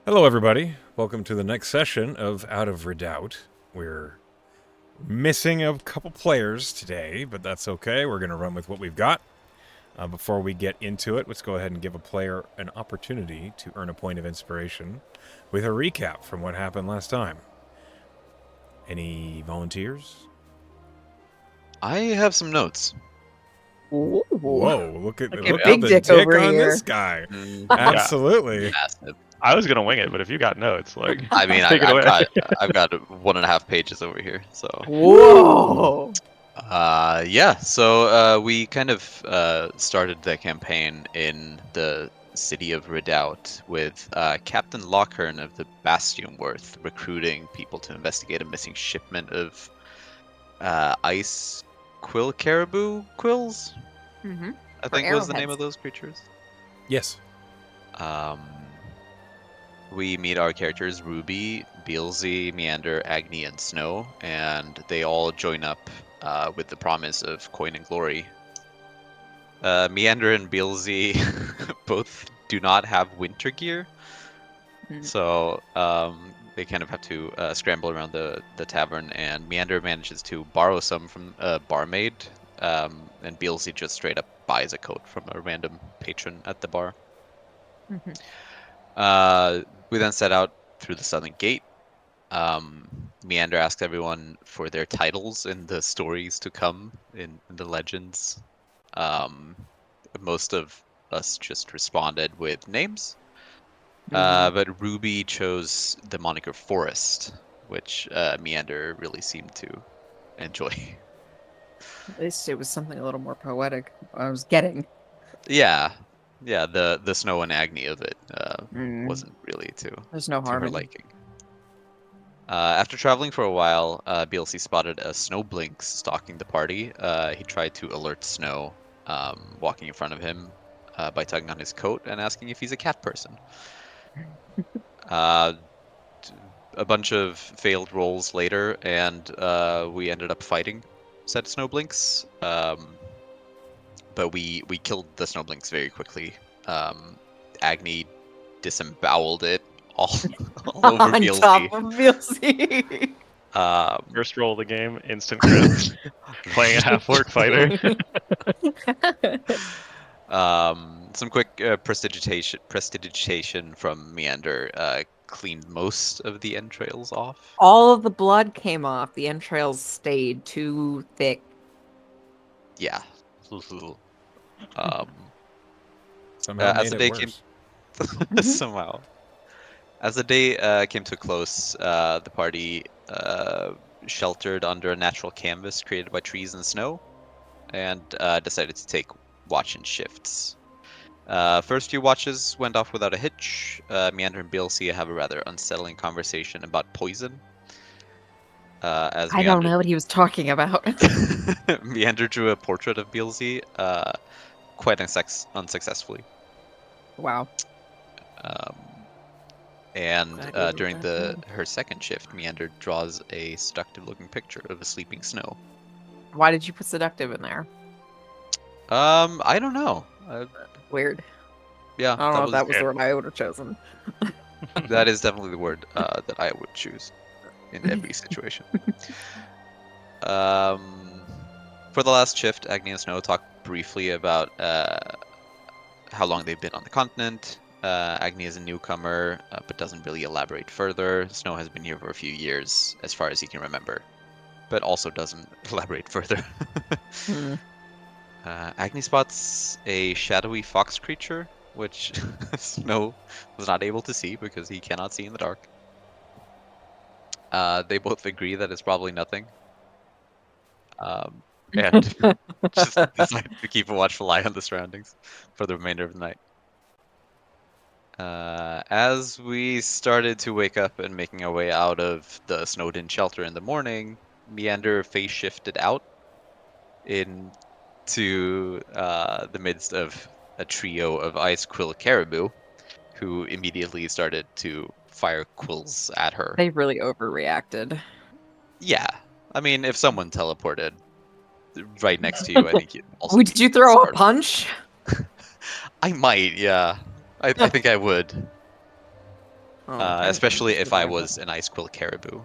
Hello, everybody. Welcome to the next session of Out of Redoubt. We're missing a couple players today, but that's okay. We're going to run with what we've got. Before we get into it, let's go ahead and give a player an opportunity to earn a point of inspiration with a recap from what happened last time. Any volunteers? I have some notes. Ooh, Whoa! Look at look at look at big the dick dick over on this here. guy. Yeah, Absolutely. Massive. I was gonna wing it, but if you got notes, like, I mean, take it away. I've got 1.5 pages over here. So, Whoa! yeah. So we kind of started the campaign in the city of Redoubt with Captain Lochern of the Bastionworth recruiting people to investigate a missing shipment of ice quill caribou quills. Mm-hmm. I For think was the name arrowheads. of those creatures. Yes. Um, We meet our characters Ruby, Beelzy, Meander, Agni, and Snow, and they all join up with the promise of coin and glory. Meander and Beelzy both do not have winter gear, Mm. so they kind of have to scramble around the tavern, and Meander manages to borrow some from a barmaid, and Beelzy just straight up buys a coat from a random patron at the bar. Mm-hmm. We then set out through the southern gate. Meander asks everyone for their titles in the stories to come in the legends. Um, Most of us just responded with names, Mm-hmm. but Ruby chose the moniker Forest, which Meander really seemed to enjoy. At least it was something a little more poetic. I was getting. Yeah, yeah. The Snow and Agni of it Mm. wasn't really There's no to her harmony. liking. After traveling for a while, BLC spotted a Snowblinks stalking the party. He tried to alert Snow, walking in front of him, by tugging on his coat and asking if he's a cat person. Uh, a bunch of failed rolls later, and we ended up fighting said Snowblinks. But we killed the Snowblinks very quickly. Agni disemboweled it all, all over On top BLZ. of VLC. Um, First roll of the game, instant crits. Playing a half-orc fighter. Some quick prestidigitation from Meander cleaned most of the entrails off. All of the blood came off. The entrails stayed too thick. Yeah. um, Somehow as made the it day came worse. somehow, as the day came to a close, the party sheltered under a natural canvas created by trees and snow, and decided to take watch and shifts. First few watches went off without a hitch. Meander and BLC have a rather unsettling conversation about poison. As I don't Meander know what he was talking about. Meander drew a portrait of BLC, quite unsuccessfully. Wow. Um, and Glad he wrote during that down. her second shift, Meander draws a seductive-looking picture of a sleeping Snow. Why did you put seductive in there? I don't know. Weird. Yeah, I don't that know if that was was the word I would have chosen. that is definitely the word that I would choose in every situation. Um, for the last shift, Agni and Snow talked briefly about how long they've been on the continent. Agni is a newcomer, but doesn't really elaborate further. Snow has been here for a few years, as far as he can remember, but also doesn't elaborate further. Hmm. Agni spots a shadowy fox creature, which Snow was not able to see because he cannot see in the dark. They both agree that it's probably nothing, um, and just decide to keep a watchful eye on the surroundings for the remainder of the night. As we started to wake up and making our way out of the snowed-in shelter in the morning, Meander face shifted out into the midst of a trio of ice quill caribou, who immediately started to fire quills at her. They really overreacted. Yeah, I mean, if someone teleported right next to you, I think you'd also Would be you throw a startled. punch? I might, yeah. I think I would. especially if I was an ice quill caribou.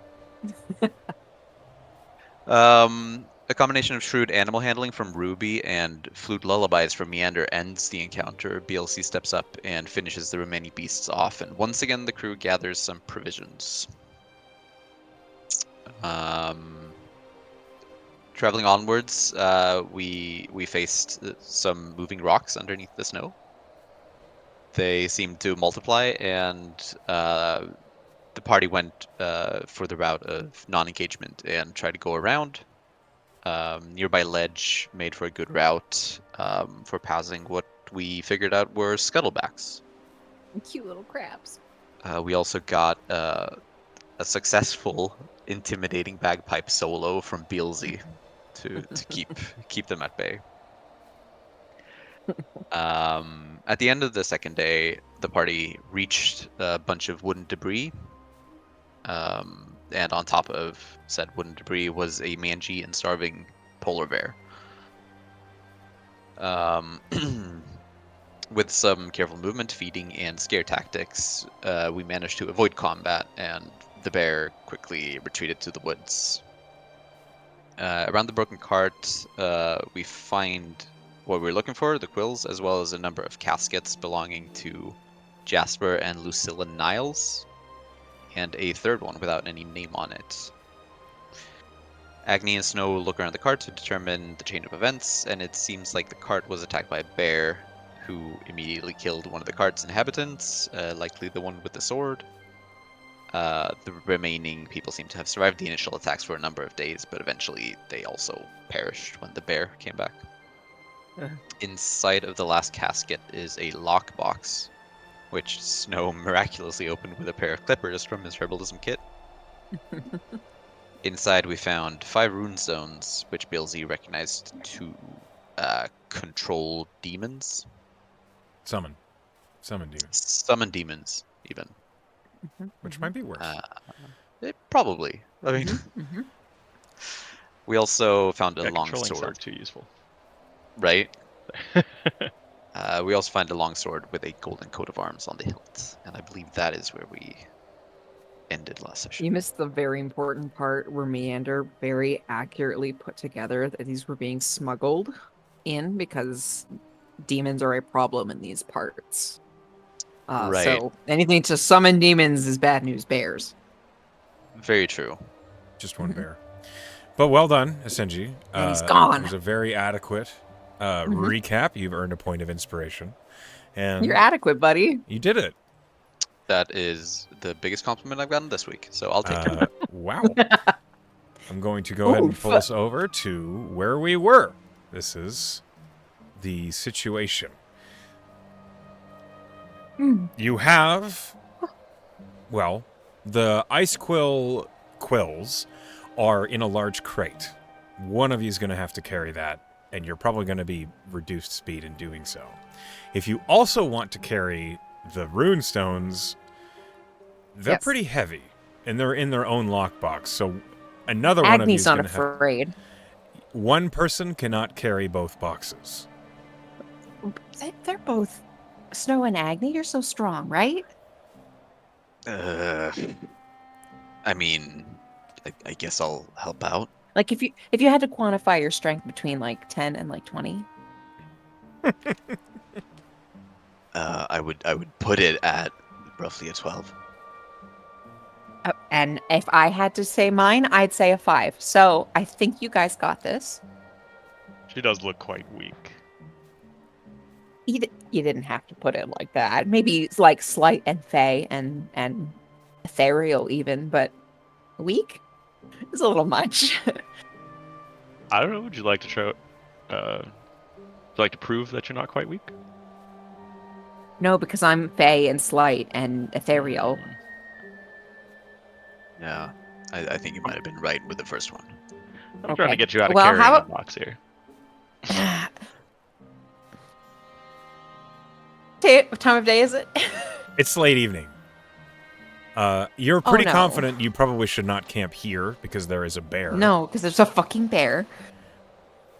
A combination of shrewd animal handling from Ruby and flute lullabies from Meander ends the encounter. BLC steps up and finishes the remaining beasts off, and once again the crew gathers some provisions. Traveling onwards, we faced some moving rocks underneath the snow. They seemed to multiply, and the party went for the route of non-engagement and tried to go around. Nearby ledge made for a good route for passing what we figured out were scuttlebacks. Cute little crabs. We also got a successful intimidating bagpipe solo from Beelzy to keep them at bay. At the end of the second day, the party reached a bunch of wooden debris. And on top of said wooden debris was a mangy and starving polar bear. With some careful movement, feeding, and scare tactics, we managed to avoid combat, and the bear quickly retreated to the woods. Around the broken cart, we find what we're looking for, the quills, as well as a number of caskets belonging to Jasper and Lucilla Niles, and a third one without any name on it. Agni and Snow look around the cart to determine the chain of events, and it seems like the cart was attacked by a bear, who immediately killed one of the cart's inhabitants, likely the one with the sword. The remaining people seem to have survived the initial attacks for a number of days, but eventually they also perished when the bear came back. Inside of the last casket is a lockbox, which Snow miraculously opened with a pair of clippers from his herbalism kit. Inside we found 5 rune stones, which Beelzy recognized to control demons. Summon demons, Summon demons, even. which might be worse. Probably. I mean, we also found a Yeah, long controlling sword. sounds too useful. Right? We also find a long sword with a golden coat of arms on the hilt, and I believe that is where we ended last session. You missed the very important part where Meander very accurately put together that these were being smuggled in because demons are a problem in these parts. Right. So anything to summon demons is bad news bears. Very true. Just one bear. But well done, Asenji. And he's gone. It was a very adequate recap. You've earned a point of inspiration. And You're adequate, buddy. you did it. That is the biggest compliment I've gotten this week, so I'll take it. Wow. I'm going to go ahead and pull us over to where we were. This is the situation. You have, well, the ice quills are in a large crate. One of you is going to have to carry that, and you're probably going to be reduced speed in doing so. If you also want to carry the rune stones, they're pretty heavy, and they're in their own lockbox. So another one of you is Agni's going not to have. afraid. One person cannot carry both boxes. They're both Snow and Agni. You're so strong, right? I mean, I guess I'll help out. Like if you had to quantify your strength between like 10 and like 20. I would put it at roughly a 12. And if I had to say mine, I'd say a 5. So I think you guys got this. She does look quite weak. You didn't have to put it like that. Maybe it's like slight and fey and ethereal even, but weak is a little much. I don't know. Would you like to try? Would you like to prove that you're not quite weak? No, because I'm fey and slight and ethereal. Yeah, I think you might have been right with the first one. I'm trying to get you out of Well, carrying how the box here. What time of day is it? It's late evening. You're pretty no. confident you probably should not camp here because there is a bear. No, because there's a fucking bear.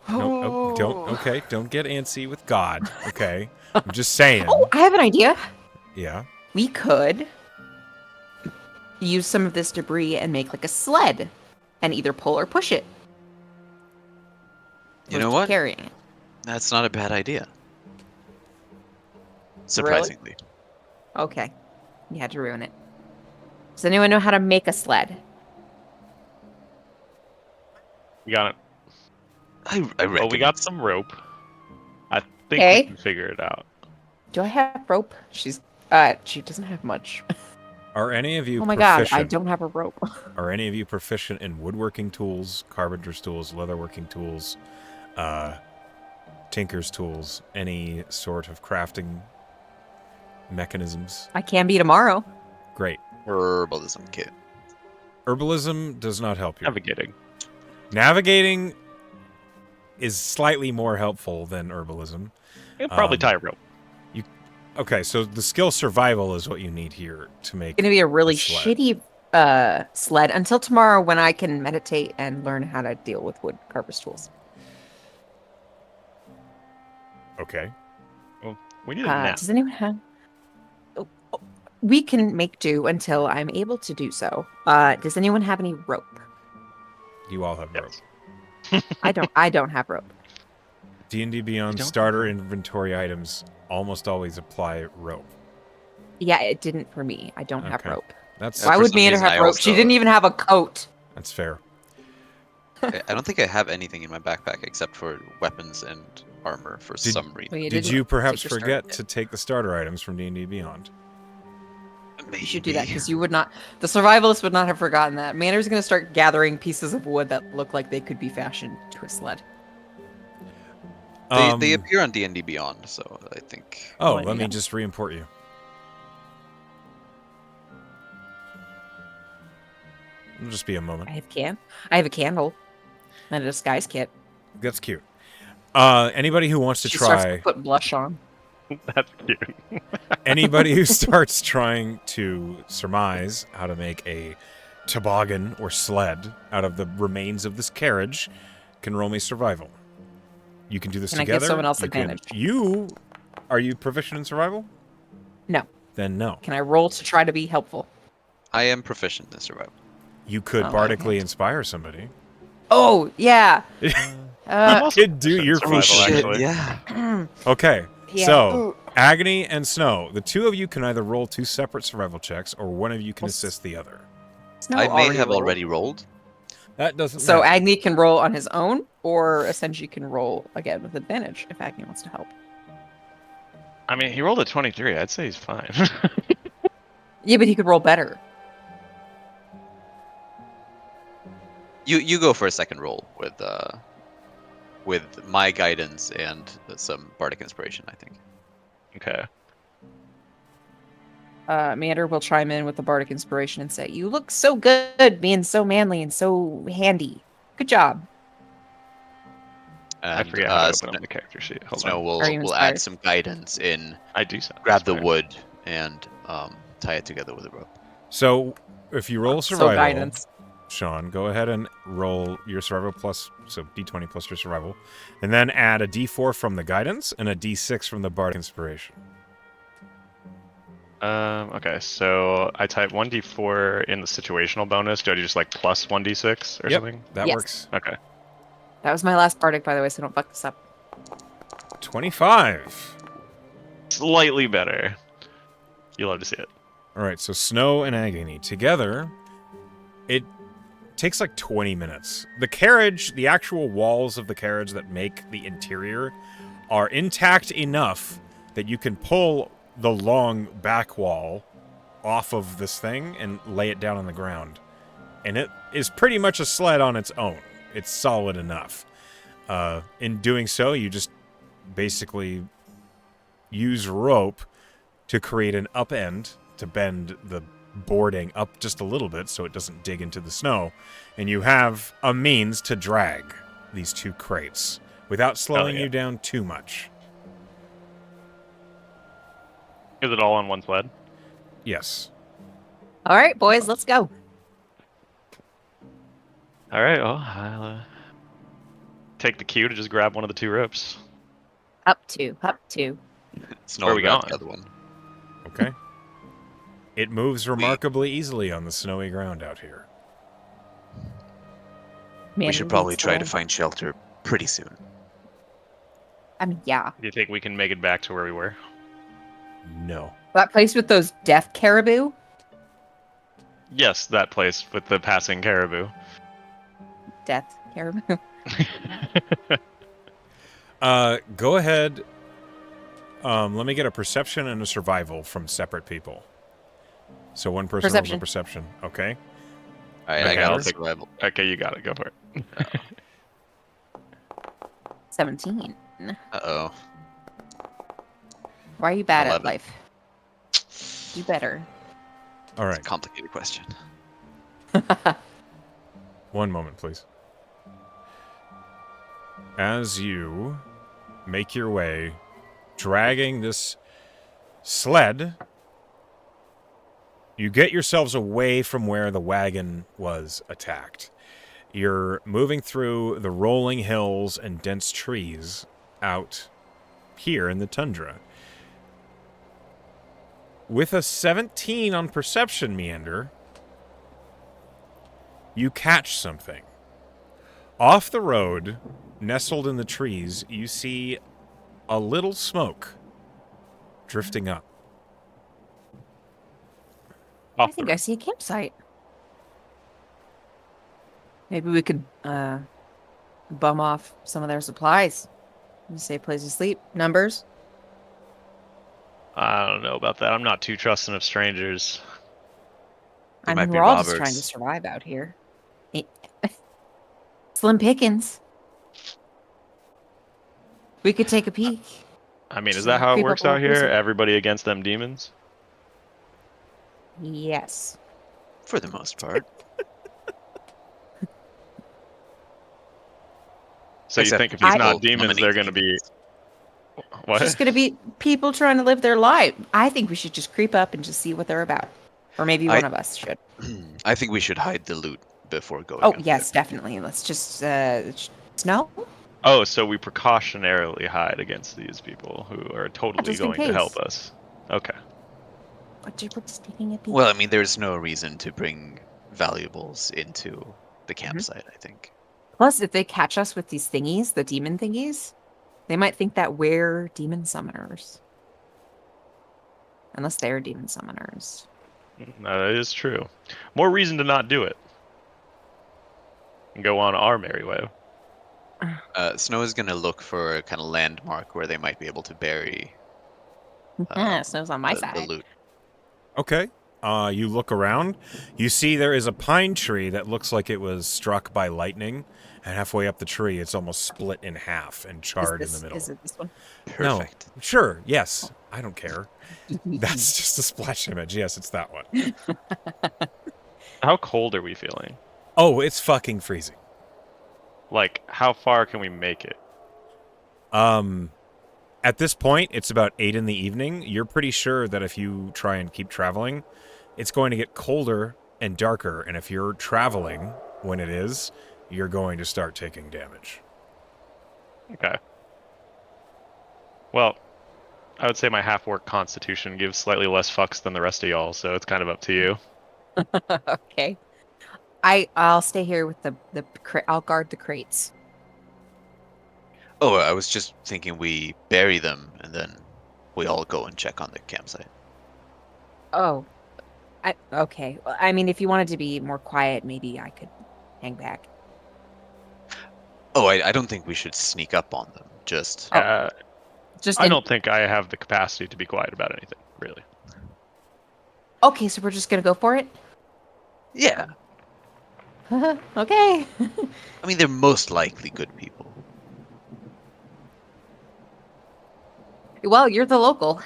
No, don't get antsy with God. Okay, I'm just saying. Oh, I have an idea. Yeah. We could use some of this debris and make like a sled, and either pull or push it. You Or know keep what? Carrying it. That's not a bad idea. Surprisingly. Okay, you had to ruin it. Does anyone know how to make a sled? We got it. I reckon. Well, we got some rope. I think we Okay. can figure it out. Do I have rope? She doesn't have much. Are any of you Oh my god, proficient? I don't have a rope. Are any of you proficient in woodworking tools, carpenter's tools, leatherworking tools, tinker's tools, any sort of crafting mechanisms? I can be tomorrow. Great. Herbalism kit. Herbalism does not help you. Navigating. Navigating is slightly more helpful than herbalism. We'll probably tie a rope. Okay, so the skill survival is what you need here to make. It's gonna be a really sled. shitty sled until tomorrow when I can meditate and learn how to deal with wood carver's tools. Okay. Well, we need a nap. Does anyone have? We can make do until I'm able to do so. Does anyone have any rope? You all have rope. Yes. I don't have rope. D&D Beyond don't? starter inventory items almost always apply rope. Yeah, it didn't for me. I don't have Okay. rope. That's Why for would some Mander reason, have I rope? She also- didn't even have a coat. that's fair. I don't think I have anything in my backpack except for weapons and armor for some reason. Well, Did didn't you perhaps take your forget starter to take the starter items from D&D Beyond? You should do that because you would not. The survivalist would not have forgotten that. Mander's going to start gathering pieces of wood that look like they could be fashioned to a sled. They appear on D&D Beyond, so I think. Oh, Well, let me yeah. just re-import you. It'll just be a moment. I have a candle and a disguise kit. That's cute. Anybody who wants to She starts try, to put blush on. That's cute. anybody who starts trying to surmise how to make a toboggan or sled out of the remains of this carriage can roll me survival. You can do this Can I give together. someone else You can- advantage? Are you proficient in survival? No. Then no. Can I roll to try to be helpful? I am proficient in survival. You could Oh, bardically okay. inspire somebody. Oh, yeah. I'm also Could do proficient in your survival, shit, actually. yeah. Okay, Yeah. so Agony and Snow, the two of you can either roll two separate survival checks, or one of you can Well, assist the other. Snow I may have rolled. already rolled. That doesn't So matter. Agni can roll on his own, or essentially can roll again with advantage if Agni wants to help. I mean, he rolled a 23. I'd say he's fine. Yeah, but he could roll better. You go for a second roll with my guidance and some bardic inspiration, I think. Okay. Mander will chime in with the bardic inspiration and say, "You look so good, being so manly and so handy. Good job." And, I forget how to Snow, open up the character sheet. Hold Snow on. will Are you will add inspired? some guidance in. I do so. Grab the Inspired. wood and tie it together with a rope. So, if you roll So survival, guidance. Sean, go ahead and roll your survival plus, so d20 plus your survival, and then add a d4 from the guidance and a d6 from the bardic inspiration. Okay, so I type 1d4 in the situational bonus. Do I do just like plus 1d6 or Yep. something? That Yes. works. Okay. That was my last bardic, by the way, so don't fuck this up. 25. Slightly better. You'll love to see it. All right, so Snow and Agony together, it takes like 20 minutes. The carriage, the actual walls of the carriage that make the interior are intact enough that you can pull the long back wall off of this thing and lay it down on the ground. And it is pretty much a sled on its own. It's solid enough. In doing so, you just basically use rope to create an upend to bend the boarding up just a little bit so it doesn't dig into the snow. And you have a means to drag these two crates without slowing yeah. you down too much. Is it all on one sled? Yes. All right, boys, let's go. All right. Well, I'll take the cue to just grab one of the two ropes. Up two, up two. Snow Where are we will grab going? the other one. Okay. It moves remarkably easily on the snowy ground out here. We should Mandarin probably leads the try to way. find shelter pretty soon. I mean, yeah. Do you think we can make it back to where we were? No. That place with those deaf caribou? Yes, that place with the passing caribou. Death caribou. Go ahead. Let me get a perception and a survival from separate people. So one person rolls a perception. Okay. All right, Okay, I got I'll a take- survival. Okay, you got it. Go for it. 17. Uh-oh. Why are you bad 11. at life? Do better. All It's a right. complicated question. One moment, please. As you make your way, dragging this sled, you get yourselves away from where the wagon was attacked. You're moving through the rolling hills and dense trees out here in the tundra. With a 17 on perception, Meander, you catch something. Off the road, nestled in the trees, you see a little smoke drifting up. I Off the think I see a campsite. Maybe we could bum off some of their supplies. Save place to sleep. Numbers. I don't know about that. I'm not too trusting of strangers. They I might mean, be we're all just trying to robbers. survive out here. Eh, Slim pickings. We could take a peek. I mean, is Just that how it creep up works a little out here? closer. Everybody against them demons? Yes. For the most part. So you Except think if it's I- not people demons, they're going to be... dominate What? It's just gonna be people trying to live their life. I think we should just creep up and just see what they're about. Or maybe I- one of us should. demons. I think we should hide the loot before going Oh up yes, definitely. Let's just snow. Oh, so we precautionarily hide against these people who are totally just in going to help case. us. Okay. We're just taking a peek. Well, I mean, there's no reason to bring valuables into the campsite, I think. Plus, if they catch us with these thingies, the demon thingies, they might think that we're demon summoners. Unless they're demon summoners. That is true. More reason to not do it. And go on our merry way. Snow is going to look for a kind of landmark where they might be able to bury Snow's on my the side. loot. Okay. You look around. You see there is a pine tree that looks like it was struck by lightning. And halfway up the tree, it's almost split in half and charred in the middle. Is it this one? Perfect. No. Sure. Yes. I don't care. That's just a splash image. Yes, it's that one. How cold are we feeling? Oh, it's fucking freezing. Like, how far can we make it? At this point, it's about 8 in the evening. You're pretty sure that if you try and keep traveling, it's going to get colder and darker. And if you're traveling when it is, you're going to start taking damage. Okay. Well, I would say my half-orc constitution gives slightly less fucks than the rest of y'all, so it's kind of up to you. Okay. I'll stay here with I'll guard the crates. Oh, I was just thinking we bury them and then we all go and check on the campsite. Oh. Okay. Well, I mean, if you wanted to be more quiet, maybe I could hang back. Oh, I don't think we should sneak up on them. Just Just I don't think I have the capacity to be quiet about anything, really. Okay, so we're just gonna go for it. yeah. Okay. I mean, they're most likely good people. Well, you're the local.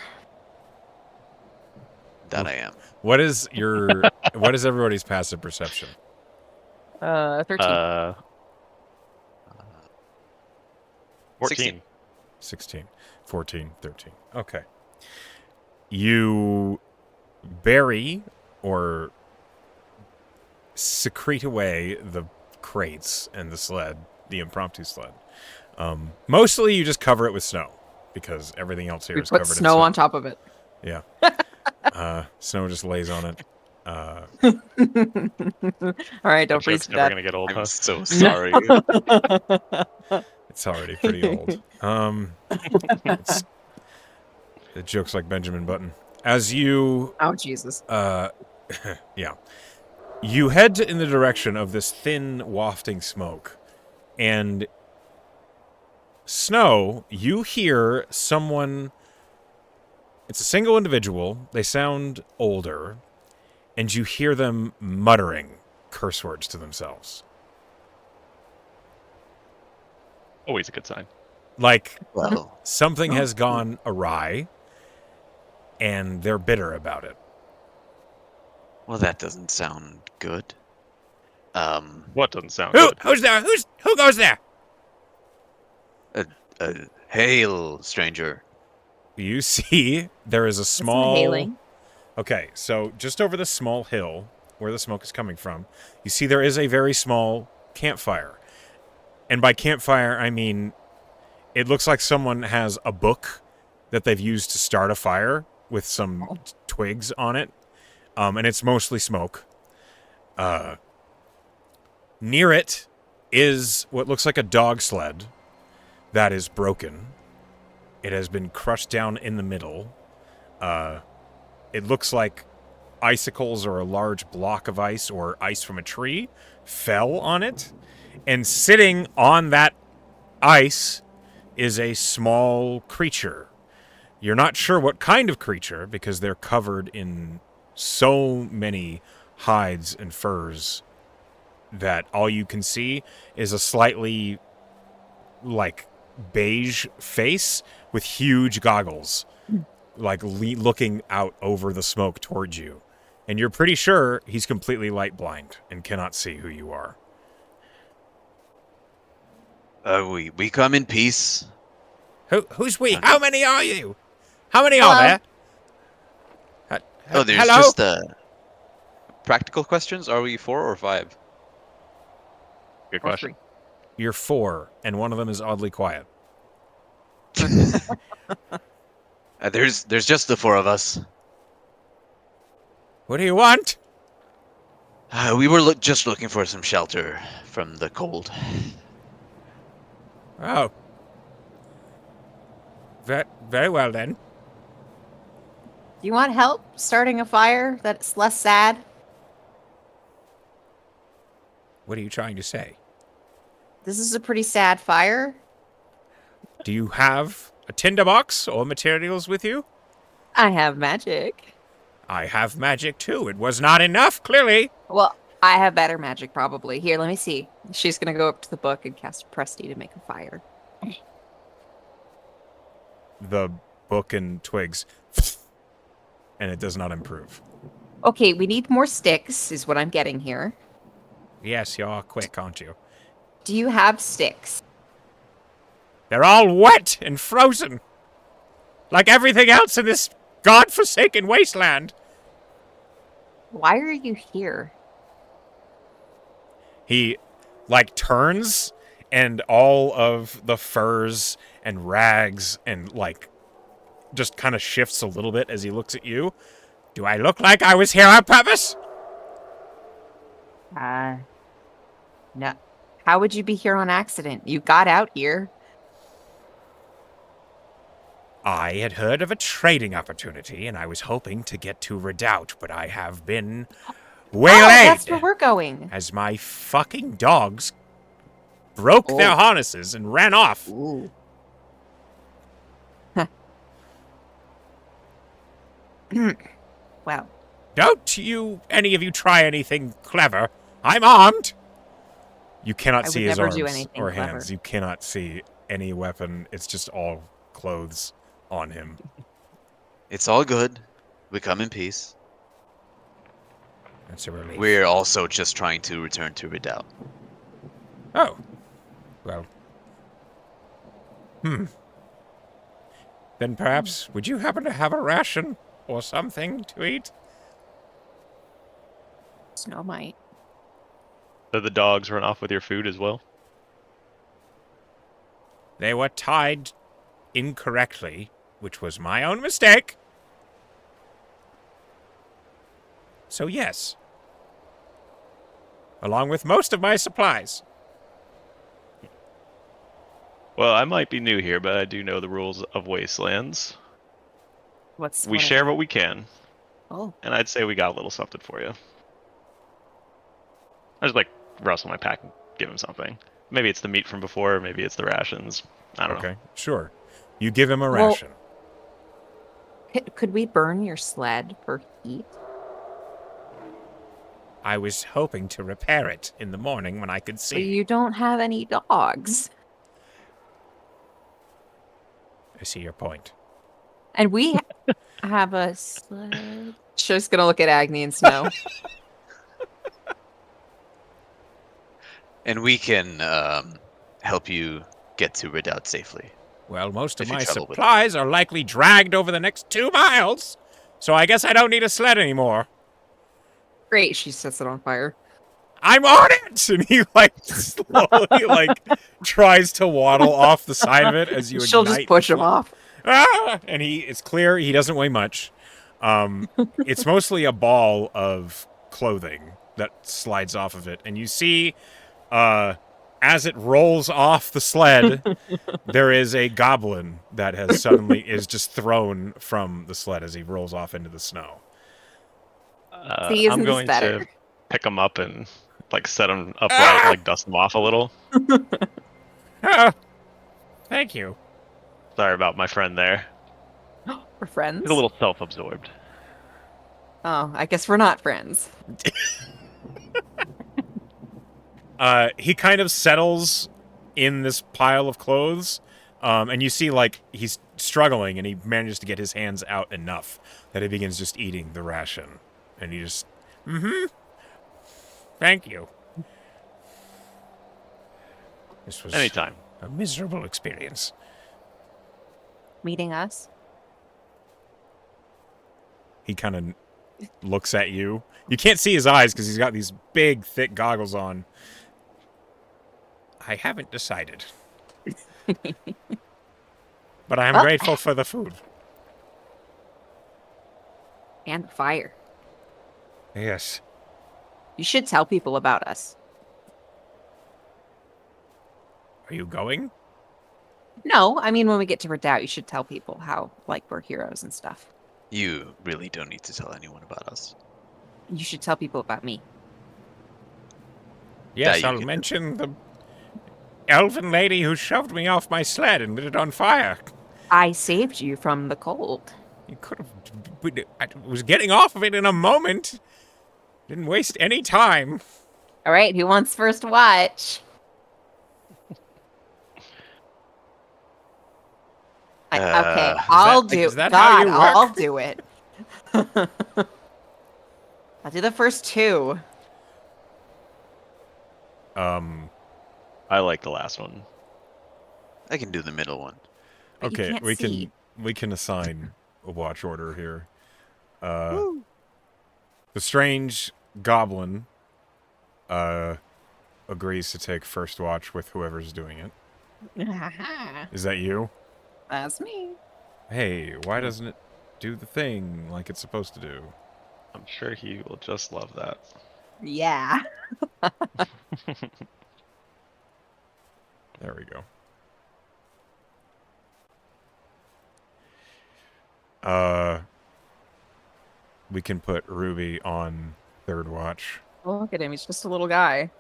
That I am. What is what is everybody's passive perception? 13. 14. 16, 14, 13. Okay. You bury or secrete away the crates and the sled, the impromptu sled. Mostly you just cover it with snow because everything else here We is put covered snow in on top of it. Yeah. Snow just lays on it. All right, That don't freeze joke's to never death. gonna get old, I'm huh? so sorry. It's already pretty old. It's, it jokes like Benjamin Button. As you, Oh, Jesus. yeah, you head in the direction of this thin, wafting smoke, and Snow, you hear someone. It's a single individual. They sound older, and you hear them muttering curse words to themselves. Always a good sign. Like Well, something has gone awry, and they're bitter about it. well, that doesn't sound good. What doesn't sound good? Who's there? Who goes there? Hail, stranger. You see, there is a That's not small. hailing. Okay, so just over the small hill where the smoke is coming from, you see there is a very small campfire. And by campfire, I mean it looks like someone has a book that they've used to start a fire with some twigs on it. And it's mostly smoke. Near it is what looks like a dog sled that is broken. It has been crushed down in the middle. It looks like icicles or a large block of ice or ice from a tree fell on it. And sitting on that ice is a small creature. You're not sure what kind of creature because they're covered in so many hides and furs that all you can see is a slightly like beige face with huge goggles, like looking out over the smoke towards you. And you're pretty sure he's completely light blind and cannot see who you are. We come in peace. Who's we? How many are you? How many Hello? are there? Oh, there's Hello? just practical questions. Are we 4 or 5? Good Or question. 3. You're 4, and one of them is oddly quiet. There's just the 4 of us. What do you want? We were just looking for some shelter from the cold. Oh. Very well, then. Do you want help starting a fire that's less sad? What are you trying to say? This is a pretty sad fire. Do you have a tinderbox or materials with you? I have magic. I have magic, too. It was not enough, clearly. Well, I have better magic, probably. Here, let me see. She's going to go up to the book and cast Presty to make a fire. The book and twigs. And it does not improve. Okay, we need more sticks, is what I'm getting here. Yes, you're quick, aren't you? Do you have sticks? They're all wet and frozen. Like everything else in this godforsaken wasteland. Why are you here? He, turns, and all of the furs and rags and, just kind of shifts a little bit as he looks at you. Do I look like I was here on purpose? No. How would you be here on accident? You got out here. I had heard of a trading opportunity, and I was hoping to get to Redoubt, but I have been waylaid. Oh, that's where we're going. As my fucking dogs broke their harnesses and ran off. Ooh. Well, Don't any of you try anything clever. I'm armed. You cannot I see would his never do arms anything or clever. hands. You cannot see any weapon. It's just all clothes on him. It's all good. We come in peace. That's a relief. We're also just trying to return to Redoubt. Oh. Well. Then perhaps, would you happen to have a ration or something to eat? Snow might. Did the dogs run off with your food as well? They were tied incorrectly, which was my own mistake. So yes. Along with most of my supplies. Well, I might be new here, but I do know the rules of Wastelands. We What are share they? what we can, Oh, and I'd say we got a little something for you. I just like rustle my pack and give him something. Maybe it's the meat from before, maybe it's the rations. I don't know. Okay, sure. You give him a Well- ration. could we burn your sled for heat? I was hoping to repair it in the morning when I could But see. you don't have any dogs. I see your point. And we have a sled. Just gonna look at Agni and Snow. And we can help you get to Redoubt safely. Well, most of If you my travel with it. supplies are likely dragged over the next 2 miles, so I guess I don't need a sled anymore. Great, she sets it on fire. I'm on it! And he, like, slowly, like, tries to waddle off the side of it as you She'll ignite just push the him flame. off. Ah! And it's clear he doesn't weigh much. It's mostly a ball of clothing that slides off of it. And you see, as it rolls off the sled, there is a goblin that has suddenly is just thrown from the sled as he rolls off into the snow. See, isn't I'm this going better? to pick him up and like set him upright, and, like dust him off a little. Ah, thank you. Sorry about my friend there. We're friends? He's a little self-absorbed. Oh, I guess we're not friends. He kind of settles in this pile of clothes, and you see, like, he's struggling, and he manages to get his hands out enough that he begins just eating the ration. And he just, thank you. This was Anytime. a miserable experience. Meeting us? He kind of looks at you. You can't see his eyes because he's got these big, thick goggles on. I haven't decided. But I am Well- grateful for the food. And fire. Yes. You should tell people about us. Are you going? No, I mean, when we get to Redoubt, you should tell people how, like, we're heroes and stuff. You really don't need to tell anyone about us. You should tell people about me. Yes, you I'll can do. mention the elven lady who shoved me off my sled and lit it on fire. I saved you from the cold. You could have... I was getting off of it in a moment. Didn't waste any time. All right, who wants first watch? Okay, I'll do. is that how you work? I'll do it. I'll do the first two. I like the last one. I can do the middle one. But you Okay, can't we see. can assign a watch order here. The strange goblin agrees to take first watch with whoever's doing it. Is that you? That's me. Hey, why doesn't it do the thing like it's supposed to do? I'm sure he will just love that. Yeah. There we go. We can put Ruby on third watch. Oh, look at him. He's just a little guy.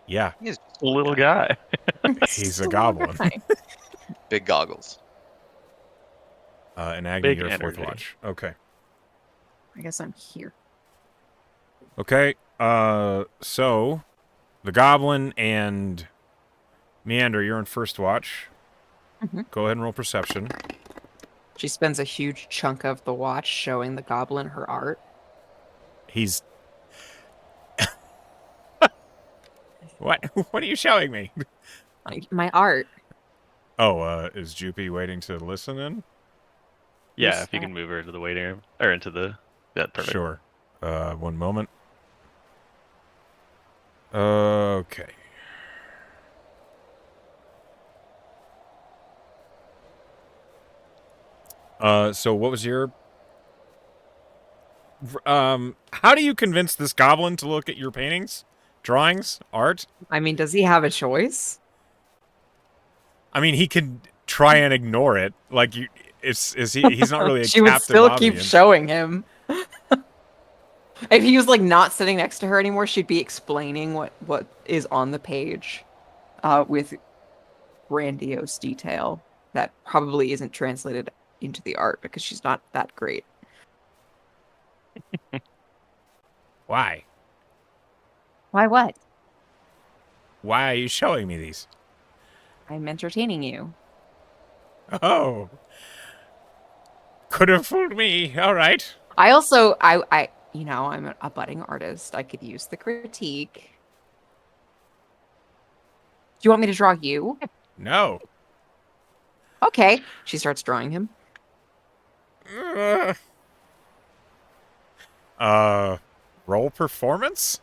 Yeah, He has A little guy. he's Just a little goblin. guy. big goggles. And Agni, Big your fourth energy. watch. Okay. I guess I'm here. Okay, so the goblin and Meander, you're in first watch. Mhm. Go ahead and roll perception. She spends a huge chunk of the watch showing the goblin her art. He's... What? What are you showing me? My art. Oh, is Jupy waiting to listen in? Yeah, Who's if you that? can move her to the waiting room or into the perfect. Sure. One moment. Okay. So what was your How do you convince this goblin to look at your paintings, drawings, art? I mean, does he have a choice? I mean, he can try and ignore it. Like you, he's not really a She would captive still keep audience. showing him. If he was like not sitting next to her anymore, she'd be explaining what is on the page, with grandiose detail that probably isn't translated into the art because she's not that great. Why? Why what? Why are you showing me these? I'm entertaining you. Oh, could have fooled me. All right. I also I I'm a budding artist. I could use the critique. Do you want me to draw you? No. Okay. She starts drawing him. Roll performance?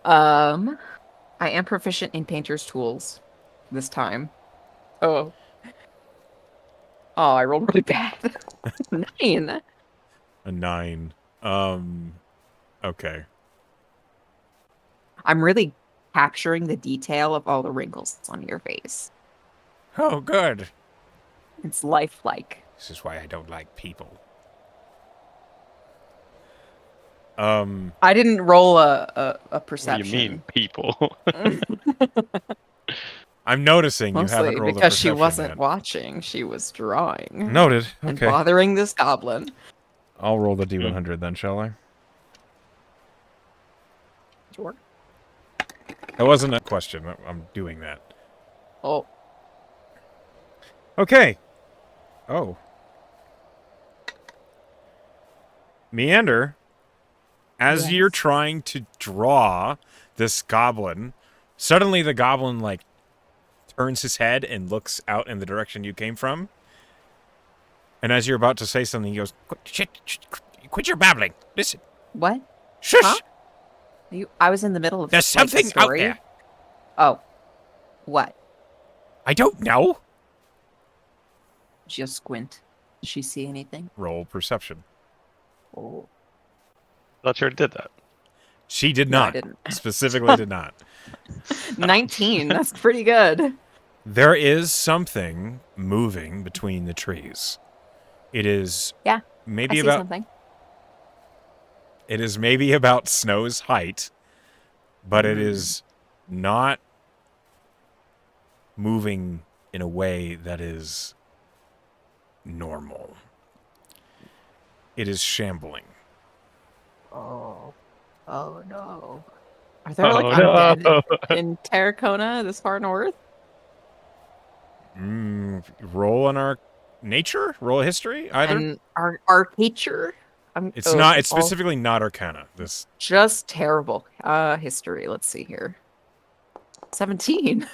I am proficient in painter's tools this time. Oh. Oh, I rolled really bad. 9. A 9. Okay. I'm really capturing the detail of all the wrinkles on your face. Oh, good. It's lifelike. This is why I don't like people. I didn't roll a What do perception. you mean, people? I'm noticing you haven't Mostly rolled a because she perception wasn't yet. watching. She was drawing. Noted. And Okay. bothering this goblin. I'll roll the D100 then, shall I? Sure. That wasn't a question. I'm doing that. Oh. Okay. Oh. Meander, as Yes. you're trying to draw this goblin, suddenly the goblin, like, turns his head and looks out in the direction you came from. And as you're about to say something, he goes, quit your babbling. Listen. What? Shush. Huh? I was in the middle of There's like, a something out story. there. Oh. What? I don't know. Just squint. Does she see anything? Roll perception. Oh. Thought you already did that. She did No, I not. didn't. Specifically did not. 19. That's pretty good. There is something moving between the trees. It is Yeah, maybe I see about something. it is maybe about Snow's height, but it is not moving in a way that is normal. It is shambling. Oh. Oh no. Are there like undead in Terracona this far north? Roll on our nature? Roll a history? Either? And our teacher? It's not. It's specifically not Arcana. This just terrible. History. Let's see here. 17.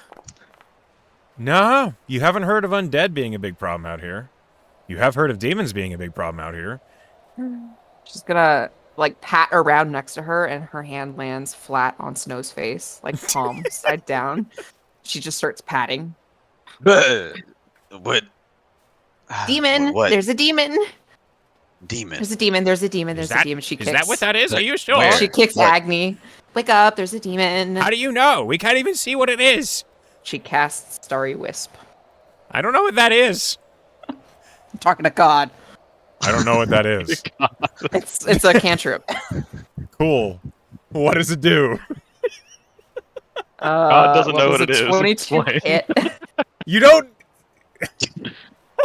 No, you haven't heard of undead being a big problem out here. You have heard of demons being a big problem out here. She's gonna like pat around next to her, and her hand lands flat on Snow's face, like palm side down. She just starts patting. What? Demon! What? There's a demon! Demon. There's a demon, there's a demon, there's a demon. She Is kicks. that what that is? Are you sure? Where? She kicks What? Agni. Wake up, there's a demon. How do you know? We can't even see what it is. She casts Starry Wisp. I don't know what that is. I'm talking to God. I don't know what that is. It's a cantrip. Cool. What does it do? God doesn't what know was what it is. 22 Explain. hit. You don't.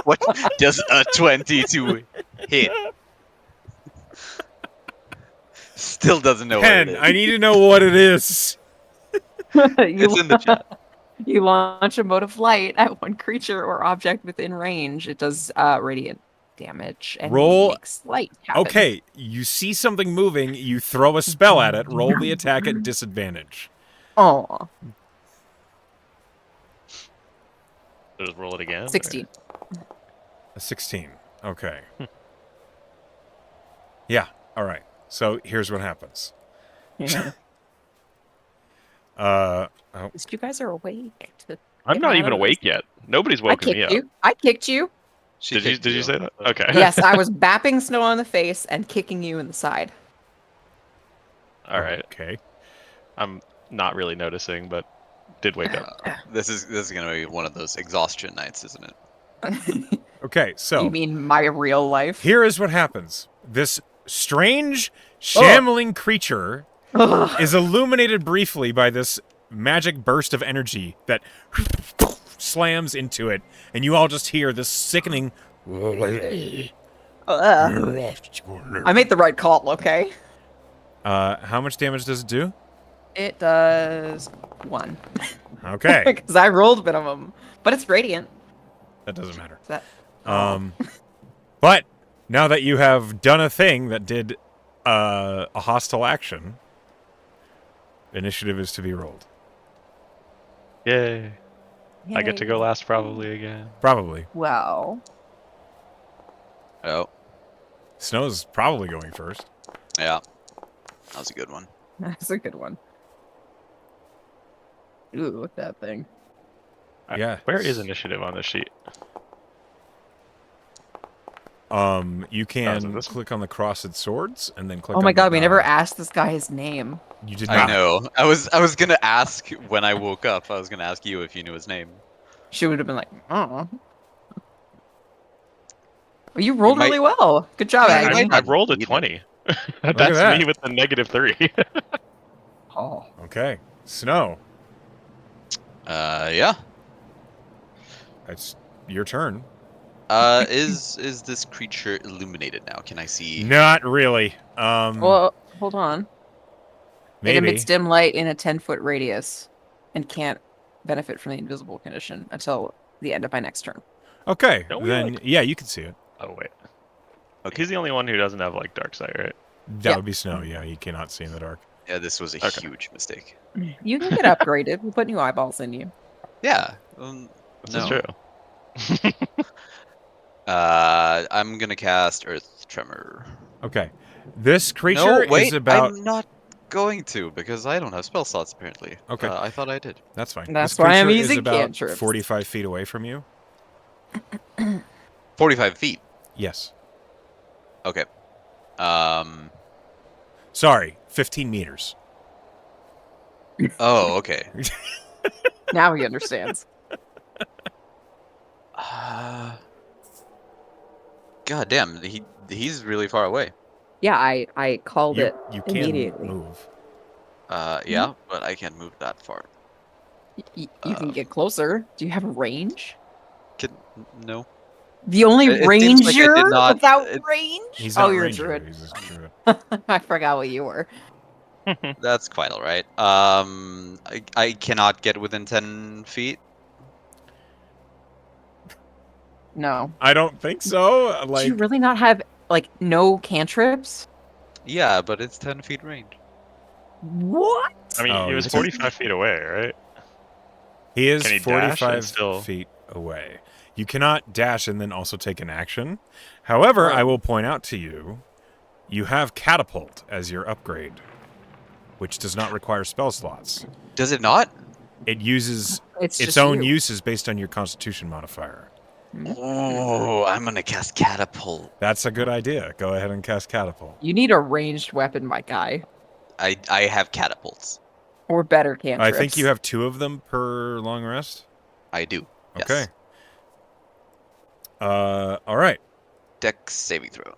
What does a 22 hit? Still doesn't know what Ken, it is. I need to know what it is. It's in the chat. You launch a mode of light at one creature or object within range. It does radiant damage and Roll- makes light happen. Okay, you see something moving, you throw a spell at it, roll the attack at disadvantage. Oh, Just roll it again. 16. A 16. Okay. Yeah, alright. So here's what happens. Yeah. Oh, At least you guys are awake. I'm Get not out even of awake yet. Nobody's I woken me kicked up. you. I kicked you. She Did you kicked did you say that? Okay. Yes, I was bapping Snow on the face and kicking you in the side. All right. Okay. I'm not really noticing, but did wake up. This is gonna be one of those exhaustion nights, isn't it? Okay, so You mean my real life? here is what happens. This strange, shambling creature Ugh. is illuminated briefly by this magic burst of energy that slams into it, and you all just hear this sickening. I made the right call, okay? How much damage does it do? It does 1. Okay, Because I rolled minimum. But it's radiant. that doesn't matter. Is that... But now that you have done a thing that did a hostile action, initiative is to be rolled. Yay. I get to Yay. go last probably again. Probably. Well... Oh, Snow's probably going first. yeah. That was a good one. That's a good one. Ooh, look at that thing. Yeah. Where is initiative on this sheet? You is can it this one? click on the crossed swords and then click Oh on my the god, we never die. asked this guy his name. You did I not. know. I was gonna ask when I woke up. I was gonna ask you if you knew his name. She would have been like, oh. Well, you rolled might- really well. Good job, Yeah, Agony. might- I rolled a Either. 20. at That's that. me with the -3. Oh. Okay. Snow, Yeah. it's your turn. Is this creature illuminated now? Can I see? Not really. Well, hold on. It Maybe. emits dim light in a 10-foot radius and can't benefit from the invisible condition until the end of my next turn. Okay. Don't we, Then, yeah, you can see it. Oh, wait. Okay. He's the only one who doesn't have, like, dark sight, right? That Yeah. would be Snow. Yeah, he cannot see in the dark. Yeah, this was a Okay. huge mistake. You can get upgraded. We'll put new eyeballs in you. Yeah. This no. is true. I'm gonna cast Earth Tremor. Okay. This creature No, wait. is about. I'm not going to because I don't have spell slots apparently. Okay. I thought I did. That's fine. That's this why I'm creature is using about cantrips. 45 feet away from you. 45 feet. Yes. Okay. Sorry, 15 meters. Oh, okay. Now he understands. God damn, he's really far away. Yeah, I called You, it you can immediately. move. Yeah, but I can't move that far. You can get closer. Do you have a range? No. The only It seems like I did ranger not- without it- range? He's Oh, not you're ranger, a druid. He's a druid. I forgot what you were. That's quite alright. I cannot get within 10 feet. No. I don't think so. Do Like, you really not have like no cantrips? Yeah, but it's 10 feet range. What? I mean, Oh, he was you 45 feet away, right? he is Can he dash and 45 still- feet away. You cannot dash and then also take an action. However, I will point out to you, you have Catapult as your upgrade, which does not require spell slots. Does it not? It uses It's its just own you. uses based on your Constitution modifier. Oh, I'm gonna cast Catapult. That's a good idea. Go ahead and cast Catapult. You need a ranged weapon, my guy. I have catapults. Or better cantrips. I think you have 2 of them per long rest. I do. Yes. Okay. All right. Dex saving throw.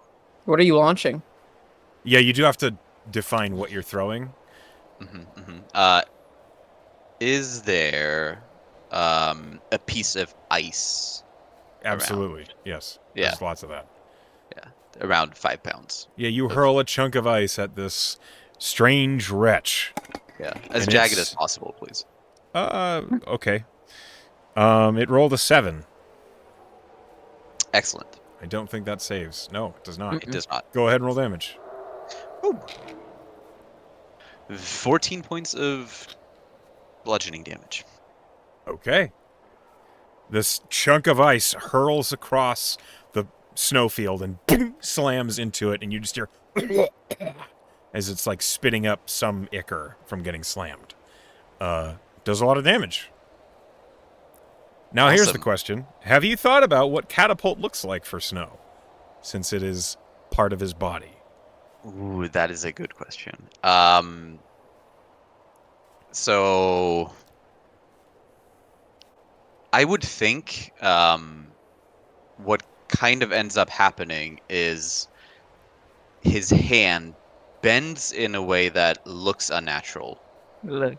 What are you launching? Yeah, you do have to define what you're throwing. Is there a piece of ice Absolutely. Yes. Yeah. There's lots of that. around 5 pounds? Yeah, you hurl a chunk of ice at this strange wretch. Yeah, as And jagged it's- as possible, please. Okay. It rolled a 7. Excellent. I don't think that saves. No, it does not. It does not. Go ahead and roll damage. 14 points of bludgeoning damage. Okay. This chunk of ice hurls across the snowfield and boom, slams into it, and you just hear as it's like spitting up some ichor from getting slammed. Does a lot of damage. Now here's the Awesome. question. Have you thought about what catapult looks like for Snow, since it is part of his body? Ooh, that is a good question. So I would think what kind of ends up happening is his hand bends in a way that looks unnatural, Look.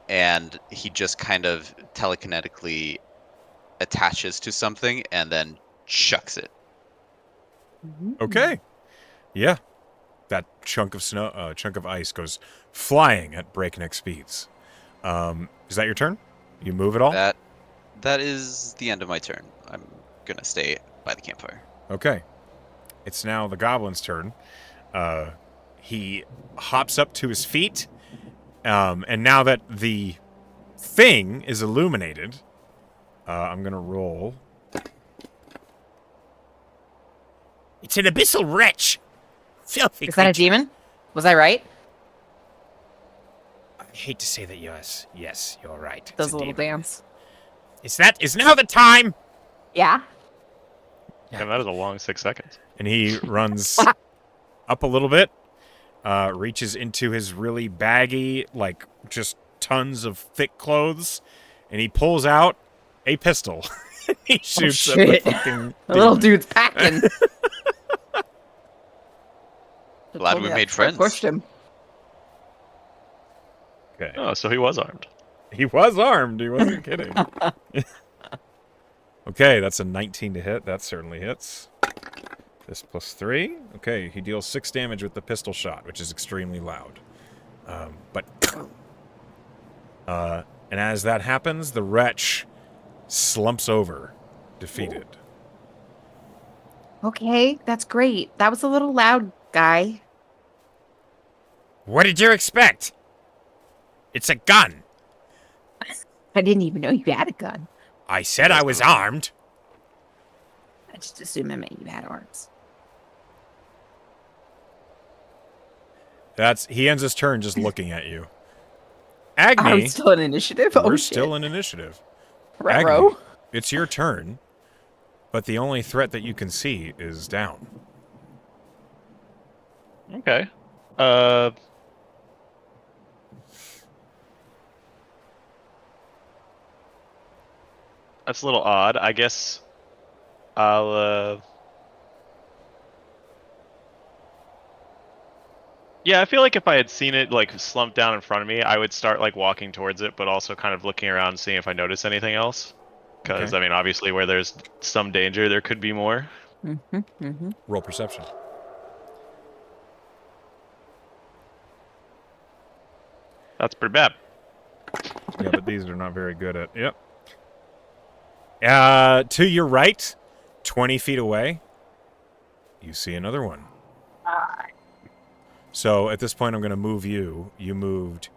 and he just kind of telekinetically attaches to something and then chucks it. Okay. Yeah. That chunk of snow, chunk of ice goes flying at breakneck speeds. Is that your turn? You move at all? That is the end of my turn. I'm gonna stay by the campfire. Okay. It's now the goblin's turn. He hops up to his feet, and now that the thing is illuminated, I'm gonna roll. It's an abyssal wretch. Filthy Is that a creature. demon? Was I right? I hate to say that, yes. Yes, you're right. It's Does a little demon. dance. Is now the time? Yeah. And that is a long 6 seconds. And he runs up a little bit, reaches into his really baggy, like, just tons of thick clothes, and he pulls out a pistol. He shoots at the shit. fucking The little demon. dude's packing. Glad Told we me that made before I friends. Pushed him. Okay. Oh, so he was armed. He was armed. He wasn't kidding. Okay, that's a 19 to hit. That certainly hits. This plus 3. Okay, he deals 6 damage with the pistol shot, which is extremely loud. And as that happens, the wretch slumps over, defeated. Okay, that's great. That was a little loud, guy. What did you expect? It's a gun. I didn't even know you had a gun. I said I was armed. I just assumed I meant you had arms. He ends his turn just looking at you. Are we Agni, still in initiative? we're Oh, still in initiative. Retro. Agni, it's your turn, but the only threat that you can see is down. Okay. That's a little odd. I guess I'll Yeah, I feel like if I had seen it like slumped down in front of me, I would start like walking towards it, but also kind of looking around, seeing if I notice anything else. Because Okay. I mean, obviously, where there's some danger, there could be more. Mm-hmm, mm-hmm. Roll perception. That's pretty bad. Yeah, but these are not very good at. Yep. To your right, 20 feet away, you see another one. So at this point, I'm going to move you. You moved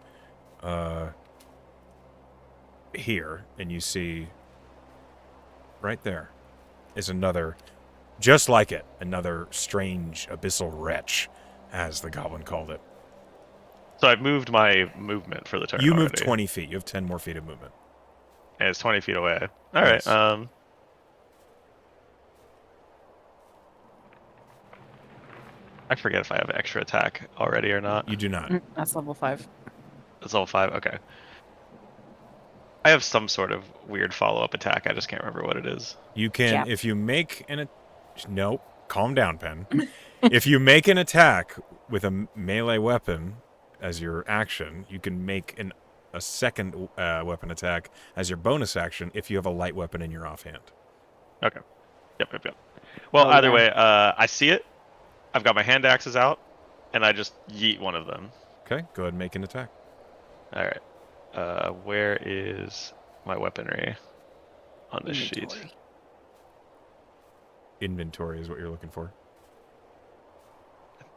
here, and you see right there is another, just like it, another strange abyssal wretch, as the goblin called it. So I've moved my movement for the turn. You moved already, 20 feet. You have 10 more feet of movement. and it's 20 feet away. All Yes. right. I forget if I have extra attack already or not. You do not. That's level 5. It's level 5. Okay. I have some sort of weird follow-up attack. I just can't remember what it is. You can, Jab. if you make an... No, calm down, Pen. If you make an attack with a melee weapon as your action, you can make a second weapon attack as your bonus action if you have a light weapon in your offhand. Okay. Yep. Well, Oh, either yeah. way, I see it. I've got my hand axes out, and I just yeet one of them. Okay, go ahead and make an attack. All right. Where is my weaponry on this sheet? Inventory. Inventory is what you're looking for.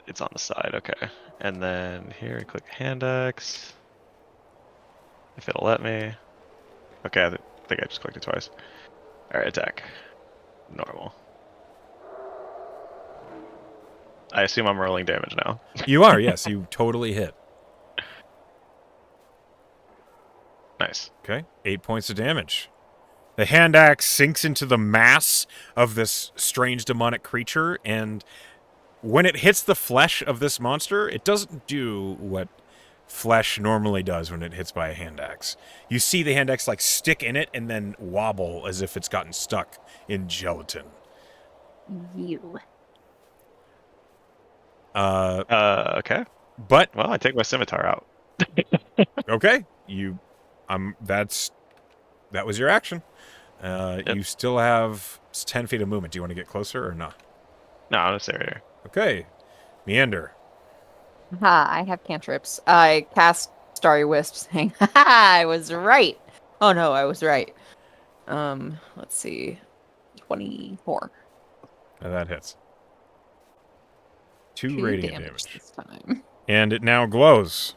It's on the side. Okay. And then here, click hand axe. If it'll let me. Okay, I think I just clicked it twice. All right, attack. Normal. I assume I'm rolling damage now. You are, yes. You totally hit. Nice. Okay, 8 points of damage. The hand axe sinks into the mass of this strange demonic creature, and when it hits the flesh of this monster, it doesn't do what flesh normally does when it hits by a hand axe. You see the hand axe like stick in it and then wobble as if it's gotten stuck in gelatin. You. Okay. But Well, I take my scimitar out. okay, that was your action. Yep. You still have 10 feet of movement. Do you want to get closer or not? No, I'm gonna stay right here. Okay, Meander. I have cantrips. I cast Starry Wisp, saying, "Ha ha! I was right." Oh no, I was right. Let's see, 24. Now that hits. 2 2 radiant damage damage. this time. And it now glows.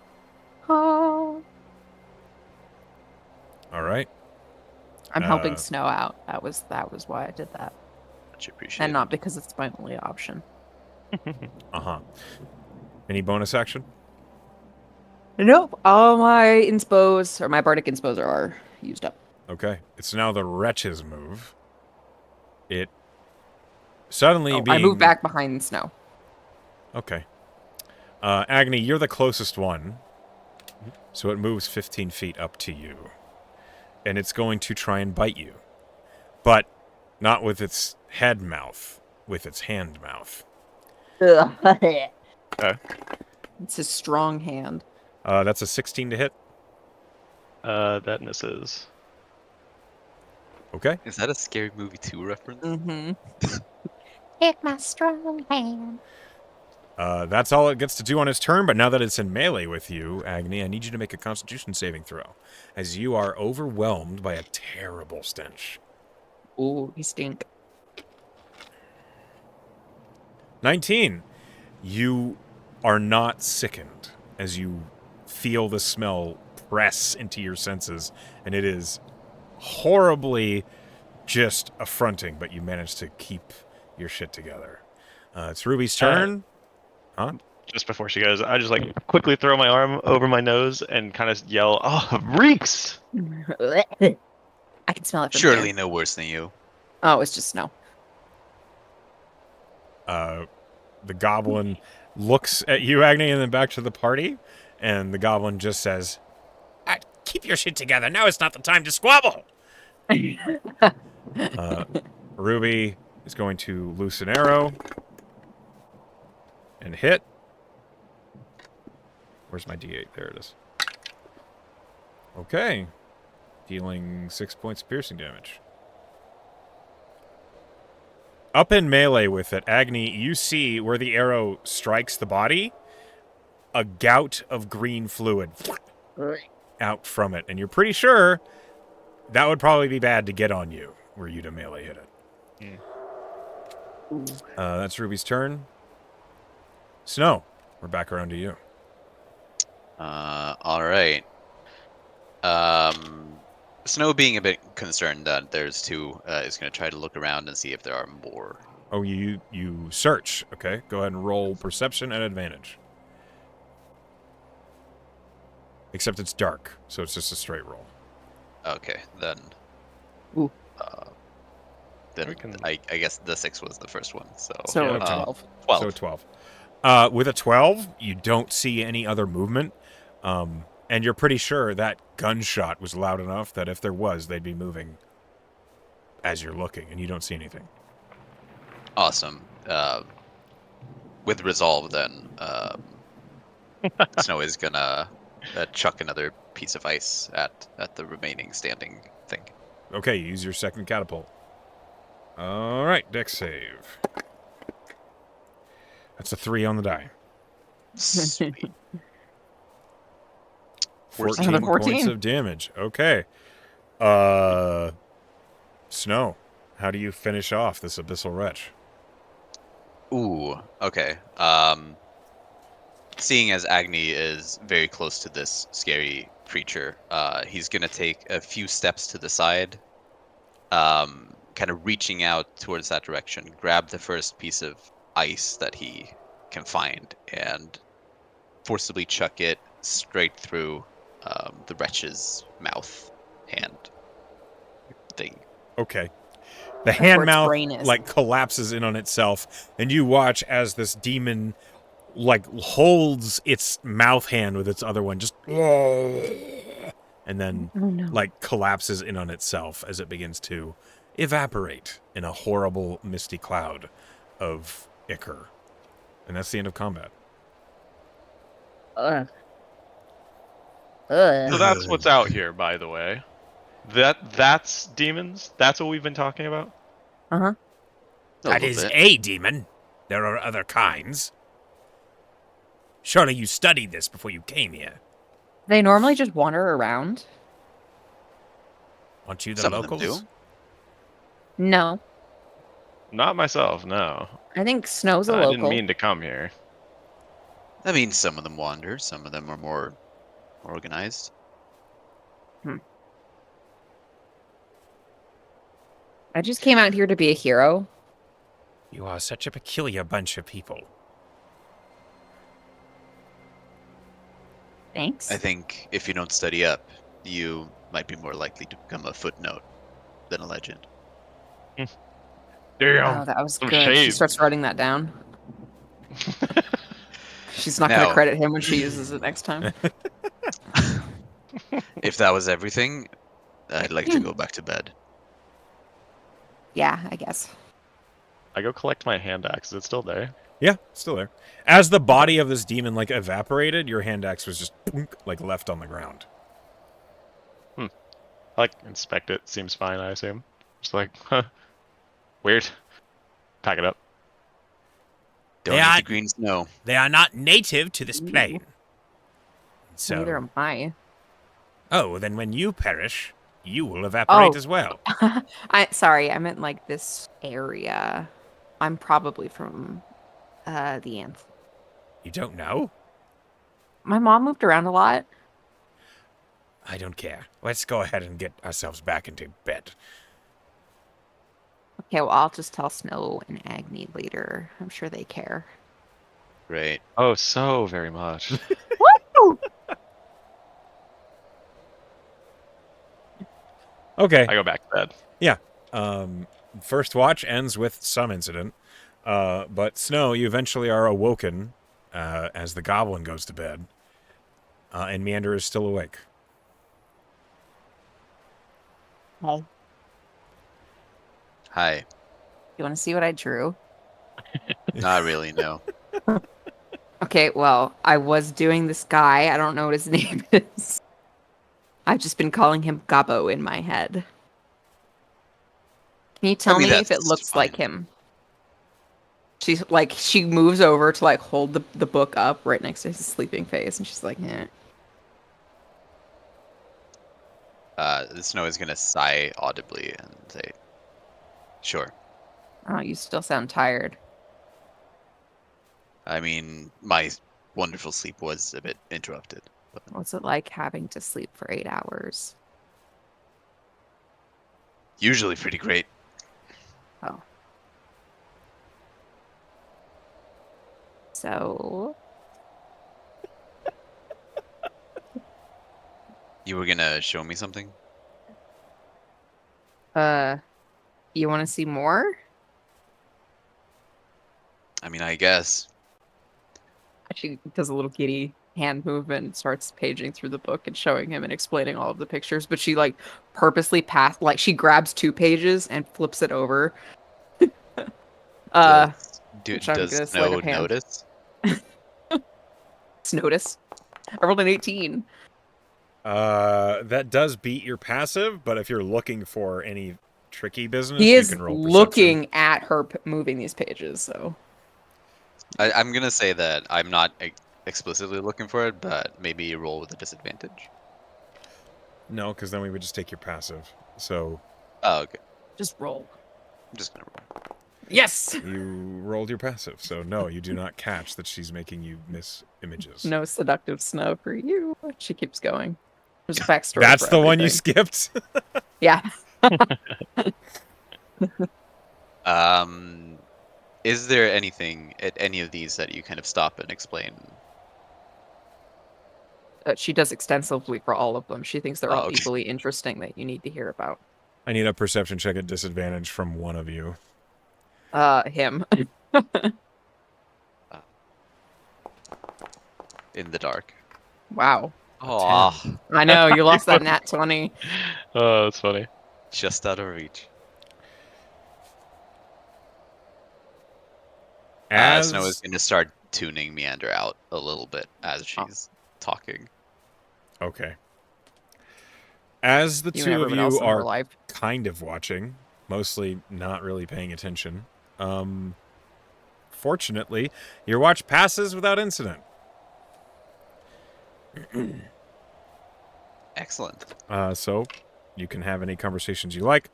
Oh, All right. I'm helping Uh, Snow out. That was why I did that, Much appreciated. and not because it's my only option. Uh-huh. Any bonus action? Nope. All my inspos or my bardic inspos are used up. Okay. It's now the wretch's move. It suddenly Oh, being... I move back behind Snow. Okay. Agni, you're the closest one. So it moves 15 feet up to you. And it's going to try and bite you. But not with its head mouth, with its hand mouth. Okay. It's a strong hand. That's a 16 to hit. That misses. Okay. Is that a Scary Movie 2 reference? Mm-hmm. Take my strong hand. That's all it gets to do on its turn, but now that it's in melee with you, Agni, I need you to make a Constitution saving throw, as you are overwhelmed by a terrible stench. Ooh, you stink. 19. You are not sickened as you feel the smell press into your senses, and it is horribly just affronting, but you manage to keep your shit together. It's Ruby's turn. Huh? Just before she goes, I just like quickly throw my arm over my nose and kind of yell, "Oh, reeks!" I can smell it from Surely here. no worse than you. Oh, it's just snow. The goblin looks at you, Agni, and then back to the party, and the goblin just says, keep your shit together. Now it's not the time to squabble. Ruby is going to loose an arrow and hit. Where's my D8? There it is. Okay. Dealing 6 points of piercing damage. Up in melee with it, Agni, you see where the arrow strikes the body, a gout of green fluid out from it. And you're pretty sure that would probably be bad to get on you, were you to melee hit it. That's Ruby's turn. Snow, we're back around to you. All right. Snow being a bit concerned that there's two, is going to try to look around and see if there are more. Oh, you search. Okay, go ahead and roll perception at advantage. Except it's dark, so it's just a straight roll. Okay, then. Ooh. Then We can- I guess the 6 was the first one. So So Yeah, 12. 12. So 12. With a 12, you don't see any other movement. And you're pretty sure that gunshot was loud enough that if there was, they'd be moving as you're looking, and you don't see anything. Awesome. With resolve, then Snow is gonna chuck another piece of ice at the remaining standing thing. Okay, use your second catapult. All right, dex save. That's a 3 on the die. Sweet. 14 Another 14. points of damage. Okay. Snow, how do you finish off this abyssal wretch? Ooh. Okay. Seeing as Agni is very close to this scary creature, he's gonna take a few steps to the side, kind of reaching out towards that direction, grab the first piece of ice that he can find, and forcibly chuck it straight through the wretch's mouth, hand thing. Okay. The That's where hand its mouth brain is. like collapses in on itself, and you watch as this demon like holds its mouth hand with its other one, just and then Oh no. like collapses in on itself as it begins to evaporate in a horrible misty cloud of ichor. And that's the end of combat. Ugh. So that's what's out here, by the way. That's demons. That's what we've been talking about. Uh-huh. A That little is bit. a demon. There are other kinds. Surely you studied this before you came here. They normally just wander around. Aren't you the Some of them locals? do. No. Not myself, no. I think Snow's a I didn't local. mean to come here. I mean, some of them wander. Some of them are more organized. I just came out here to be a hero. You are such a peculiar bunch of people. Thanks. I think if you don't study up, you might be more likely to become a footnote than a legend. Damn. Oh, that was Some good. She shade. starts writing that down. She's not going to Now- credit him when she uses it next time. If that was everything, I'd like to go back to bed. Yeah, I guess. I go collect my hand axe. Is it still there? Yeah, still there. As the body of this demon like evaporated, your hand axe was just like left on the ground. I like inspect it. Seems fine, I assume. Just like, huh. Weird. Pack it up. Don't They eat are- the green snow. They are not native to this Ooh. plane. Neither So, am I. oh, then when you perish, you will evaporate Oh. as well. Sorry, I meant like this area. I'm probably from the Nth. You don't know? My mom moved around a lot. I don't care. Let's go ahead and get ourselves back into bed. Okay, well, I'll just tell Snow and Agni later. I'm sure they care. Right. Oh, so very much. Okay. I go back to bed. First watch ends with some incident. But Snow, you eventually are awoken as the goblin goes to bed. And Meander is still awake. Hey, Hi. you want to see what I drew? Not really, no. Okay, well, I was doing this guy. I don't know what his name is. I've just been calling him Gabo in my head. Can you tell mean, me if that's it looks like fine. him? She's like, she moves over to like hold the book up right next to his sleeping face, and she's like, eh. The snow is gonna sigh audibly and say, "Sure." Oh, you still sound tired. I mean, my wonderful sleep was a bit interrupted. But What's it like having to sleep for 8 hours? usually pretty great. Oh. So, You were gonna show me something? you want to see more? I mean, I guess. She does a little giddy hand movement and starts paging through the book and showing him and explaining all of the pictures, but she like purposely like she grabs 2 pages and flips it over. Which I'm Does gonna sleight snow of hand. notice? Notice. I rolled an 18. That does beat your passive, but if you're looking for any tricky business, He you is can roll perception. looking at her moving these pages, so. I'm gonna say that I'm not explicitly looking for it, but maybe you roll with a disadvantage. No, because then we would just take your passive. So Oh, okay. Just roll. I'm just gonna roll. Yes! you rolled your passive. So no, you do not catch that she's making you miss images. No seductive snow for you. She keeps going. There's a backstory. That's for the one you everything. skipped? Yeah. Is there anything at any of these that you kind of stop and explain? She does extensively for all of them. She thinks they're Oh, all okay. equally interesting that you need to hear about. I need a perception check at disadvantage from one of you. Him. In the dark. Wow. Oh, I know, you lost that wouldn't- nat 20. Oh, that's funny. just out of reach. Snow is As going to start tuning Meander out a little bit as she's talking. okay. As the You and two of everyone you else in her are life. kind of watching, mostly not really paying attention, fortunately, your watch passes without incident. Excellent. So you can have any conversations you like,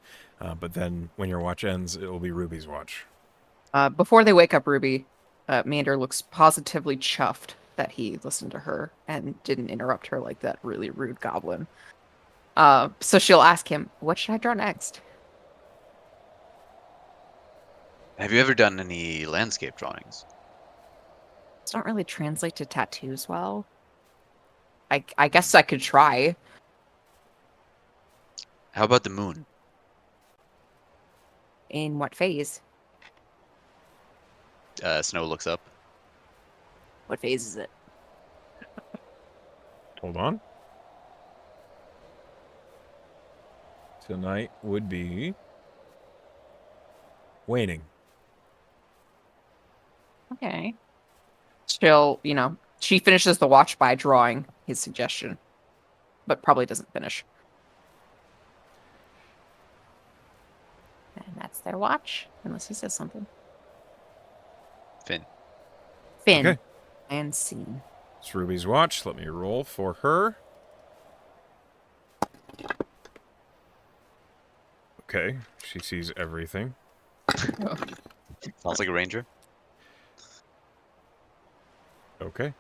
but then when your watch ends, it will be Ruby's watch. Before they wake up Ruby, Mander looks positively chuffed that he listened to her and didn't interrupt her like that really rude goblin. So she'll ask him, what should I draw next? Have you ever done any landscape drawings? It's not really translate to tattoos well. I guess I could try. How about the moon? In what phase? Snow looks up. What phase is it? Hold on. Tonight would be waning. Okay. She'll, she finishes the watch by drawing his suggestion, but probably doesn't finish. And that's their watch, unless he says something. Finn. Finn Okay. and scene. It's Ruby's watch. Let me roll for her. Okay. She sees everything. Sounds like a ranger. Okay.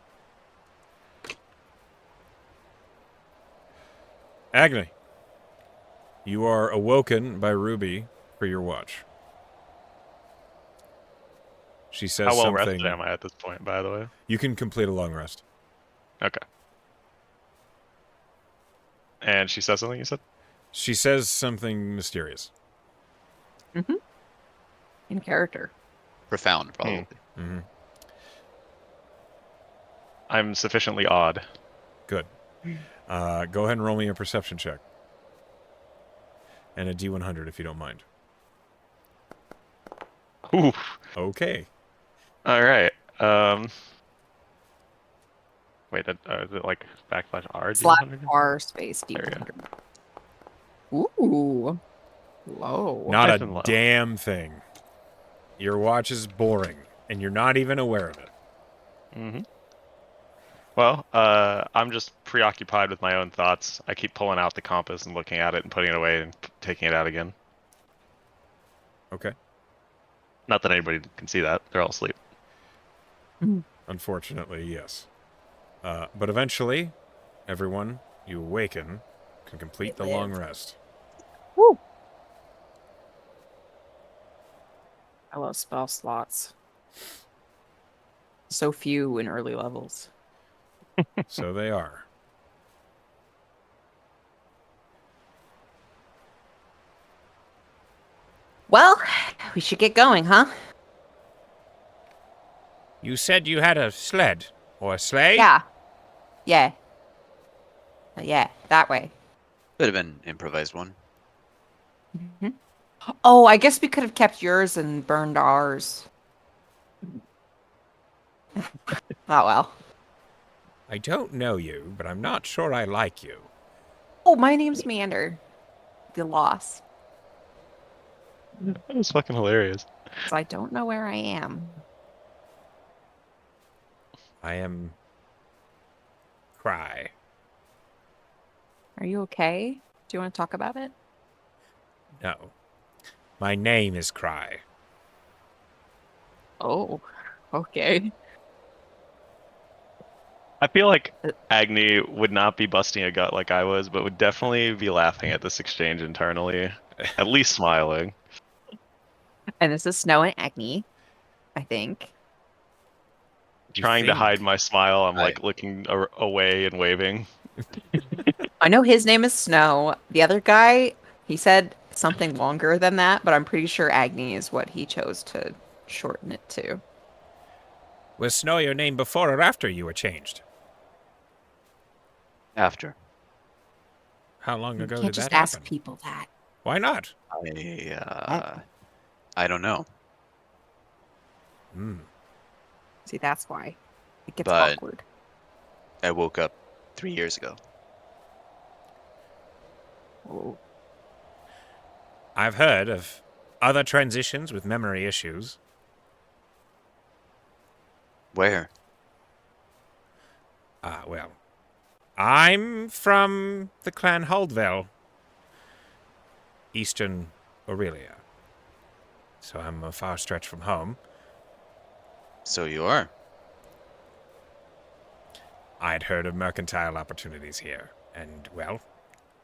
Agni, you are awoken by Ruby for your watch. She says How well something. rested am I at this point, by the way? You can complete a long rest. Okay. And she says something, you said? She says something mysterious. Mm-hmm. In character. Profound, probably. Mm-hmm. I'm sufficiently odd. Good. Go ahead and roll me a perception check. And a D100 if you don't mind. Ooh. Okay. All right. Wait, is it like /R? Slash D100? R space There we D100. Ooh. Low. Not Nice a and low. damn thing. Your watch is boring, and you're not even aware of it. Mm-hmm. Well, I'm just preoccupied with my own thoughts. I keep pulling out the compass and looking at it and putting it away and taking it out again. Okay. Not that anybody can see that. They're all asleep. Unfortunately, yes. But eventually, everyone, you awaken, can complete the long rest. Woo. I love spell slots. So few in early levels. So they are. Well, we should get going, huh? You said you had a sled or a sleigh? Yeah. Yeah. Yeah, that way. Could have been improvised one. Oh, I guess we could have kept yours and burned ours. Oh, well. I don't know you, but I'm not sure I like you. Oh, my name's Meander. The Lost. That was fucking hilarious. So I don't know where I am. I am... Cry. Are you okay? Do you want to talk about it? No. My name is Cry. Oh, okay. I feel like Agni would not be busting a gut like I was, but would definitely be laughing at this exchange internally. At least smiling. And this is Snow and Agni, I think. You Trying to think? hide my smile, I'm like looking away and waving. I know his name is Snow. The other guy, he said something longer than that, but I'm pretty sure Agni is what he chose to shorten it to. Was Snow your name before or after you were changed? After. How long You ago can't did just that ask happen? people that. Why not? I don't know, Hmm. See, that's why. It gets but awkward. I woke up 3 years ago. Oh. I've heard of other transitions with memory issues. Where? Well, I'm from the clan Holdville, Eastern Aurelia. So I'm a far stretch from home. So you are. I'd heard of mercantile opportunities here, and, well,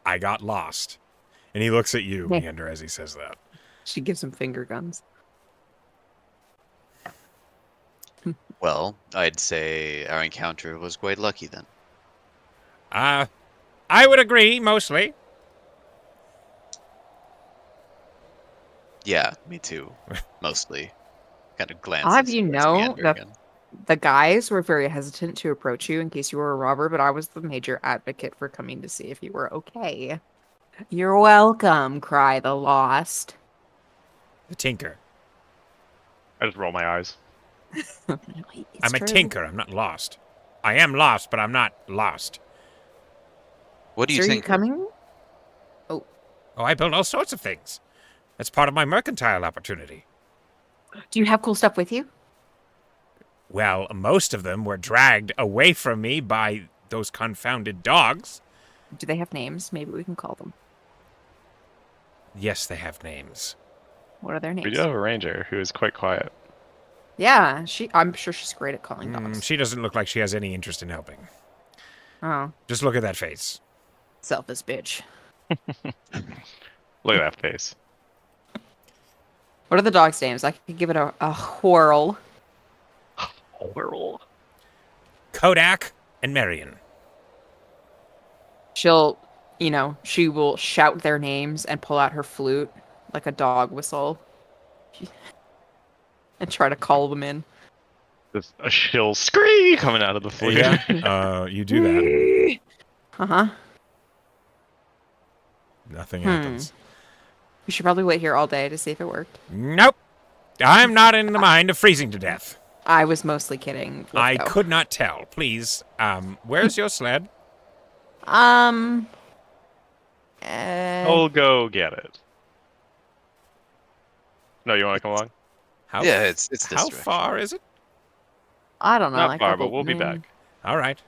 I got lost. And he looks at you, Hey. Meander, as he says that. She gives him finger guns. Well, I'd say our encounter was quite lucky then. I would agree, mostly. Yeah, me too. Mostly. Kind of I'll have glances you towards know Meander that again. the guys were very hesitant to approach you in case you were a robber, but I was the major advocate for coming to see if you were okay. You're welcome, cry the lost. The tinker. I just roll my eyes. It's I'm a true. tinker. I'm not lost. I am lost, but I'm not lost. What do you Sir, think? you coming? Oh, I build all sorts of things. That's part of my mercantile opportunity. Do you have cool stuff with you? Well, most of them were dragged away from me by those confounded dogs. Do they have names? Maybe we can call them. Yes, they have names. What are their We names? do have a ranger who is quite quiet. Yeah, I'm sure she's great at calling dogs. She doesn't look like she has any interest in helping. Oh, Just look at that face. selfish bitch. Look at that face. What are the dogs' names? I could give it a whirl. Whirl. Kodak and Marion. She'll, she will shout their names and pull out her flute like a dog whistle and try to call them in. There's a shrill scream coming out of the flute. Yeah, you do that. Uh-huh. Nothing happens. We should probably wait here all day to see if it worked. Nope. I'm not in the mind of freezing to death. I was mostly kidding. I Let's go. could not tell. Please, where's your sled? Uh, I'll go get it. No, you want to come along? Yeah, it's this How direction. far is it? I don't know. Not like far, a but we'll be couple- back. All right.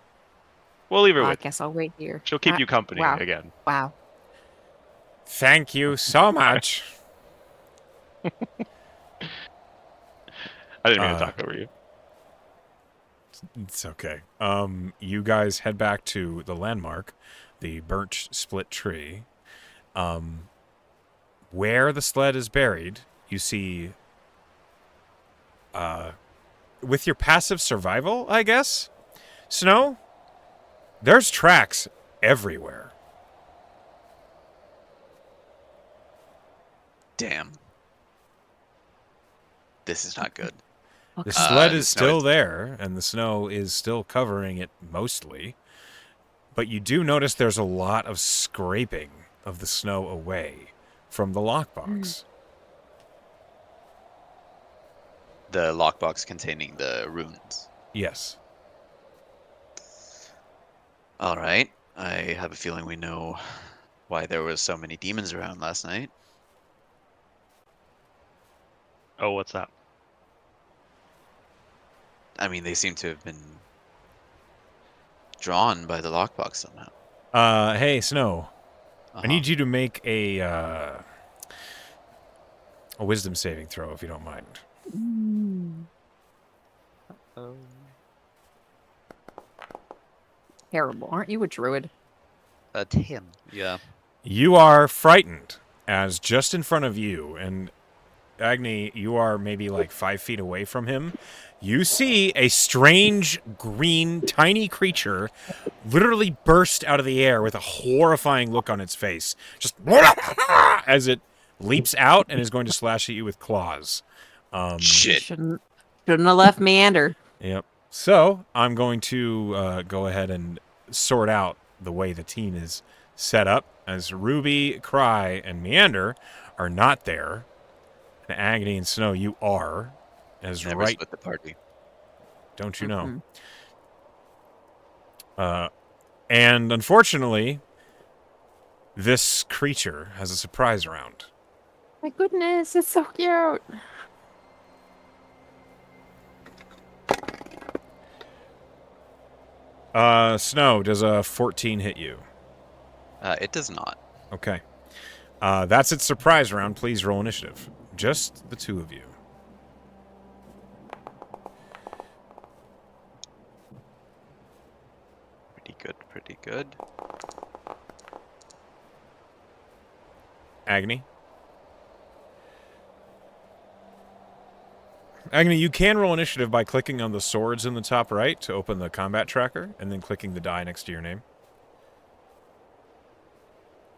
We'll leave her I with. guess I'll wait here. She'll keep you company wow. again. Wow. Thank you so much. I didn't mean to talk over you. It's okay. You guys head back to the landmark, the birch split tree. Where the sled is buried, you see, with your passive survival, I guess, Snow, there's tracks everywhere. Damn. This is not good. The sled the is snow still is- there, and the snow is still covering it mostly. But you do notice there's a lot of scraping of the snow away from the lockbox. The lockbox containing the runes. Yes. All right. I have a feeling we know why there was so many demons around last night. Oh, what's that? I mean, they seem to have been drawn by the lockbox somehow. Hey, Snow. I Uh-huh. need you to make a wisdom saving throw, if you don't mind. Terrible. Aren't you a druid? 10. Yeah. You are frightened as just in front of you, and Agni, you are maybe like 5 feet away from him. You see a strange, green, tiny creature literally burst out of the air with a horrifying look on its face. Just as it leaps out and is going to slash at you with claws. You Shit. shouldn't have left Meander. Yep. So I'm going to go ahead and sort out the way the team is set up, as Ruby, Cry, and Meander are not there, and Agony and Snow, you are. As Never right, split the party. don't you know? Mhm. And unfortunately, this creature has a surprise round. My goodness, it's so cute. Snow, does a 14 hit you? It does not. Okay. That's its surprise round. Please roll initiative. Just the two of you. Pretty good, pretty good. Agony? Agony, you can roll initiative by clicking on the swords in the top right to open the combat tracker, and then clicking the die next to your name.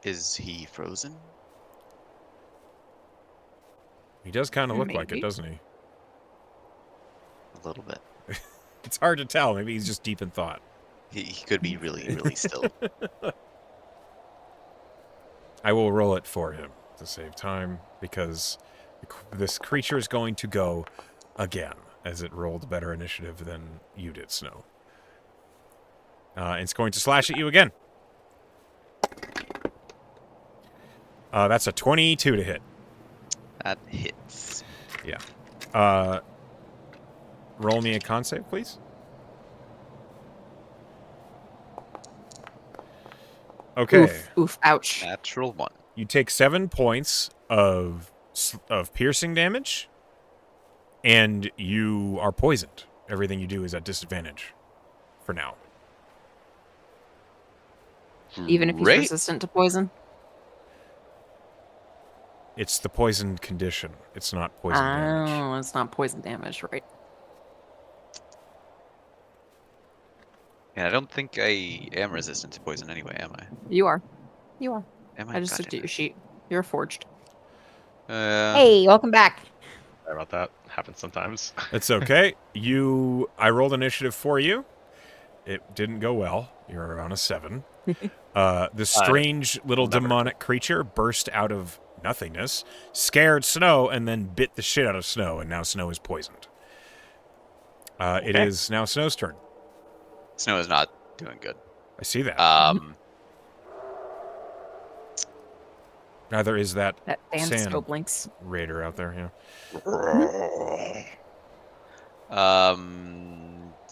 Is he frozen? He does kind of look like it, Maybe. doesn't he? A little bit. It's hard to tell. Maybe he's just deep in thought. He could be really, really still. I will roll it for him to save time, because this creature is going to go again, as it rolled better initiative than you did, Snow. It's going to slash at you again. That's a 22 to hit. That hits. Yeah. Roll me a con save, please. Okay. Oof, ouch. Natural 1. You take 7 points of piercing damage, and you are poisoned. Everything you do is at disadvantage for now. Even if he's Great. resistant to poison. It's the poisoned condition. It's not poison damage. Oh, it's not poison damage, right? And I don't think I am resistant to poison anyway, am I? You are. You are. Am I just God looked damn at your it. sheet. You're forged. Uh, Hey, welcome back. Sorry about that. Happens sometimes. It's okay. I rolled initiative for you. It didn't go well. You're on a 7. This strange little never. demonic creature burst out of nothingness, scared Snow, and then bit the shit out of Snow, and now Snow is poisoned. It Okay. is now Snow's turn. Snow is not doing good. I see that. Neither is that That damn sand scope links. raider out there.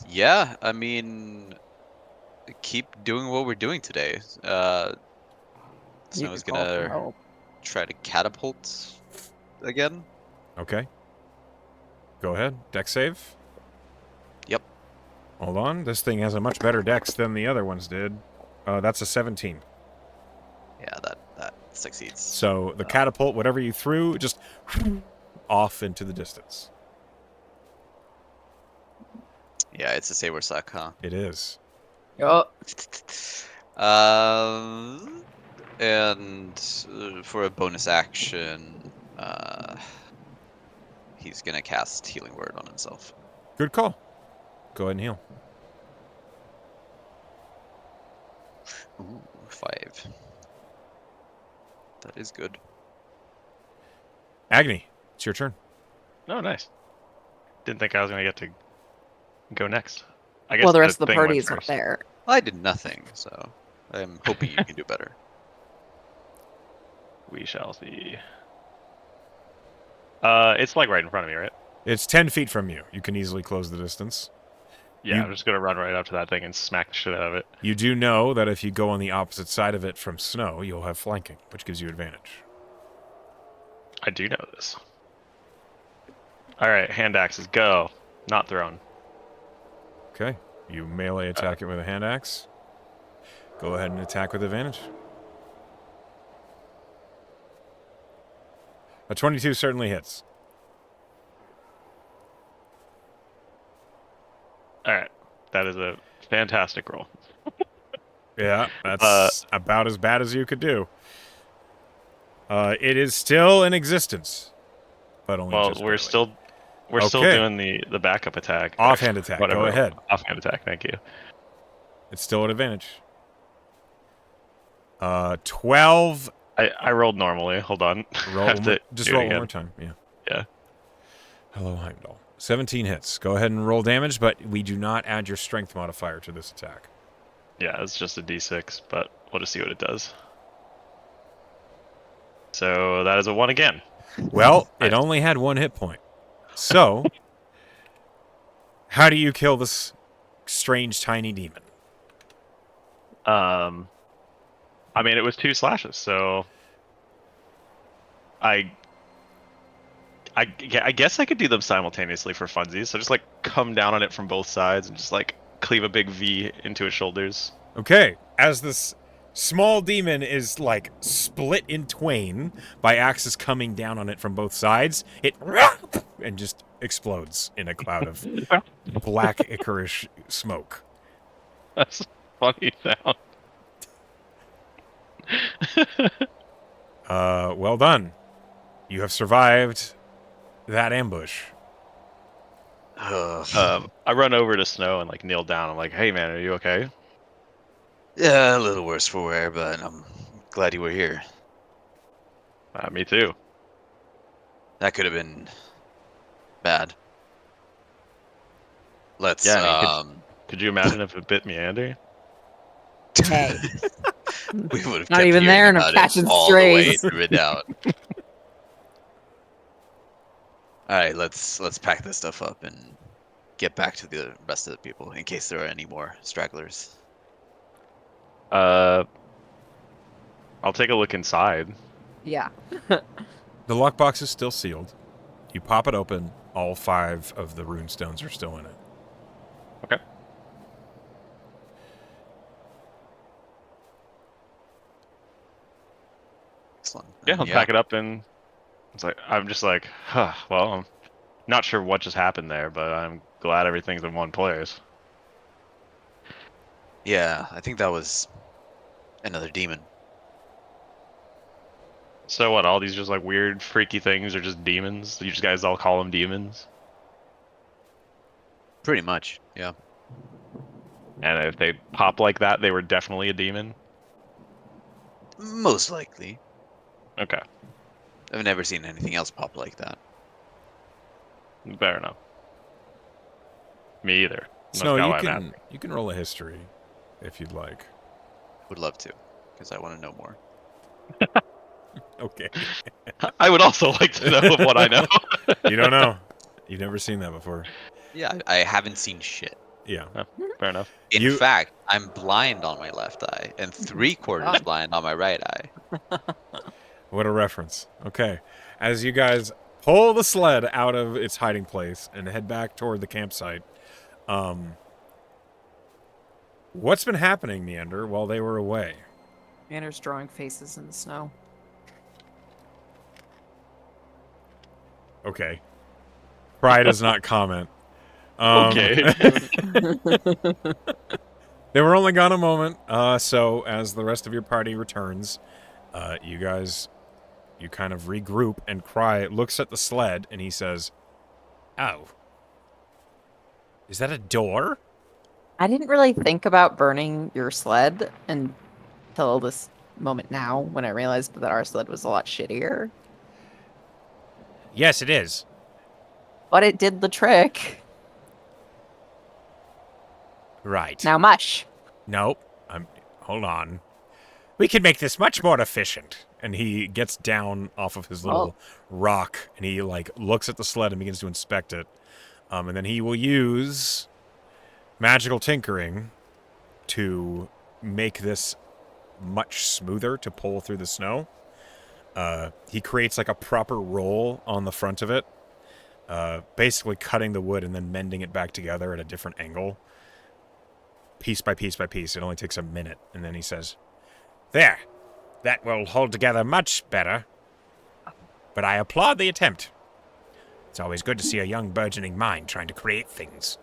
Yeah, I mean, keep doing what we're doing today. You Snow's could call for gonna help. try to catapult again. Okay. Go ahead. Dex save. Yep. Hold on. This thing has a much better dex than the other ones did. That's a 17. Yeah, that succeeds. So the catapult, whatever you threw, just off into the distance. Yeah, it's a saber suck, huh? It is. Oh, And for a bonus action, he's gonna cast Healing Word on himself. Good call. Go ahead and heal. Ooh, 5. That is good. Agony, it's your turn. Oh, nice. Didn't think I was gonna get to go next. I guess well, the rest of the thing party went is not first. there. I did nothing, so I'm hoping you can do better. We shall see. It's like right in front of me, right? It's 10 feet from you. You can easily close the distance. Yeah, You- I'm just gonna run right up to that thing and smack the shit out of it. You do know that if you go on the opposite side of it from Snow, you'll have flanking, which gives you advantage. I do know this. All right, hand axes go. Not thrown. Okay. You melee attack it with a hand axe. Go ahead and attack with advantage. A 22 certainly hits. All right, that is a fantastic roll. Yeah, that's about as bad as you could do. It is still in existence, but only Well, just we're barely. still Okay. doing the backup attack. Offhand attack. Whatever. Go ahead. Offhand attack. Thank you. It's still an advantage. 12. I rolled normally. Hold on. Roll Have one to more, just do it roll one again. more time. Yeah. Yeah. Hello, Heimdall. 17 hits. Go ahead and roll damage, but we do not add your strength modifier to this attack. Yeah, it's just a d6, but we'll just see what it does. So that is a 1 again. Well, it Nice. only had 1 hit point. So, how do you kill this strange tiny demon? I mean, it was 2 slashes, so I guess I could do them simultaneously for funsies. So just like come down on it from both sides and just like cleave a big V into its shoulders. Okay, as this small demon is like split in twain by axes coming down on it from both sides, it and just explodes in a cloud of black ichorish smoke. That's a funny sound. Well done. You have survived that ambush. I run over to Snow and like kneel down. I'm like, "Hey man, are you okay?" Yeah, a little worse for wear, but I'm glad you were here. Me too. That could have been bad. Let's Yeah, I mean, could you imagine if it bit me, Andy? Hey, we would have not kept even hearing there and I'm about it catching all the way strays. to Redoubt. All right, let's pack this stuff up and get back to the rest of the people in case there are any more stragglers. I'll take a look inside. Yeah. The lockbox is still sealed. You pop it open. All 5 of the rune stones are still in it. Okay. Excellent. Yeah, I'll pack it up and I'm just like, huh, well, I'm not sure what just happened there, but I'm glad everything's in one place. Yeah, I think that was another demon. So what? All these just like weird, freaky things are just demons. You just guys all call them demons. Pretty much, yeah. And if they pop like that, they were definitely a demon. Most likely. Okay, I've never seen anything else pop like that. fair enough. Me either. That's Snow, kinda you why I'm asking. can roll a history if you'd like. Would love to, because I want to know more. Okay. I would also like to know what I know. You don't know. You've never seen that before. Yeah, I haven't seen shit. Yeah. Fair enough. In fact, I'm blind on my left eye and 3/4 God. blind on my right eye. What a reference. Okay. As you guys pull the sled out of its hiding place and head back toward the campsite, what's been happening, Neander, while they were away? Manner's drawing faces in the snow. Okay. Pry does not comment. Okay. They were only gone a moment, so as the rest of your party returns, you kind of regroup, and Cry looks at the sled, and he says, "Oh. Is that a door?" I didn't really think about burning your sled until this moment now, when I realized that our sled was a lot shittier. Yes, it is. But it did the trick. Right. Now mush. Nope. Hold on. We can make this much more efficient. And he gets down off of his little rock, and he like looks at the sled and begins to inspect it. And then he will use magical tinkering to make this much smoother to pull through the snow. He creates like a proper roll on the front of it, basically cutting the wood and then mending it back together at a different angle. Piece by piece by piece. It only takes a minute. And then he says, "There. That will hold together much better. But I applaud the attempt. It's always good to see a young burgeoning mind trying to create things."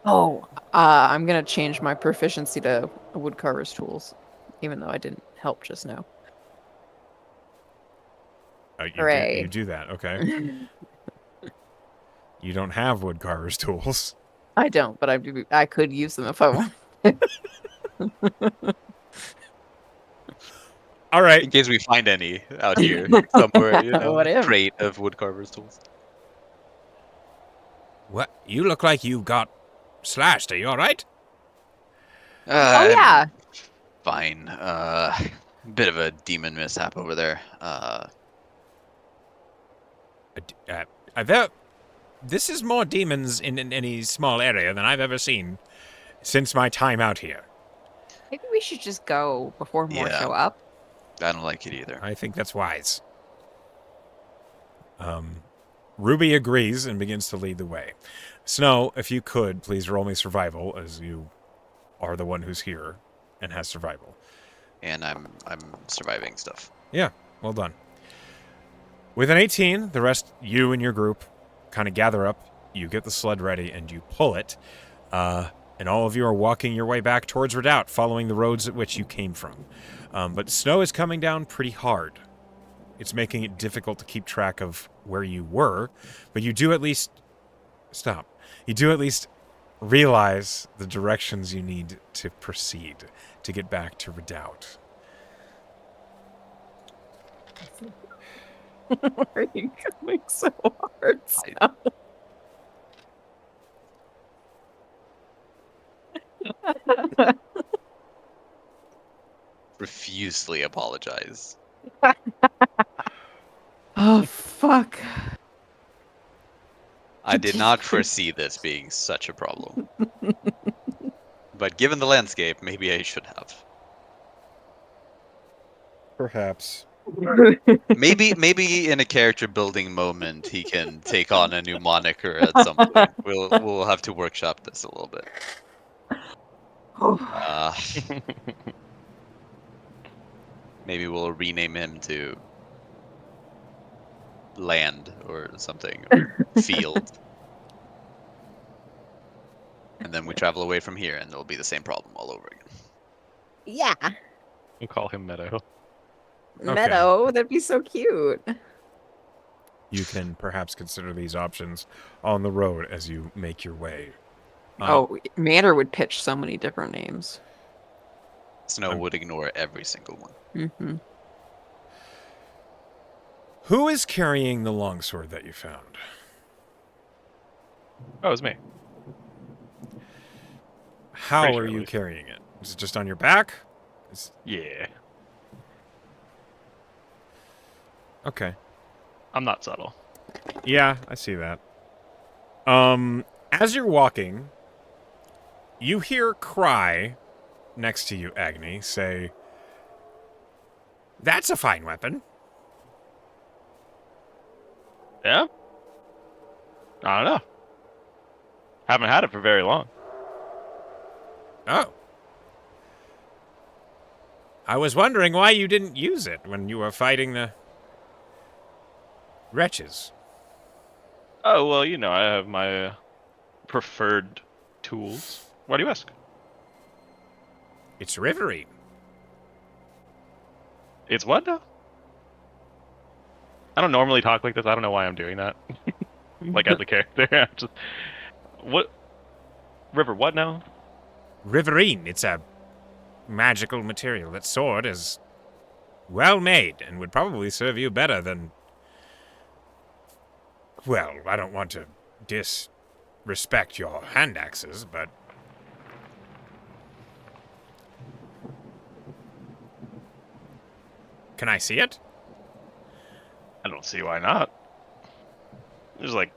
Oh, I'm gonna change my proficiency to woodcarver's tools, even though I didn't help just now. Hooray. You do that, okay. You don't have woodcarver's tools. I don't, but I could use them if I want. All right. In case we find any out here somewhere, What if? crate of woodcarver's tools. What? You look like you got slashed. Are you all right? Oh I'm yeah. fine. Bit of a demon mishap over there. This is more demons in any small area than I've ever seen since my time out here. Maybe we should just go before more Yeah. show up. I don't like it either. I think that's wise. Ruby agrees and begins to lead the way. Snow, if you could, please roll me survival, as you are the one who's here and has survival. And I'm surviving stuff. Yeah, well done. With an 18, the rest, you and your group, kind of gather up. You get the sled ready and you pull it. And all of you are walking your way back towards Redoubt, following the roads at which you came from. But snow is coming down pretty hard. It's making it difficult to keep track of where you were, but you do at least... Stop. You do at least realize the directions you need to proceed to get back to Redoubt. Why are you coming so hard? Snow? Profusely apologize. Oh fuck. I did not foresee this being such a problem. But given the landscape, maybe I should have. Perhaps. Maybe in a character building moment he can take on a new moniker at some point. We'll have to workshop this a little bit. Uh, maybe we'll rename him to Land or something, or Field. And then we travel away from here and it'll be the same problem all over again. Yeah. We'll call him Meadow. Meadow, that'd be so cute. You can perhaps consider these options on the road as you make your way. Oh, Manor would pitch so many different names. Snow would ignore every single one. Mm-hmm. Who is carrying the longsword that you found? Oh, it was me. How Pretty are sure you it was. carrying it? Is it just on your back? Yeah. Okay. I'm not subtle. Yeah, I see that. As you're walking, you hear Cry next to you, Agni, say, "That's a fine weapon." Yeah? I don't know. Haven't had it for very long. Oh. I was wondering why you didn't use it when you were fighting the wretches. Oh, well, you know, I have my preferred tools. Why do you ask? It's Riverine. It's what now? I don't normally talk like this. I don't know why I'm doing that. Like as a character. I'm just... What? River, what now? Riverine. It's a magical material. That sword is well made and would probably serve you better than... Well, I don't want to disrespect your hand axes, but... Can I see it? I don't see why not. Just like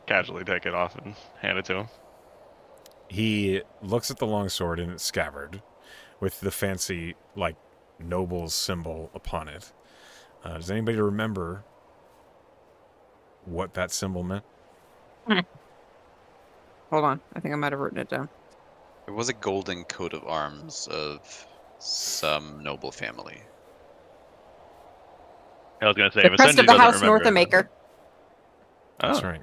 casually take it off and hand it to him. He looks at the longsword in its scabbard with the fancy, like, noble's symbol upon it. Does anybody remember what that symbol meant? Hold on. I think I might have written it down. There was a golden coat of arms of some noble family. I was gonna say, The if crest Ascenji of the doesn't House remember, Northamaker. That's Oh. right.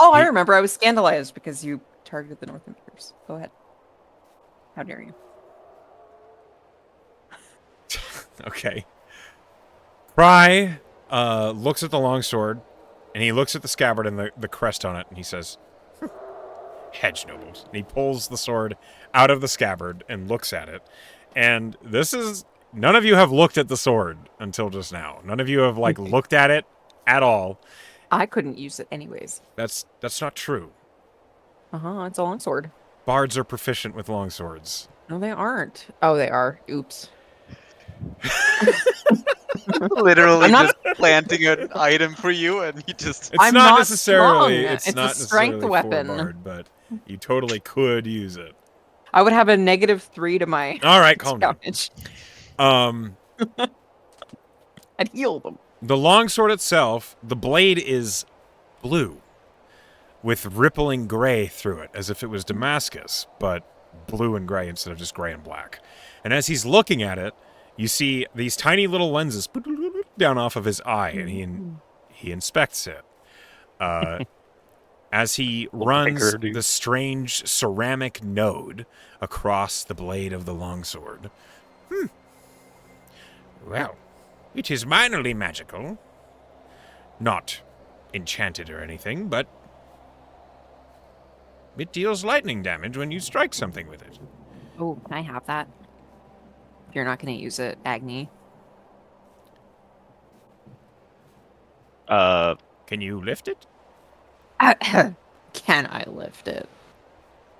Oh, I He- remember. I was scandalized because you targeted the Northamakers. Go ahead. How dare you? Okay. Cry looks at the longsword, and he looks at the scabbard and the crest on it, and he says, hedge nobles. And he pulls the sword out of the scabbard and looks at it. And this is... None of you have looked at the sword until just now. None of you have, like, looked at it at all. I couldn't use it anyways. That's not true. It's a longsword. Bards are proficient with longswords. No, they aren't. Oh, they are. Oops. Literally I'm not- just planting an item for you, and he just. It's I'm not not necessarily. strong. It's It's a not strength necessarily weapon. for a bard, but you totally could use it. I would have a -3 to my All right, calm down. damage. I'd heal them. The longsword itself, the blade is blue, with rippling gray through it, as if it was Damascus, but blue and gray instead of just gray and black. And as he's looking at it, you see these tiny little lenses down off of his eye, and he inspects it. As he runs the strange ceramic node across the blade of the longsword. Well, it is minorly magical. Not enchanted or anything, but it deals lightning damage when you strike something with it. Oh, can I have that? If you're not going to use it, Agni. Can you lift it? Can I lift it?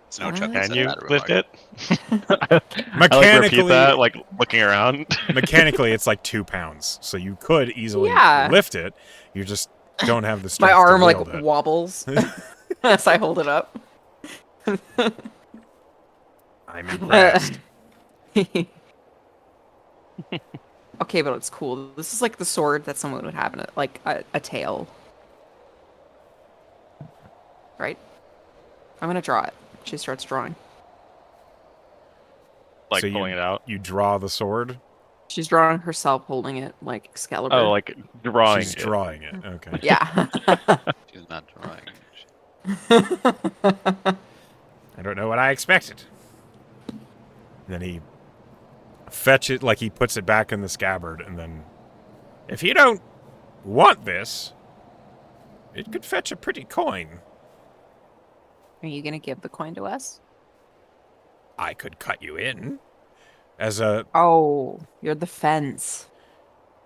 It's no Chuck. Can you that lift remark. it? I like to Mechanically, repeat that, like looking around. mechanically, it's like 2 pounds, so you could easily Yeah. lift it. You just don't have the My strength. arm to like wield it. wobbles as I hold it up. I'm impressed. Okay, but it's cool. This is like the sword that someone would have in it, like a tail. Right? I'm gonna draw it. She starts drawing. Like So pulling it out. You draw the sword. She's drawing herself holding it like Excalibur. Oh, like drawing. She's it. drawing it. Okay. Yeah. She's not drawing. I don't know what I expected. Then he fetches, like he puts it back in the scabbard, and then, if you don't want this, it could fetch a pretty coin. Are you gonna give the coin to us? I could cut you in. As a, Oh, you're the fence.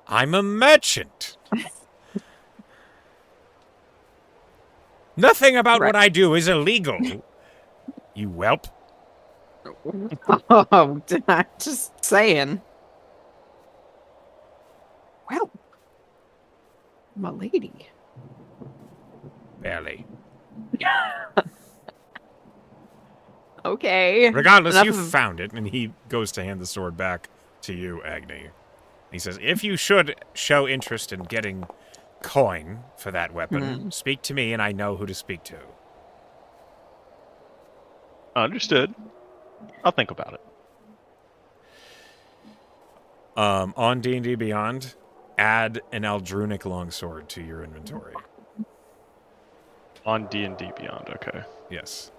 I'm a merchant. Nothing about what Right. I do is illegal. You whelp. Oh, just saying. Well, my lady. Barely. Okay. Regardless, Enough you of- found it, and he goes to hand the sword back to you, Agni. He says, if you should show interest in getting coin for that weapon, speak to me, and I know who to speak to. Understood. I'll think about it. On D&D Beyond, add an Aldrunic longsword to your inventory. On D&D Beyond, okay. Yes.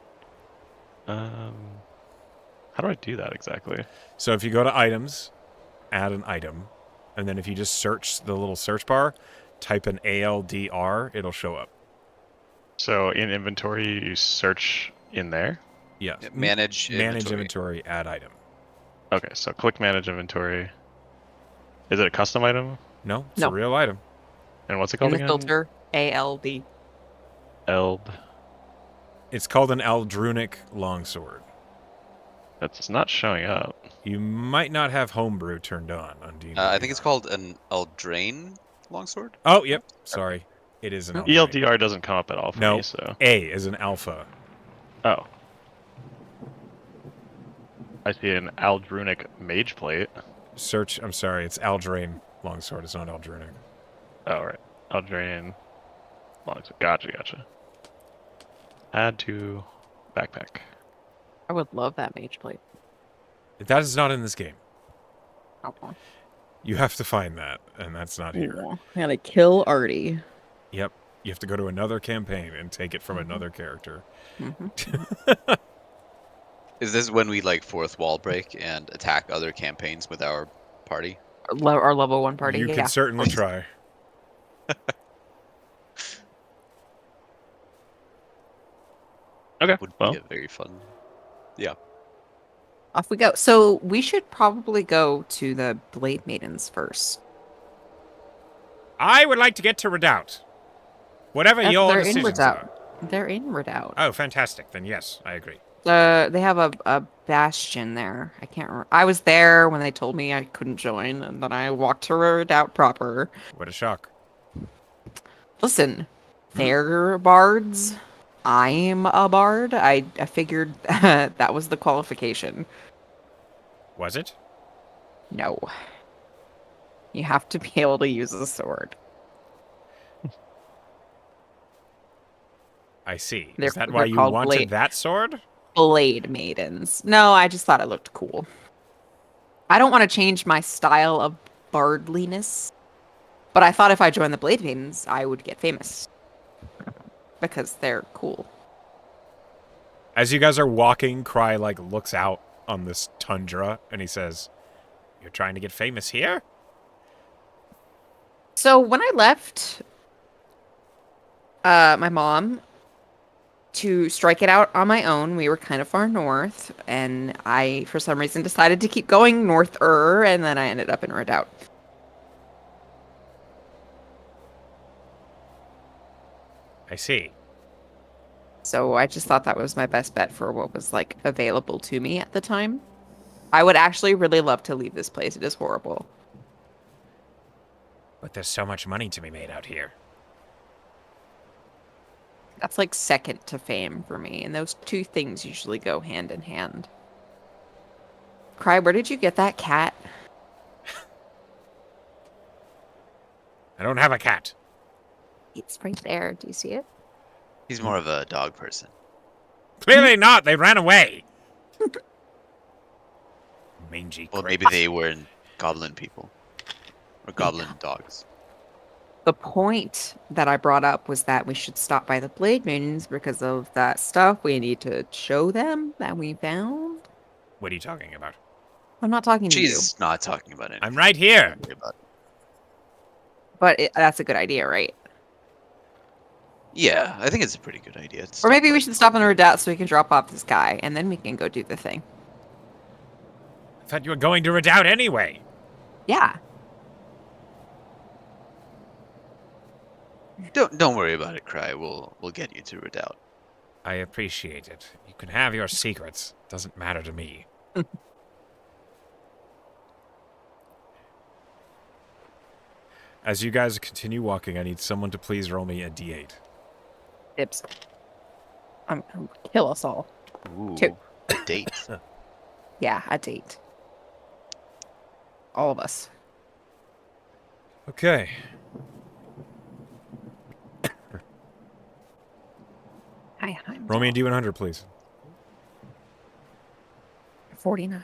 How do I do that exactly? So if you go to items, add an item, and then if you just search the little search bar, type an ALDR, it'll show up. So in inventory, you search in there? Yes. Manage inventory, add item. Okay, so click manage inventory. Is it a custom item? No, it's No. a real item. And what's it In called the again? filter, ALD. Eld. It's called an Aldrunic longsword. That's not showing up. You might not have homebrew turned on D&D. I think it's called an Eldraine longsword. Oh, yep. Sorry. It is an Aldrunic. ELDR doesn't come up at all for No. me, so. A is an alpha. Oh. I see an Aldrunic mage plate. Search, I'm sorry, it's Aldraine longsword. It's not Aldrunic. Oh, right. Eldraine. Gotcha. Add to backpack. I would love that mage plate. That is not in this game. Okay. You have to find that, and that's not here. Yeah. I gotta kill Artie. Yep. You have to go to another campaign and take it from another character. Is this when we like fourth wall break and attack other campaigns with our party? Our level 1 party. You yeah. can certainly try. Okay. would Well, be a very fun. Yeah. Off we go. So we should probably go to the Blade Maidens first. I would like to get to Redoubt. Whatever your They're in decisions Redoubt. are. They're in Redoubt. Oh, fantastic. Then yes, I agree. They have a bastion there. I can't remember. I was there when they told me I couldn't join, and then I walked to Redoubt proper. What a shock. Listen, they're bards. I'm a bard. I figured that was the qualification. Was it? No. You have to be able to use a sword. I see. They're, Is that why they're you called wanted that sword? Blade Maidens. No, I just thought it looked cool. I don't want to change my style of bardliness, but I thought if I joined the Blade Maidens, I would get famous. Because they're cool. As you guys are walking, Cry like looks out on this tundra and he says, "You're trying to get famous here?" So when I left my mom to strike it out on my own, we were kind of far north, and I, for some reason, decided to keep going north-er, and then I ended up in Redoubt. I see. So I just thought that was my best bet for what was, like, available to me at the time. I would actually really love to leave this place. It is horrible. But there's so much money to be made out here. That's, like, second to fame for me, and those two things usually go hand in hand. Cry, where did you get that cat? I don't have a cat. It's right there. Do you see it? He's more of a dog person. Clearly not. They ran away. Mangy Well, creep. maybe they weren't goblin people. Or goblin dogs. The point that I brought up was that we should stop by the Blade Maidens because of that stuff we need to show them that we found. What are you talking about? I'm not talking to you, She's not talking about anything. I'm right here. Don't worry about it. but that's a good idea, right? Yeah, I think it's a pretty good idea. to Or stop maybe by we the should stop in Blade Redoubt so we can drop off this guy, and then we can go do the thing. I thought you were going to Redoubt anyway. Yeah. Don't worry about it, Cry. We'll get you to Redoubt. I appreciate it. You can have your secrets. Doesn't matter to me. As you guys continue walking, I need someone to please roll me a d8. Dibs. I'm gonna kill us all. Ooh, Two. a date. Yeah, a date. All of us. Okay. Hi, I'm Roll me a d100, please. 49.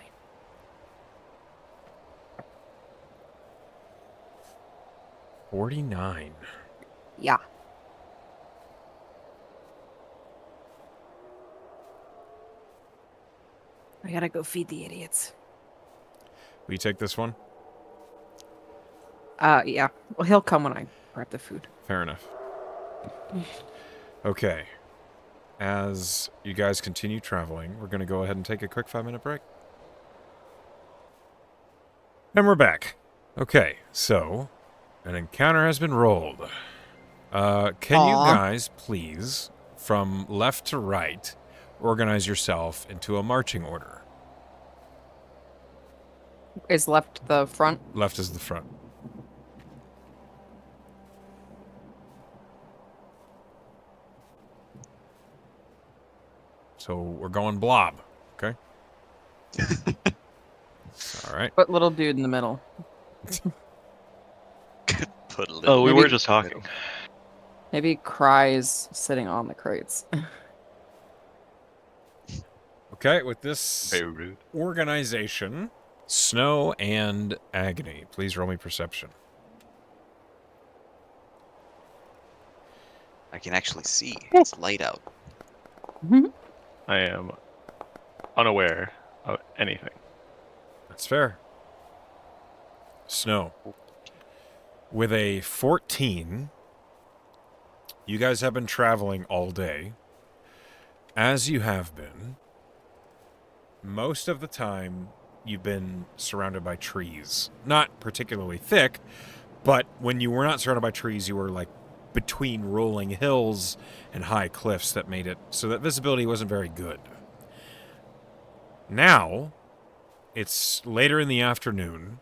49. Yeah. I gotta go feed the idiots. Will you take this one? Yeah. Well, he'll come when I grab the food. Fair enough. Okay. As you guys continue traveling, we're going to go ahead and take a quick 5-minute break. And we're back. Okay, so an encounter has been rolled. Can you Aw. guys please, from left to right, organize yourself into a marching order? Is left the front? Left is the front. So we're going blob, okay? All right. Put little dude in the middle. Put a little. Oh, we Maybe- were just talking. Maybe Cry's sitting on the crates. Okay, with this Very rude. organization, Snow and Agony, please roll me perception. I can actually see. It's light out. I am unaware of anything. That's fair. Snow. With a 14, you guys have been traveling all day. As you have been, most of the time you've been surrounded by trees. Not particularly thick, but when you were not surrounded by trees, you were like between rolling hills and high cliffs that made it so that visibility wasn't very good. Now, it's later in the afternoon.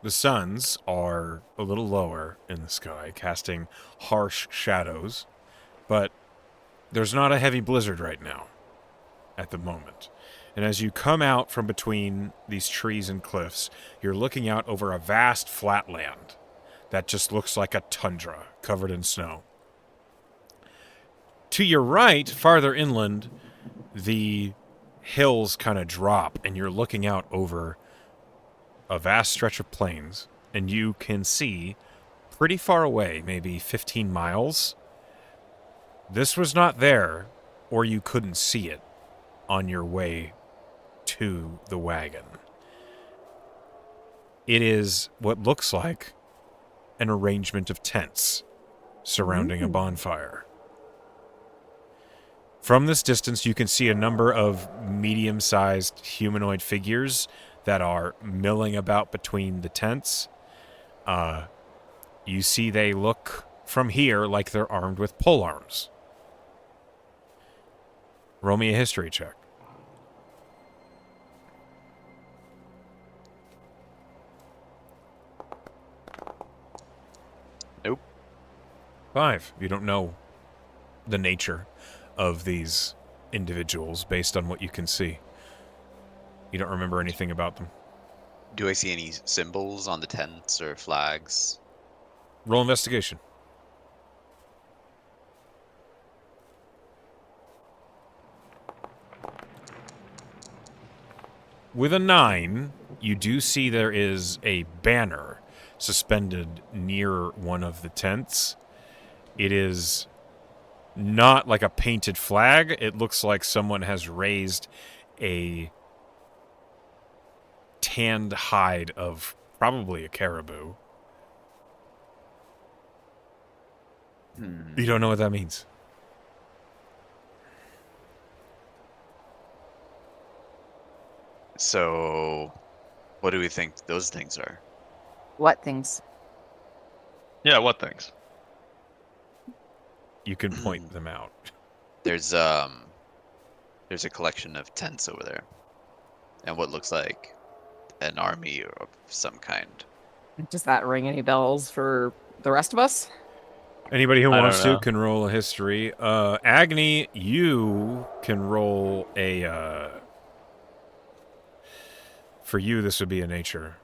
The suns are a little lower in the sky, casting harsh shadows, but there's not a heavy blizzard right now, at the moment. And as you come out from between these trees and cliffs, you're looking out over a vast flatland that just looks like a tundra covered in snow. To your right, farther inland, the hills kind of drop, and you're looking out over a vast stretch of plains, and you can see pretty far away, maybe 15 miles. This was not there, or you couldn't see it on your way to the wagon. It is what looks like an arrangement of tents surrounding a bonfire. From this distance, you can see a number of medium-sized humanoid figures that are milling about between the tents. You see they look from here like they're armed with polearms. Roll me a history check. Nope. 5. You don't know the nature of these individuals based on what you can see. You don't remember anything about them. Do I see any symbols on the tents or flags? Roll investigation. With a 9, you do see there is a banner suspended near one of the tents. It is not like a painted flag. It looks like someone has raised a tanned hide of probably a caribou. You don't know what that means. So, what do we think those things are? What things? Yeah, what things? You can point them out. There's a collection of tents over there, and what looks like an army of some kind. Does that ring any bells for the rest of us? Anybody who I wants don't to know. can roll a history. Agni, you can roll a... for you, this would be a nature.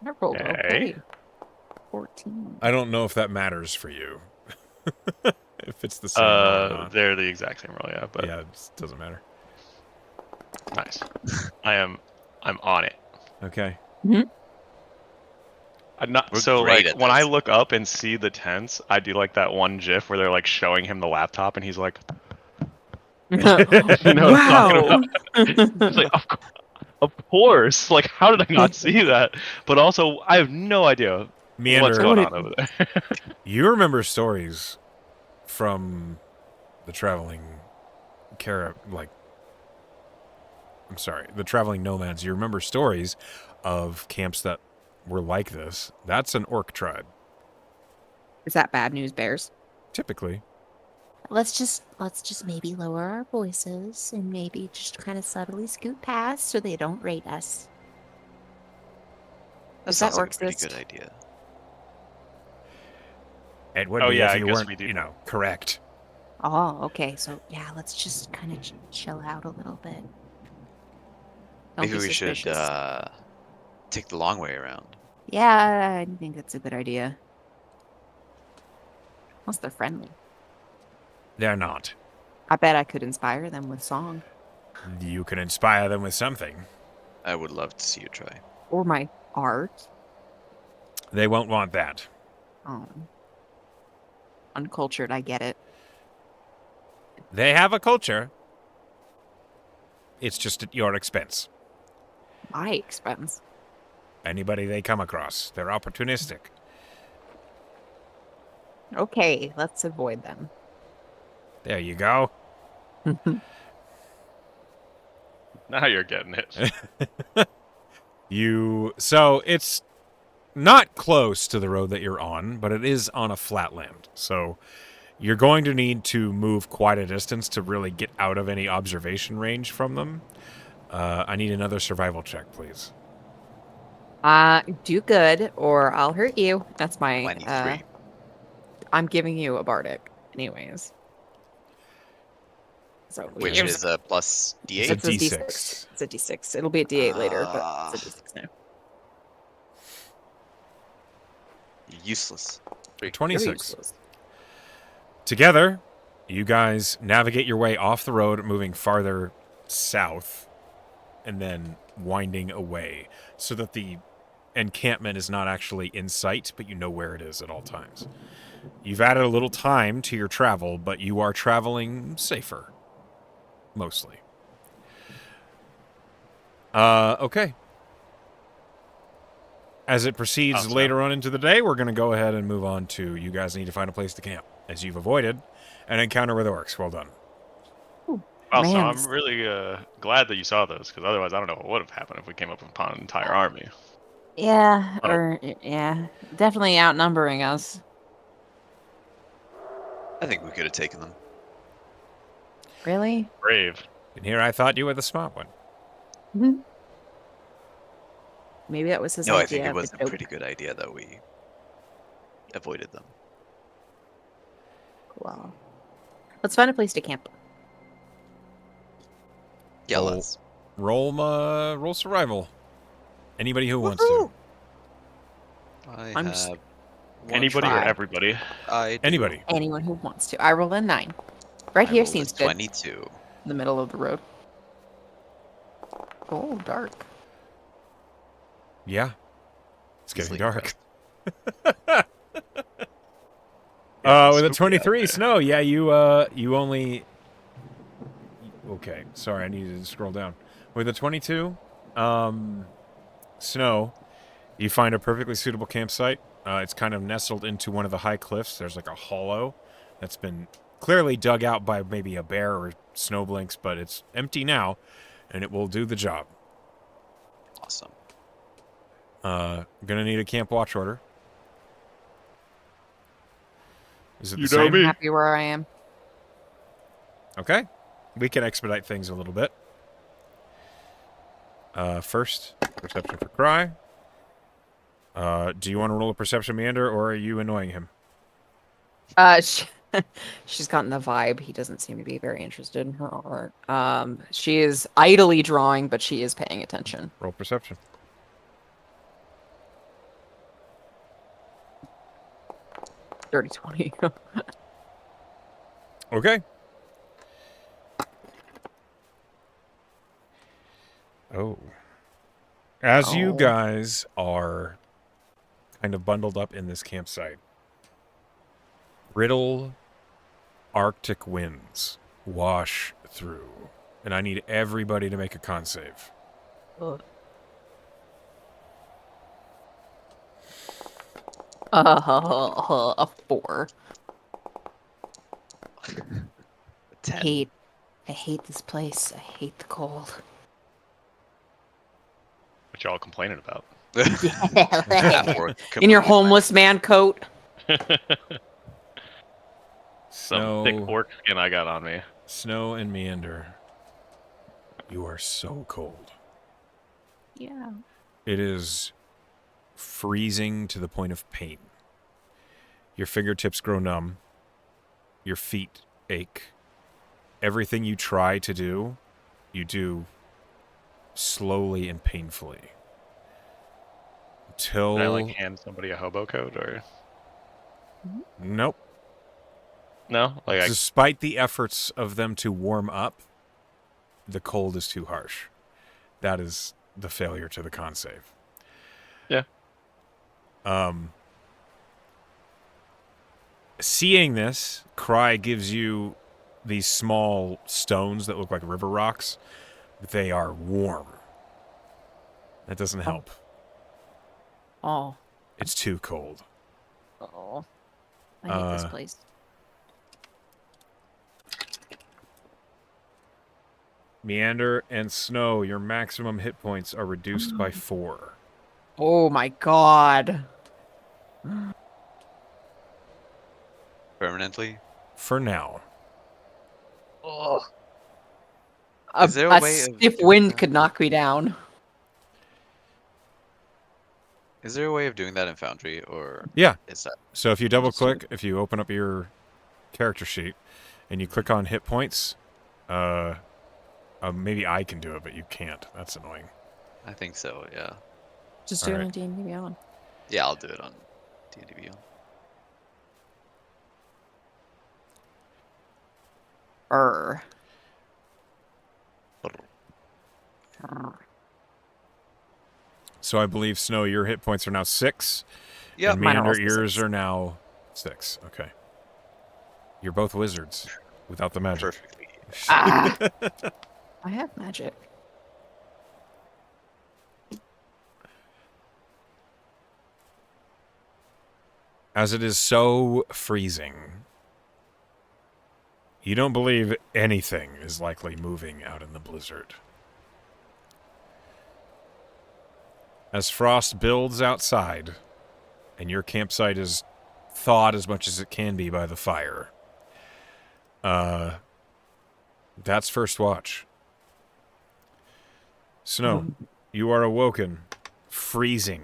I rolled Okay. okay. 14. I don't know if that matters for you. If it's the same roll or not. They're the exact same roll, yeah, but Yeah, it doesn't matter. nice. I'm on it. Okay. I'm not We're so great like at when I this. look up and see the tents, I do like that one GIF where they're like showing him the laptop and he's like, you know what I'm talking Wow. It's like, of course. Like, how did I not see that? But also, I have no idea what's Meander, going on over there. you remember stories from the traveling the traveling nomads. You remember stories of camps that were like this. That's an orc tribe, Is that bad news, bears? typically. Let's just maybe lower our voices and maybe just kind of subtly scoot past so they don't rate us. That Does that sounds like orc a pretty exist? good idea. It would Oh, be yeah, if I you guess weren't, we do. correct. Oh, okay. So Yeah, let's just kind of chill out a little bit. don't Maybe be we should suspicious. take the long way around. Yeah, I think that's a good idea. Unless they're friendly. They're not. I bet I could inspire them with song. You can inspire them with something. I would love to see you try. Or my art. They won't want that. Oh. Uncultured, I get it. They have a culture. It's just at your expense. My expense. Anybody they come across, they're opportunistic. Okay, let's avoid them. There you go. Now you're getting it. So it's not close to the road that you're on, but it is on a flatland. So you're going to need to move quite a distance to really get out of any observation range from them. I need another survival check, please. Do good or I'll hurt you. That's my 23. I'm giving you a bardic anyways. So Which is a plus It's a D8. it's a D6. D6. It's a D6. It'll be a D8 later, but it's a D6 now. Useless. You're 26. useless. Together, you guys navigate your way off the road, moving farther south, and then winding away, so that the encampment is not actually in sight, but you know where it is at all times. You've added a little time to your travel, but you are traveling safer. Mostly. Okay. As it proceeds Awesome. later on into the day, we're going to go ahead and move on to you guys need to find a place to camp, as you've avoided an encounter with orcs. Well done. Also, Man, I'm really glad that you saw those, because otherwise I don't know what would have happened if we came up upon an entire army. yeah, Oh. or yeah, definitely outnumbering us. I think we could have taken them. Really? Brave. And here I thought you were the smart one. Mhm. Maybe that was his No, idea. I think it of was the a joke. pretty good idea that we avoided them. Well, let's find a place to camp. Yeah, Roll- let's. Roll survival. Anybody who wants to. I just- have one Anybody or try. everybody? I do. Anybody. Anyone who wants to. I roll a 9. Right I here rolled a seems good. 22. In the middle of the road. Oh, dark. Yeah. It's getting Easily dark. impressed. Yeah, With a spooky out 23 there. snow, yeah, you only... Okay, sorry, I needed to scroll down. With a 22 snow, you find a perfectly suitable campsite. It's kind of nestled into one of the high cliffs. There's like a hollow that's been clearly dug out by maybe a bear or snowblinks, but it's empty now, and it will do the job. Awesome. Gonna need a camp watch order. Is it You the know same? me. I'm happy where I am. Okay. We can expedite things a little bit. First, perception for Cry. Do you want to roll a perception, Meander, or are you annoying him? She's gotten the vibe. He doesn't seem to be very interested in her art. She is idly drawing, but she is paying attention. Roll perception. Dirty 20. Okay. Oh. As you Oh. guys are kind of bundled up in this campsite, brittle Arctic winds wash through, and I need everybody to make a con save. A 4. 10. I hate this place. I hate the cold. What y'all complaining about? Half orc, In your completely homeless man coat. Some thick Snow, orc skin I got on me. Snow and Meander, you are so cold. Yeah. It is freezing to the point of pain. Your fingertips grow numb. Your feet ache. Everything you try to do, you do slowly and painfully. Until... Can I like hand somebody a hobo coat or Nope. no? Like I Despite the efforts of them to warm up, the cold is too harsh. That is the failure to the con save. Yeah. Seeing this, Cry gives you these small stones that look like river rocks, but they are warm. That doesn't help. Oh. It's too cold. Oh. I hate this place. Meander and Snow, your maximum hit points are reduced by 4. Oh my god. Permanently. For now. Ugh. Is there a A way of stiff doing wind that? could knock me down. Is there a way of doing that in Foundry, or Yeah. is that So if you double That's true. click, if you open up your character sheet and you click on hit points, maybe I can do it, but you can't. That's annoying. I think so, yeah. Just All do it right. on D&D Beyond. Yeah, I'll do it on D&D Beyond. Err. So I believe, Snow, your hit points are now 6. Yep. And Mine are Meander, also yours 6. are now 6. Okay. You're both wizards without the magic. Perfectly. Ah! I have magic. As it is so freezing, you don't believe anything is likely moving out in the blizzard. As frost builds outside, and your campsite is thawed as much as it can be by the fire, that's first watch. Snow, you are awoken, freezing,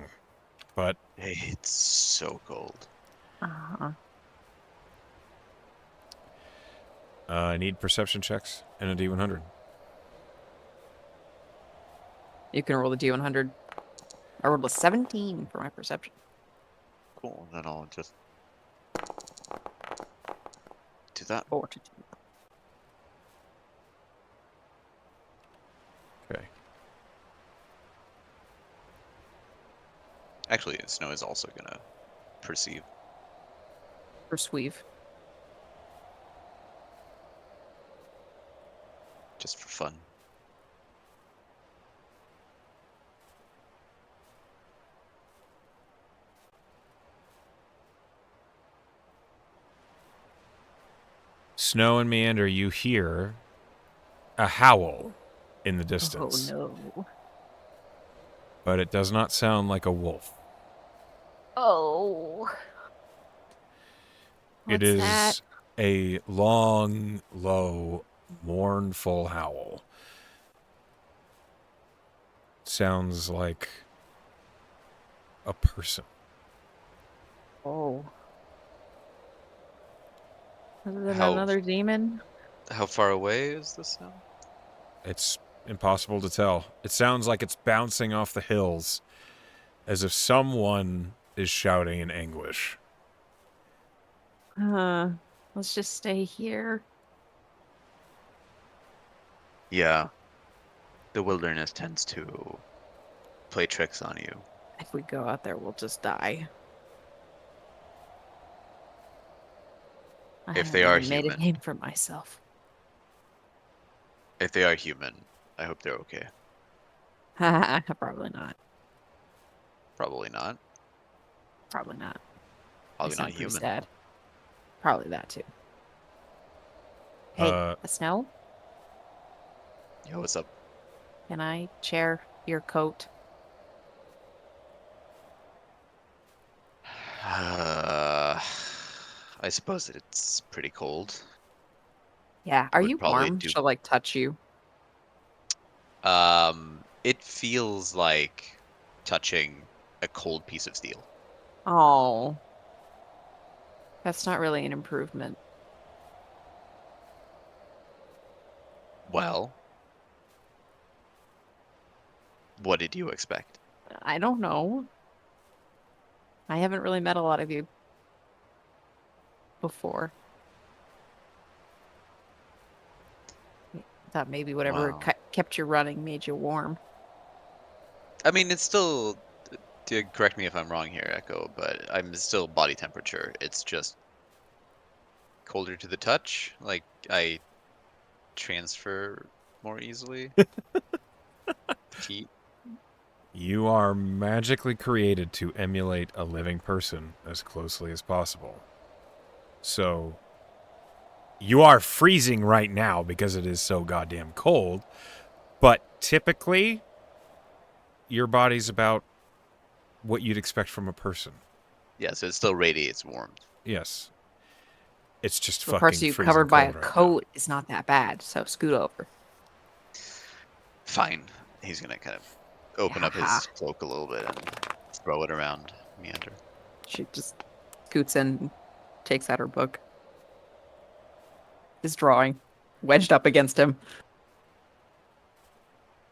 but It's so cold. I need perception checks and a D100. You can roll the D100. I rolled a 17 for my perception. Cool. Then I'll just do that. Fortitude. Okay. Actually, Snow is also gonna perceive. Perceive. Just for fun. Snow and Meander, you hear a howl in the distance, Oh no. but it does not sound like a wolf. Oh. It What's is that? a long, low, mournful howl. Sounds like a person. Oh. Is it How- another demon? How far away is this now? It's impossible to tell. It sounds like it's bouncing off the hills, as if someone is shouting in anguish. Let's just stay here. Yeah. The wilderness tends to play tricks on you. If we go out there, we'll just die. I If haven't they are even made a human. name for myself. If they are human, I hope they're okay. Probably not. Probably not. Probably not. Probably They sound not pretty human. sad. Probably that too. Hey, Snow, Yo, what's up? can I share your coat? I suppose that it's pretty cold. Yeah. Are Would you probably warm? do- She'll like touch you. It feels like touching a cold piece of steel. Oh. That's not really an improvement. Well, what did you expect? I don't know. I haven't really met a lot of you before. Thought maybe whatever Wow. kept you running made you warm. I mean, it's still. Correct me if I'm wrong here, Echo, but I'm still body temperature. It's just colder to the touch. Like I transfer more easily. Heat. You are magically created to emulate a living person as closely as possible. So you are freezing right now because it is so goddamn cold. But typically, your body's about what you'd expect from a person. Yeah, so it still radiates warmth. Yes. It's just The parts fucking of you freezing covered by a cold right now. coat is not that bad, so scoot over. Fine. He's gonna kind of open up Yaha. his cloak a little bit and throw it around Meander. She just scoots in, takes out her book. His drawing, wedged up against him.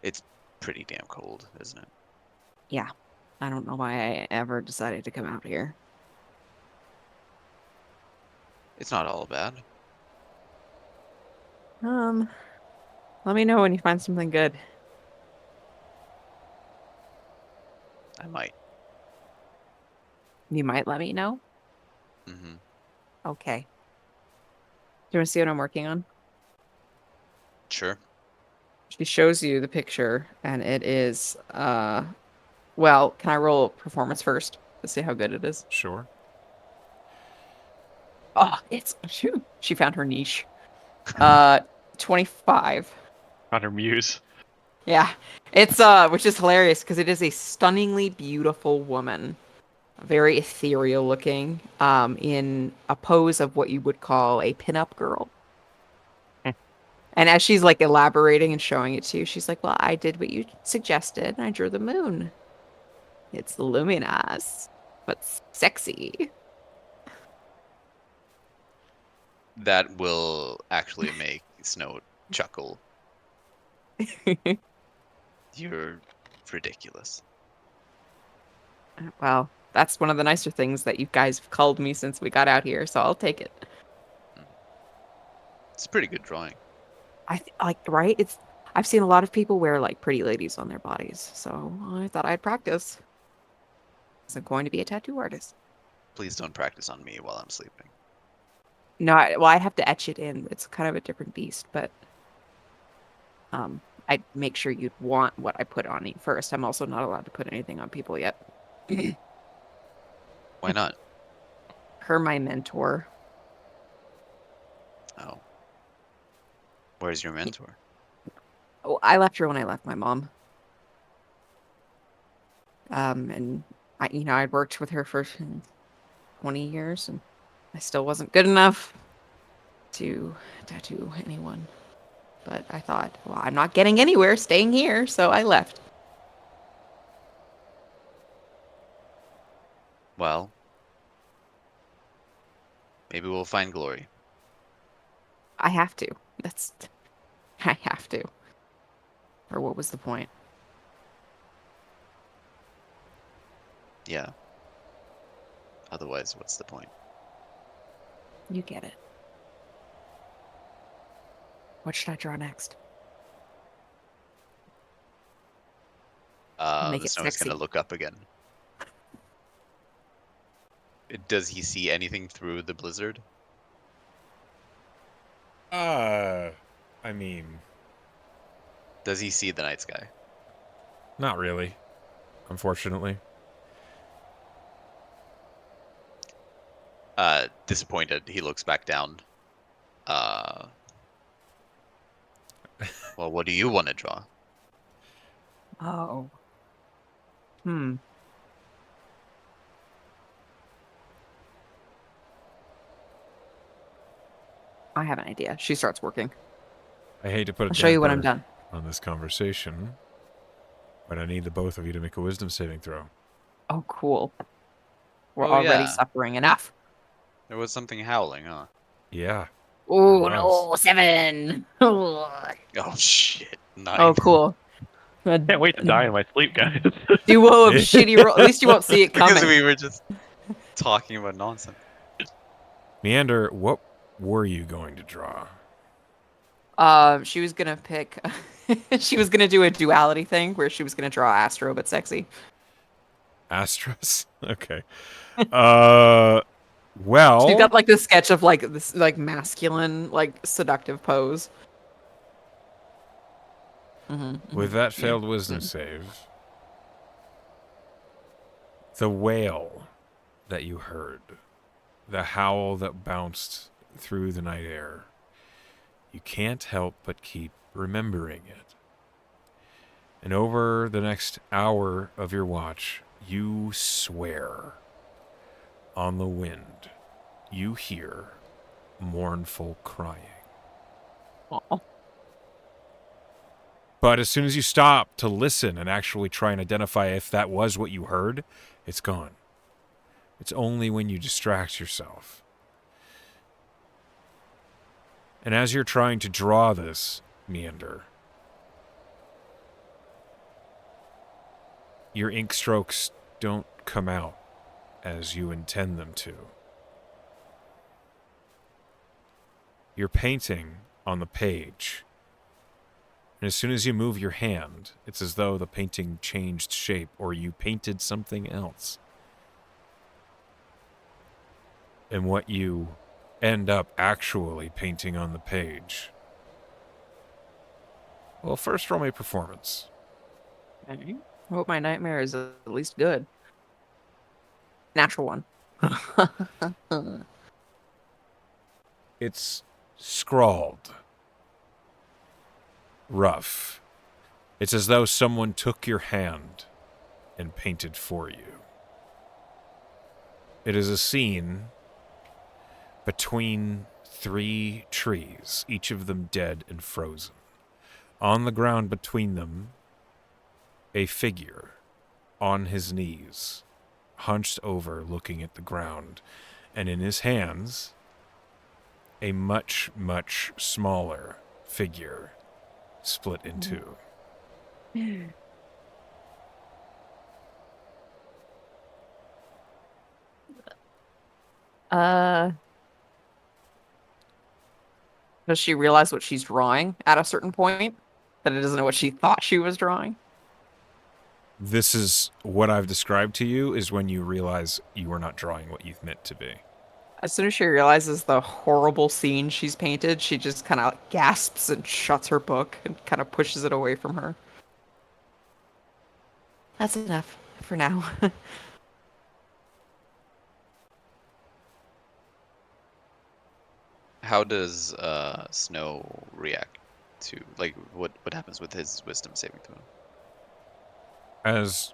It's pretty damn cold, isn't it? Yeah. I don't know why I ever decided to come out here. It's not all bad. Let me know when you find something good. I might. You might let me know. Mm-hmm. Okay. Do you want to see what I'm working on? Sure. She shows you the picture, and it is, well, can I roll performance first to see how good it is? Sure. Oh, shoot. She found her niche. 25. On her muse. Yeah. It's, which is hilarious because it is a stunningly beautiful woman. Very ethereal looking, in a pose of what you would call a pinup girl. And as she's like elaborating and showing it to you, she's like, well, I did what you suggested, and I drew the moon. It's luminous, but sexy. That will actually make Snow chuckle. You're ridiculous. Well, that's one of the nicer things that you guys have called me since we got out here, so I'll take it. It's a pretty good drawing. Like, right? I've seen a lot of people wear like pretty ladies on their bodies, so I thought I'd practice. I'm going to be a tattoo artist. Please don't practice on me while I'm sleeping. No, well, I'd have to etch it in. It's kind of a different beast, but I'd make sure you'd want what I put on you first. I'm also not allowed to put anything on people yet. Why not? Her, my mentor. Oh. Where's your mentor? Oh, I left her when I left my mom. And I'd worked with her for 20 years, and I still wasn't good enough to tattoo anyone. But I thought, well, I'm not getting anywhere staying here, so I left. Well, maybe we'll find glory. I have to. I have to. Or what was the point? Yeah. Otherwise, what's the point? You get it. What should I draw next? Make The it Snow is sexy. gonna look up again. Does he see anything through the blizzard? I mean, Does he see the night sky? not really, unfortunately. Disappointed, he looks back down. Well, what do you want to draw? Oh. I have an idea. She starts working. I hate to put a I'll show you when I'm damper done. on this conversation, but I need the both of you to make a wisdom saving throw. Oh, cool. We're Oh, already yeah. suffering enough. There was something howling, huh? Yeah. Oh, was. no, 7. Oh, Oh, shit. 9. cool. A Can't wait to die in my sleep, guys. duo of shitty roll. At least you won't see it Because coming. we were just talking about nonsense. Meander, what were you going to draw? She was gonna pick. She was gonna do a duality thing where she was gonna draw Astro but sexy. Astros? Okay. Well, She's got like this sketch of like this like masculine like seductive pose. with that failed wisdom save, the wail that you heard, the howl that bounced through the night air, you can't help but keep remembering it. And over the next hour of your watch, you swear on the wind, you hear mournful crying. Aw. But as soon as you stop to listen and actually try and identify if that was what you heard, it's gone. It's only when you distract yourself. And as you're trying to draw this meander, your ink strokes don't come out as you intend them to. You're painting on the page, and as soon as you move your hand, it's as though the painting changed shape or you painted something else. And what you end up actually painting on the page. Well, first roll me performance. Okay. I hope my nightmare is at least good. Natural one. It's scrawled. Rough. It's as though someone took your hand and painted for you. It is a scene between 3 trees, each of them dead and frozen. On the ground between them, a figure on his knees, hunched over, looking at the ground, and in his hands, a much, much smaller figure split in two. Uh, does she realize what she's drawing at a certain point? That it doesn't know what she thought she was drawing? This is what I've described to you, is when you realize you are not drawing what you've meant to be. As soon as she realizes the horrible scene she's painted, she just kind of gasps and shuts her book and kind of pushes it away from her. That's enough for now. How does Snow react to, like, what happens with his wisdom saving throw? As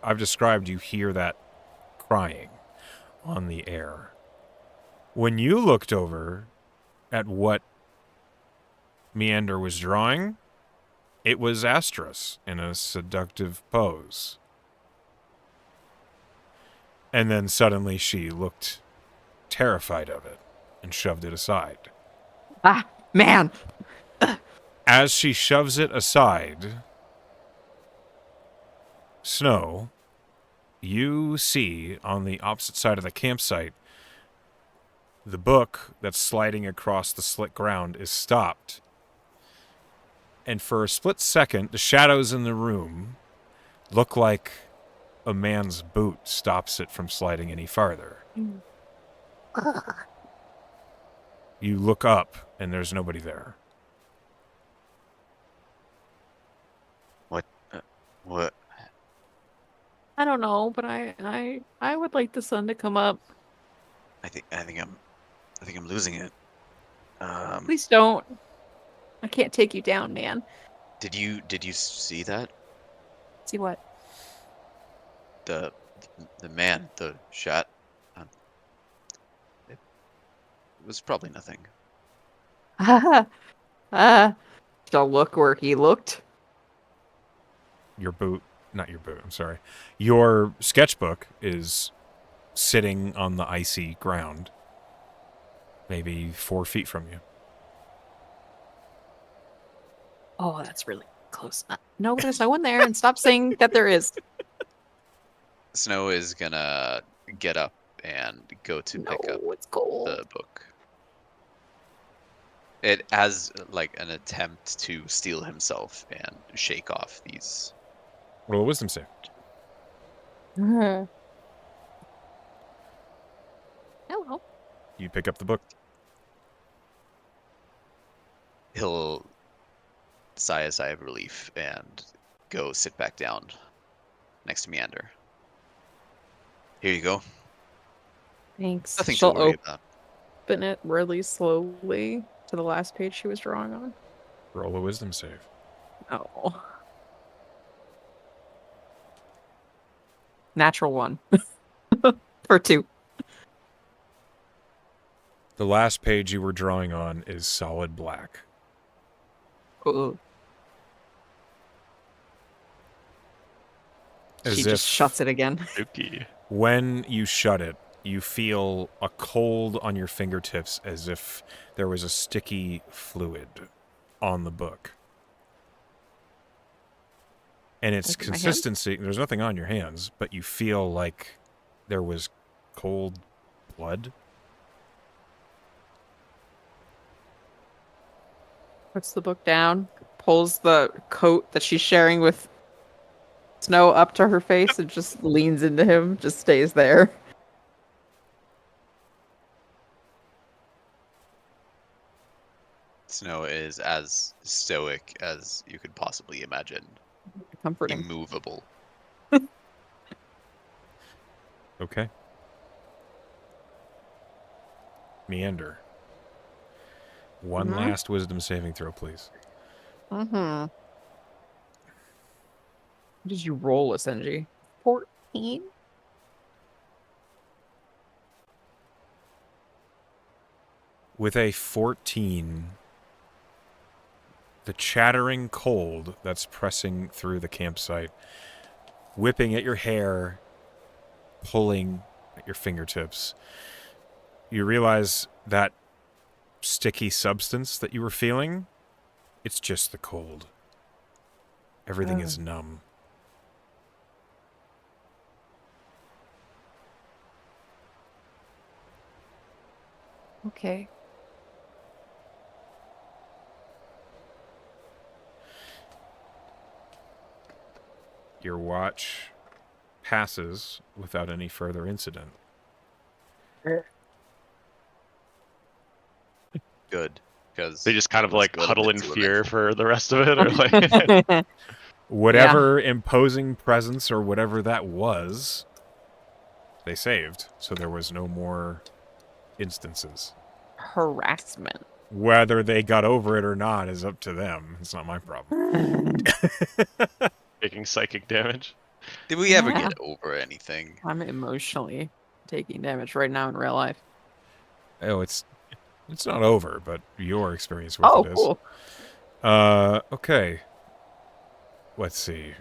I've described, you hear that crying on the air. When you looked over at what Meander was drawing, it was Astros in a seductive pose. And then suddenly she looked terrified of it and shoved it aside. Ah, man! As she shoves it aside, Snow, you see on the opposite side of the campsite, the book that's sliding across the slick ground is stopped. And for a split second, the shadows in the room look like a man's boot stops it from sliding any farther. You look up, and there's nobody there. What? I don't know, but I would like the sun to come up. I think I'm losing it. Please don't. I can't take you down, man. Did you see that? See what? The man, the shot. It was probably nothing. She'll look where he looked. Not your boot, I'm sorry. Your sketchbook is sitting on the icy ground, maybe 4 feet from you. Oh, that's really close. No, there's no one there, and stop saying that there is. Snow is gonna get up and go to No, pick up it's cold. the book. It as like an attempt to steel himself and shake off these. Roll a wisdom save. Hello. You pick up the book. He'll sigh a sigh of relief and go sit back down next to Meander. Here you go. Thanks. Nothing to She'll worry about. open it really slowly to the last page she was drawing on. Roll a wisdom save. Oh. Natural 1. For 2. The last page you were drawing on is solid black. Ooh. She As just if shuts it again. Spooky. when you shut it, you feel a cold on your fingertips as if there was a sticky fluid on the book. And its Like in my hand? consistency, there's nothing on your hands, but you feel like there was cold blood. Puts the book down, pulls the coat that she's sharing with Snow up to her face and just leans into him, just stays there. Snow is as stoic as you could possibly imagine. Comforting. Immovable. Okay. Meander. One Mhm. last wisdom saving throw, please. Mm-hmm. What did you roll, Asenji? 14? With a 14, the chattering cold that's pressing through the campsite, whipping at your hair, pulling at your fingertips, you realize that sticky substance that you were feeling, it's just the cold. Everything is numb. Okay. Your watch passes without any further incident. Good. Because They just kind of like go to huddle bed in too fear eventually. for the rest of it, or like. Whatever imposing presence or whatever that was, they saved. So there was no more instances. Harassment. Whether they got over it or not is up to them. It's not my problem. Taking psychic damage. Did we ever Yeah. get over anything? I'm emotionally taking damage right now in real life. Oh, it's not over, but your experience with Oh, it is. cool. Okay. Let's see.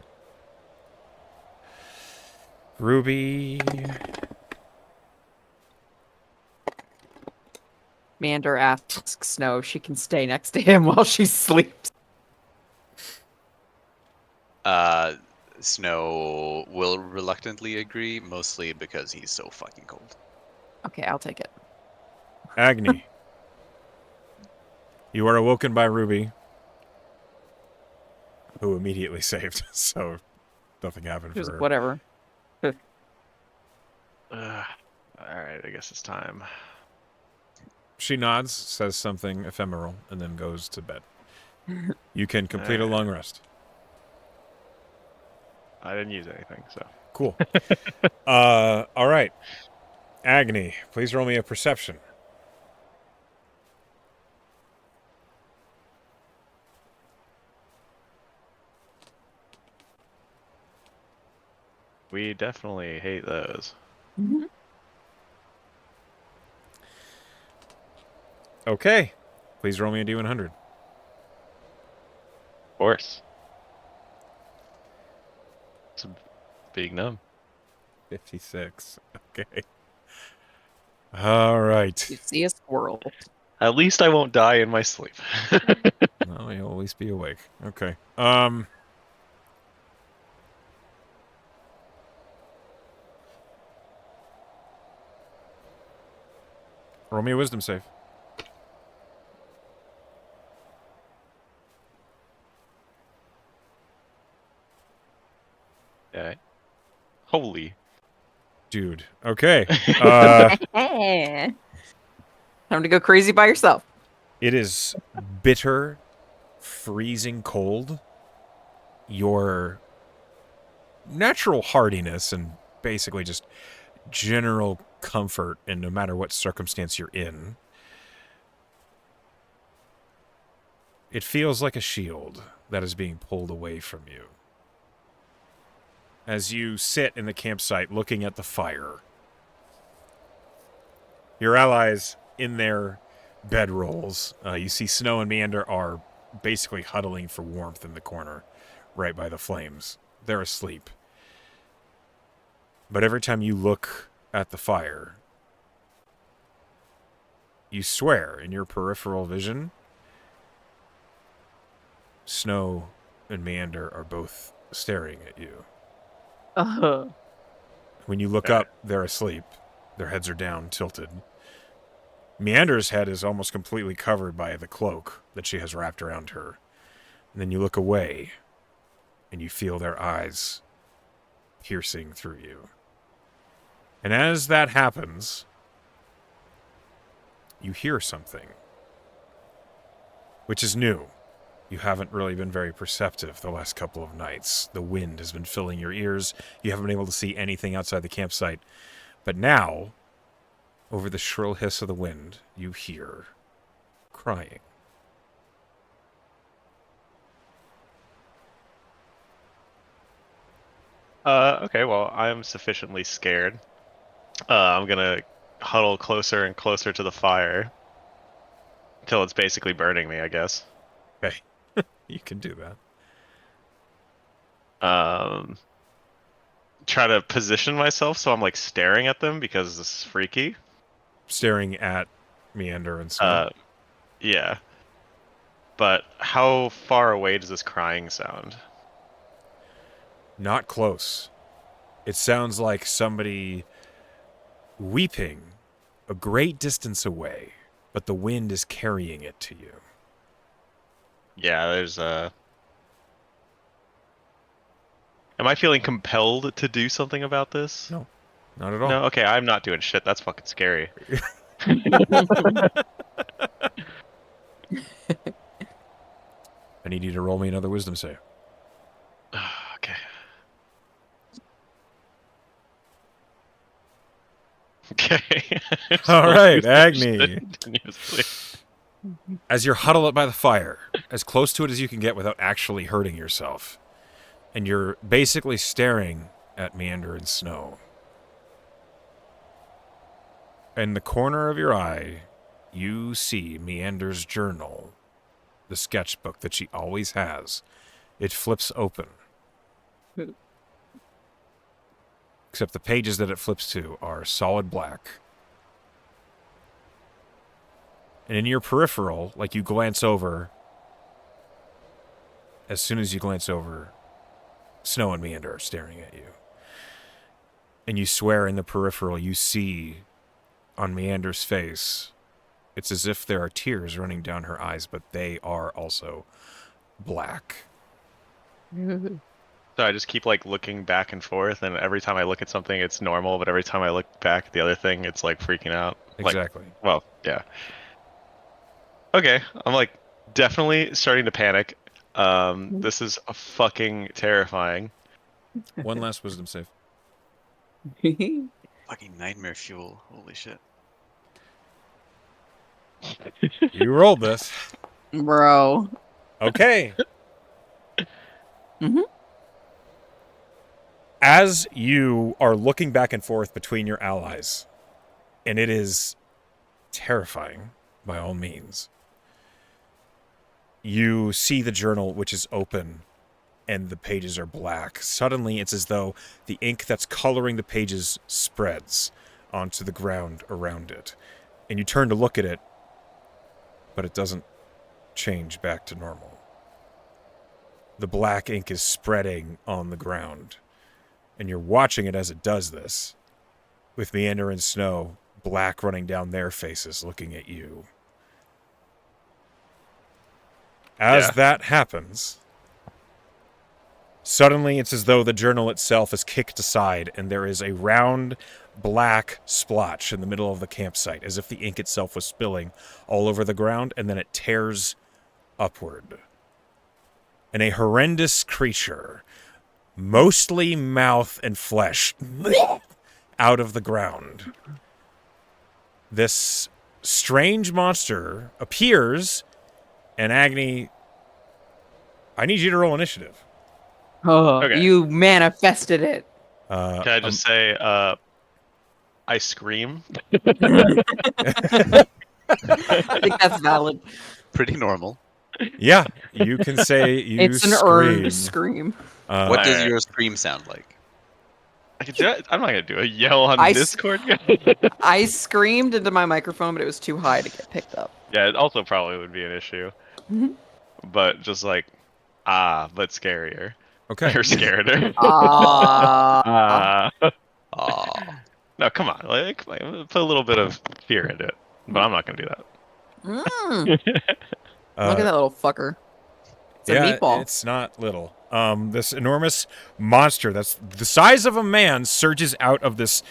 Ruby. Mander asks Snow if she can stay next to him while she sleeps. Snow will reluctantly agree, mostly because he's so fucking cold. Okay, I'll take it. Agni. You are awoken by Ruby, who immediately saved, so nothing happened Just for her. whatever. Alright, I guess it's time. She nods, says something ephemeral, and then goes to bed. You can complete a long rest. I didn't use anything, so. Cool. All right. Agni, please roll me a perception. We definitely hate those. Okay. Please roll me a D100. Of course. It's a big num. 56. Okay. All right. You see a squirrel. At least I won't die in my sleep. Well, you'll at least be awake. Okay. Roll me a wisdom save. Okay. Holy. Dude. Okay. Time to go crazy by yourself. It is bitter, freezing cold. Your natural hardiness and basically just general comfort, and no matter what circumstance you're in, it feels like a shield that is being pulled away from you. As you sit in the campsite looking at the fire, your allies in their bedrolls, you see Snow and Meander are basically huddling for warmth in the corner, right by the flames. They're asleep. But every time you look at the fire, you swear in your peripheral vision, Snow and Meander are both staring at you. When you look up, they're asleep. Their heads are down, tilted. Meander's head is almost completely covered by the cloak that she has wrapped around her. And then you look away, and you feel their eyes piercing through you. And as that happens, you hear something, which is new. You haven't really been very perceptive the last couple of nights. The wind has been filling your ears. You haven't been able to see anything outside the campsite. But now, over the shrill hiss of the wind, you hear crying. Okay, well, I'm sufficiently scared. I'm gonna huddle closer and closer to the fire until it's basically burning me, I guess. Okay, you can do that. Try to position myself so I'm like staring at them because this is freaky. Staring at Meander and Snow. Yeah. But how far away does this crying sound? Not close. It sounds like somebody weeping a great distance away, but the wind is carrying it to you. Yeah, there's a... Am I feeling compelled to do something about this? No, not at all. No? Okay, I'm not doing shit. That's fucking scary. I need you to roll me another wisdom save. Okay. Okay. All right, Slowly Agni. continuously. As you're huddled up by the fire, as close to it as you can get without actually hurting yourself, and you're basically staring at Meander and Snow. In the corner of your eye, you see Meander's journal, the sketchbook that she always has. It flips open. Except the pages that it flips to are solid black. And in your peripheral, like you glance over, as soon as you glance over, Snow and Meander are staring at you. And you swear in the peripheral you see on Meander's face, it's as if there are tears running down her eyes, but they are also black. So I just keep like looking back and forth, and every time I look at something, it's normal, but every time I look back at the other thing, it's like freaking out. Exactly. Like, well, yeah. Okay, I'm like definitely starting to panic. This is fucking terrifying. One last wisdom save. Fucking nightmare fuel. Holy shit. You rolled this. Bro. Okay. Mhm. As you are looking back and forth between your allies, and it is terrifying by all means, you see the journal, which is open, and the pages are black. Suddenly, it's as though the ink that's coloring the pages spreads onto the ground around it. And you turn to look at it, but it doesn't change back to normal. The black ink is spreading on the ground, and you're watching it as it does this, with Meander and Snow, black running down their faces, looking at you. As that happens, suddenly it's as though the journal itself is kicked aside, and there is a round, black splotch in the middle of the campsite, as if the ink itself was spilling all over the ground, and then it tears upward. And a horrendous creature, mostly mouth and flesh, out of the ground, this strange monster appears, and Agni, I need you to roll initiative. Oh, Okay. you manifested it. Can I just say, I scream? I think that's valid. Pretty normal. Yeah, you can say you It's an scream. earned scream. What does Alright. your scream sound like? I can do it. I'm not gonna do a yell on I s- Discord. I screamed into my microphone, but it was too high to get picked up. Yeah, it also probably would be an issue. But just like, but scarier. Okay. Or scareder. Ah. Aw. No, come on. Like, put a little bit of fear into it. But I'm not gonna do Mm, that. look at that little fucker. It's a Yeah, meatball. it's not little. This enormous monster that's the size of a man surges out of this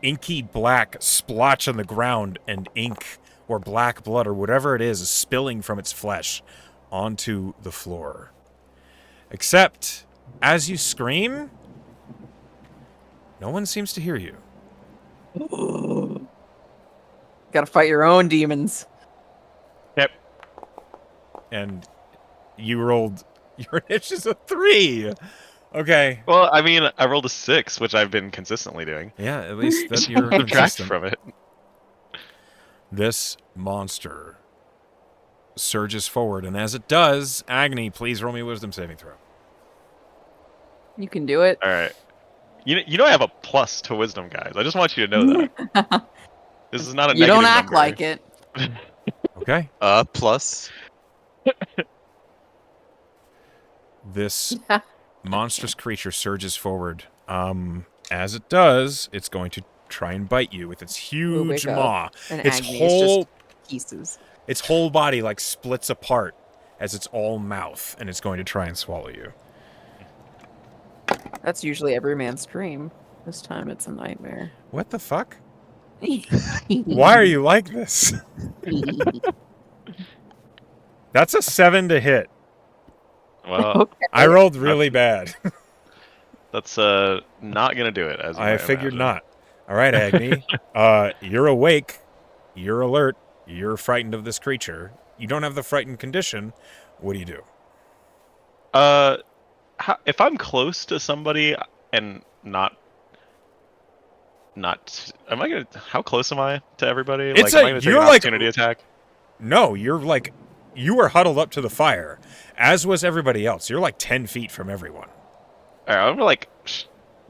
inky black splotch on the ground, and ink or black blood or whatever it is spilling from its flesh onto the floor. Except, as you scream, no one seems to hear you. Gotta fight your own demons. Yep. And you rolled your initiative a 3. Okay. Well, I mean, I rolled a 6, which I've been consistently doing. Yeah, at least that you're Subtract consistent. from it. This monster surges forward, and as it does, Agni, please roll me a wisdom saving throw. You can do it. All right. You know I have a plus to wisdom, guys. I just want you to know that. This is not a You negative don't act number. like it. Okay. Plus. This monstrous creature surges forward. As it does, it's going to try and bite you with its huge wake up. maw. And Its Agni is whole just pieces. its whole body like splits apart as it's all mouth, and it's going to try and swallow you. That's usually every man's dream. This time it's a nightmare. What the fuck? Why are you like this? That's a 7 to hit. Well, Okay. I rolled really bad. that's not gonna do it. As you I might figured imagine. not. All right, Agni. You're awake. You're alert. You're frightened of this creature. You don't have the frightened condition. What do you do? If I'm close to somebody and not, am I gonna? How close am I to everybody? It's am I gonna take you're an like- opportunity attack? No, you were huddled up to the fire, as was everybody else. You're like 10 feet from everyone. All right, I'm like,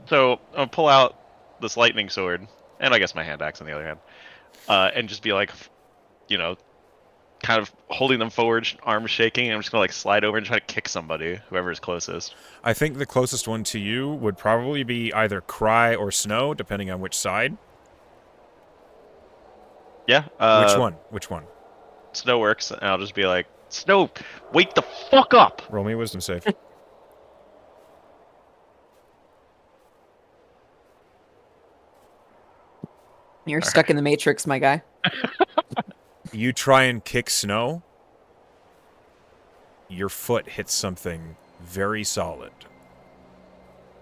so I'm gonna pull out this lightning sword, and I guess my hand axe on the other hand, and just be like, kind of holding them forward, arms shaking. And I'm just gonna like slide over and try to kick somebody, whoever is closest. I think the closest one to you would probably be either Cry or Snow, depending on which side. Yeah. Which one? Snow works, and I'll just be like, Snow, wake the fuck up! Roll me a wisdom save. You're stuck in the Matrix, my guy. You try and kick Snow. Your foot hits something very solid.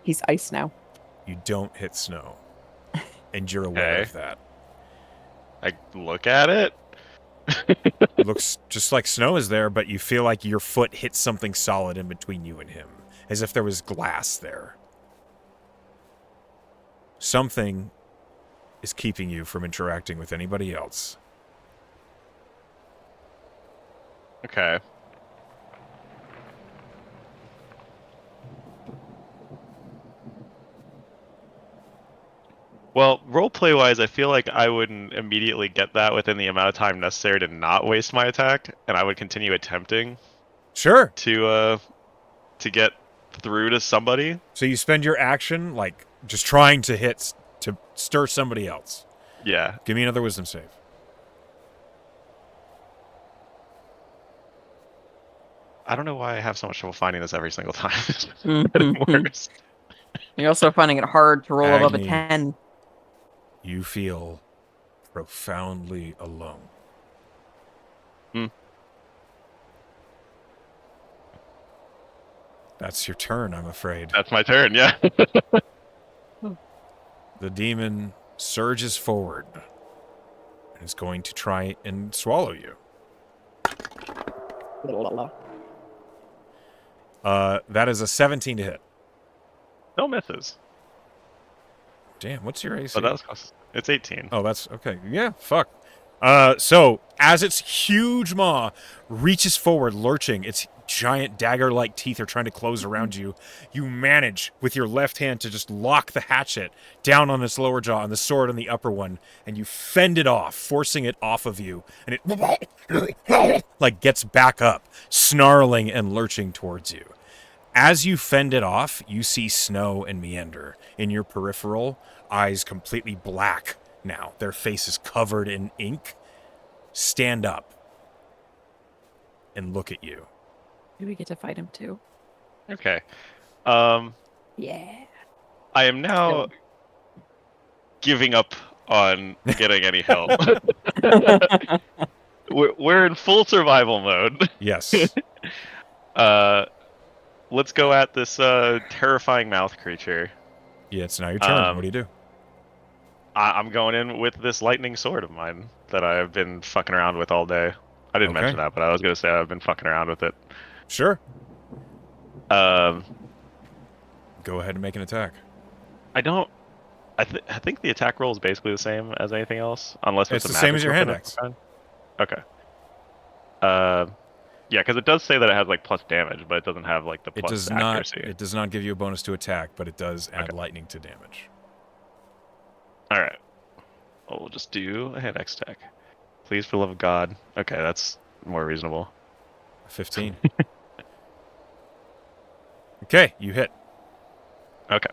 He's ice now. You don't hit Snow. And you're aware Okay. of that. I look at it. It looks just like Snow is there, but you feel like your foot hits something solid in between you and him. As if there was glass there. Something is keeping you from interacting with anybody else. Okay. Well, roleplay wise, I feel like I wouldn't immediately get that within the amount of time necessary to not waste my attack, and I would continue attempting Sure. to get through to somebody. So you spend your action, like, just trying to to stir somebody else. Yeah. Give me another wisdom save. I don't know why I have so much trouble finding this every single time. It's getting worse. You're also finding it hard to roll above a Agni. 10. You feel profoundly alone. Hmm. That's your turn, I'm afraid. That's my turn, yeah. The demon surges forward. And It's going to try and swallow you. That is a 17 to hit. No misses. Damn, what's your AC? But that was close. It's 18. Oh, that's okay. Yeah, fuck. So as its huge maw reaches forward, lurching, its giant dagger-like teeth are trying to close around you. You manage with your left hand to just lock the hatchet down on its lower jaw and the sword on the upper one, and you fend it off, forcing it off of you, and it like gets back up, snarling and lurching towards you. As you fend it off, you see Snow and Meander in your peripheral, eyes completely black now. Their faces covered in ink. Stand up and look at you. Do we get to fight him too? Okay. Yeah. I am now giving up on getting any help. We're in full survival mode. Yes. Let's go at this terrifying mouth creature. Yeah, it's now your turn. What do you do? I'm going in with this lightning sword of mine that I've been fucking around with all day. I didn't mention that, but I was going to say I've been fucking around with it. Sure. Go ahead and make an attack. I don't... I think the attack roll is basically the same as anything else, unless It's a the same as your hand weapon axe. Okay. Yeah, because it does say that it has like plus damage, but it doesn't have like the plus accuracy. It does not give you a bonus to attack, but it does add lightning to damage. All right. Well, we'll just do a hand axe attack. Please, for the love of God. Okay, that's more reasonable. 15. Okay, you hit. Okay.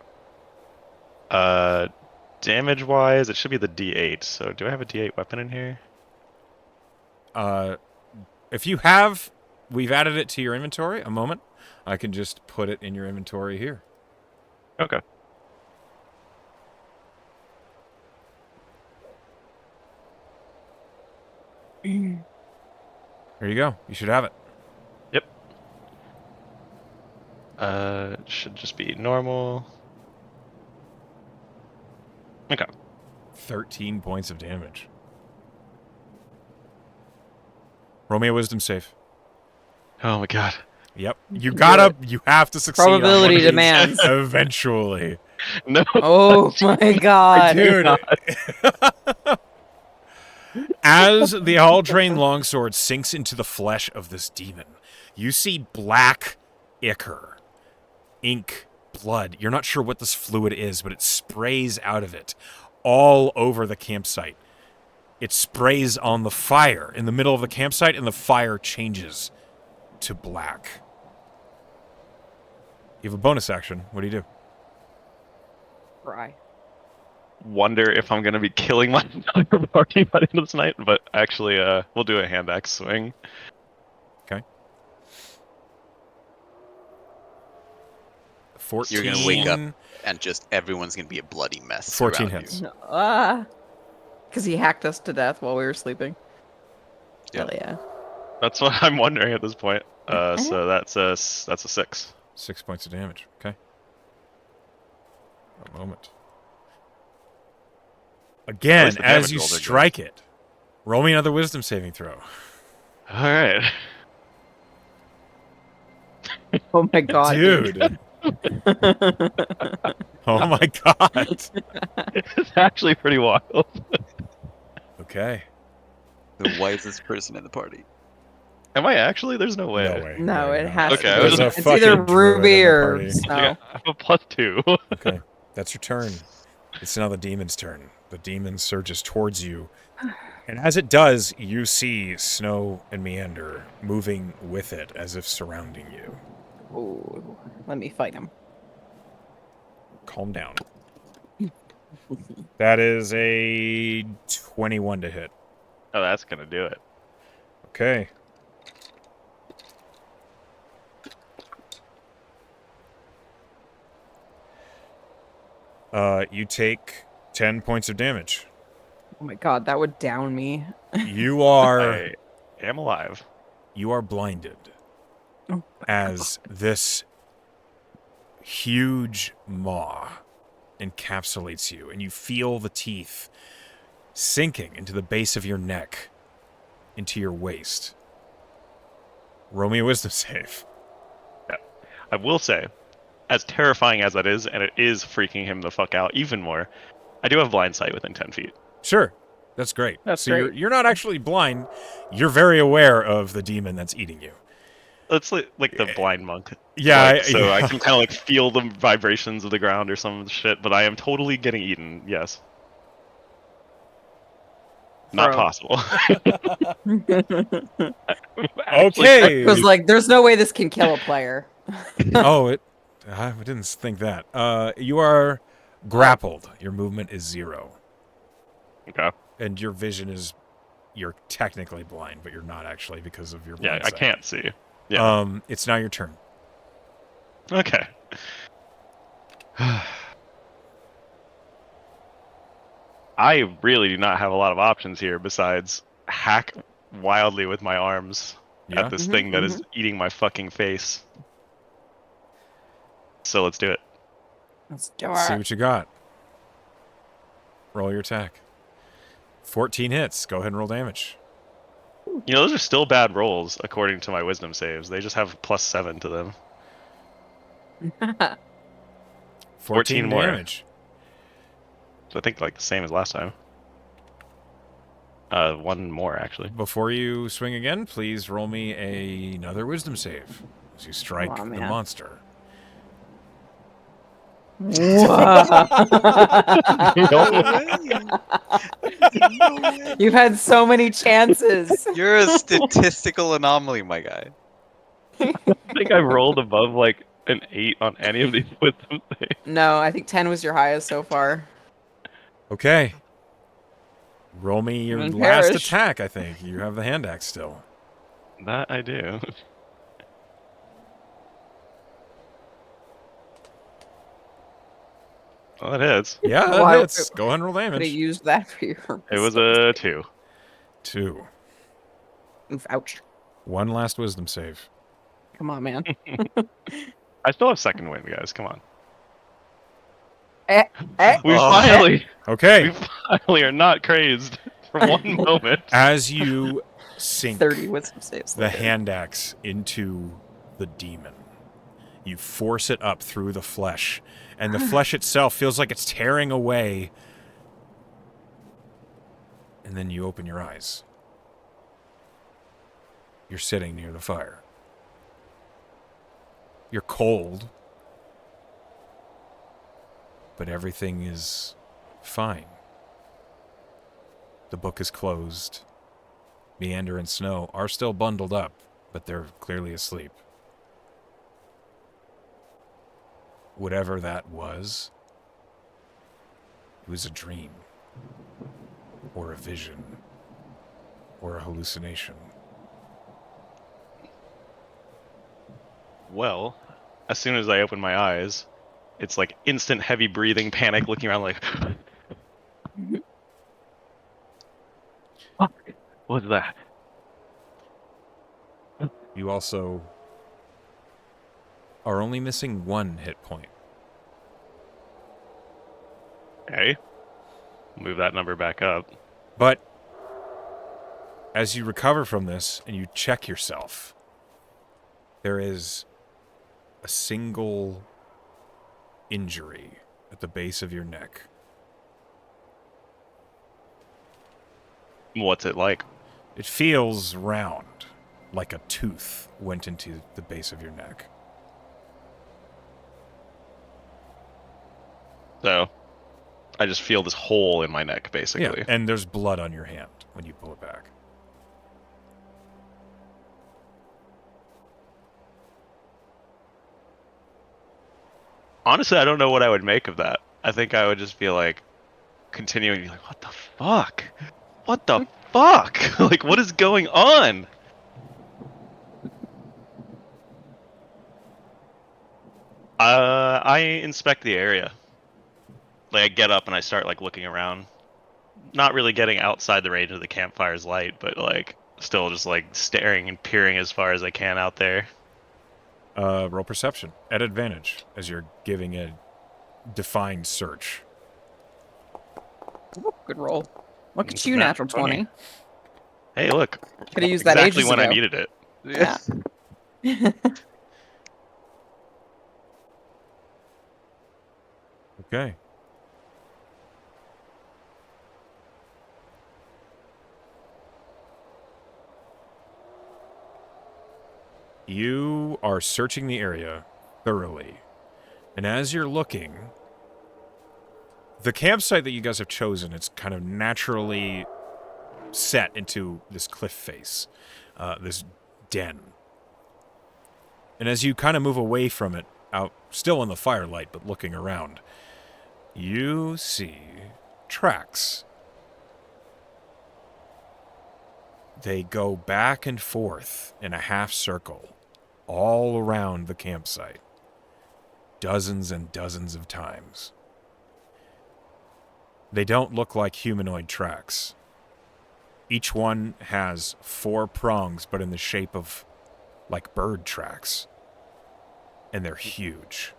Damage-wise, it should be the D8. So, do I have a D8 weapon in here? If you have, we've added it to your inventory. A moment. I can just put it in your inventory here. Okay. Here you go. You should have it. Yep. Should just be normal. Okay. 13 points of damage. Roll me a wisdom save. Oh my god. Yep. You have to succeed. Probability on one of these demands. Eventually. No. Oh my god. Dude. As the all-trained longsword sinks into the flesh of this demon, you see black ichor, ink, blood. You're not sure what this fluid is, but it sprays out of it all over the campsite. It sprays on the fire in the middle of the campsite, and the fire changes to black. You have a bonus action. What do you do? Cry. Wonder if I'm gonna be killing my entire party by the end of this night, but actually, we'll do a hand axe swing. Okay. 14. You're gonna wake up and just everyone's gonna be a bloody mess. 14 around hits. you. Because he hacked us to death while we were sleeping. Yep. Hell yeah. That's what I'm wondering at this point. So that's a 6. 6 points of damage. Okay. A moment. Again, least the as damage you rolls are good. strike it, roll me another wisdom saving throw. All right. Oh my god. Dude. Oh my god. It's actually pretty wild. Okay. The wisest person in the party. Am I actually? There's no way. No way. No, it you're has not. Okay, to I be. was There's a It's fucking either druid in Ruby the or party. Snow. Yeah, I have a +2. Okay. That's your turn. It's now the demon's turn. The demon surges towards you. And as it does, you see Snow and Meander moving with it as if surrounding you. Ooh, let me fight him. Calm down. That is a 21 to hit. Oh, that's gonna do it. Okay. You take 10 points of damage. Oh my god, that would down me. You are I am alive. blinded Oh, as this huge maw encapsulates you, and you feel the teeth sinking into the base of your neck, into your waist. Roll me a wisdom save. I will say, as terrifying as that is, and it is freaking him the fuck out even more, I do have blind sight within 10 feet. Sure. That's great. That's so great. You're not actually blind. You're very aware of the demon that's eating you. It's like the blind monk. Yeah. Like, so I can kind of like feel the vibrations of the ground or some shit, but I am totally getting eaten. Yes. Not Bro. possible. Okay. was like, there's no way this can kill a player. Oh, I didn't think that. You are grappled. Your movement is 0. Okay. And your vision is, you're technically blind, but you're not actually because of your blind Yeah, I sight. can't see. Yeah. It's now your turn. Okay. I really do not have a lot of options here besides hack wildly with my arms Yeah. at this thing that is eating my fucking face. So let's do it. Let's do See it. what you got. Roll your attack. 14 hits. Go ahead and roll damage. You know, those are still bad rolls according to my wisdom saves. They just have +7 to them. 14 more. damage. So I think like the same as last time. 1 more actually. Before you swing again, please roll me another wisdom save as you strike Come on, the man. monster. You've had so many chances. You're a statistical anomaly, my guy. I think I rolled above like an 8 on any of these wisdom saves. No, I think 10 was your highest so far. Okay. Roll me your Didn't last perish. attack, I think. You have the hand axe still. That I do. Well, it is. Yeah, Well, that I- hits. Go ahead and roll Could have damage. used that for your. It was a 2. 2. Oof, ouch. One last wisdom save. Come on, man. I still have second wind, guys. Come on. Eh, We Oh. finally Okay. are not crazed for one moment. As you sink 30 wisdom saves. the hand axe into the demon, you force it up through the flesh, and the flesh itself feels like it's tearing away. And then you open your eyes. You're sitting near the fire. You're cold, but everything is fine. The book is closed. Meander and Snow are still bundled up, but they're clearly asleep. Whatever that was, it was a dream, or a vision, or a hallucination. Well, as soon as I open my eyes, it's like instant heavy breathing, panic, looking around like, fuck, what's that? You also are only missing 1 hit point. Okay. Move that number back up. But as you recover from this and you check yourself, there is a single injury at the base of your neck. What's it like? It feels round, like a tooth went into the base of your neck. So, I just feel this hole in my neck, basically. Yeah, and there's blood on your hand when you pull it back. Honestly, I don't know what I would make of that. I think I would just be like, continuing to be like, what the fuck? What the fuck? Like, what is going on? I inspect the area. Like, I get up and I start, like, looking around. Not really getting outside the range of the campfire's light, but, like, still just, like, staring and peering as far as I can out there. Roll perception at advantage as you're giving a defined search. Good roll. Look at It's you, a natural 20. Hey, look. Could have used that Exactly ages when I ago. needed it. Yeah. Okay. You are searching the area thoroughly. And as you're looking, the campsite that you guys have chosen, it's kind of naturally set into this cliff face, this den. And as you kind of move away from it, out still in the firelight, but looking around, you see tracks. They go back and forth in a half circle all around the campsite, dozens and dozens of times. They don't look like humanoid tracks. Each one has 4 prongs, but in the shape of like bird tracks. And they're huge.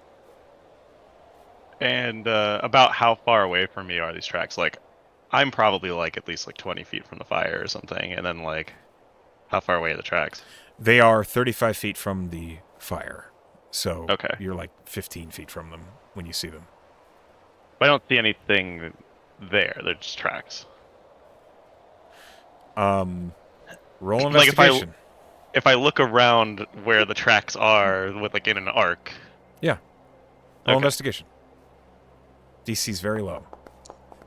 And about how far away from me are these tracks? Like, I'm probably like at least like 20 feet from the fire or something. And then like, how far away are the tracks? They are 35 feet from the fire. So Okay. you're like 15 feet from them when you see them. But I don't see anything there. They're just tracks. Roll Like investigation. if I look around where the tracks are with like in an arc. Yeah. Roll Okay. investigation. DC's very low.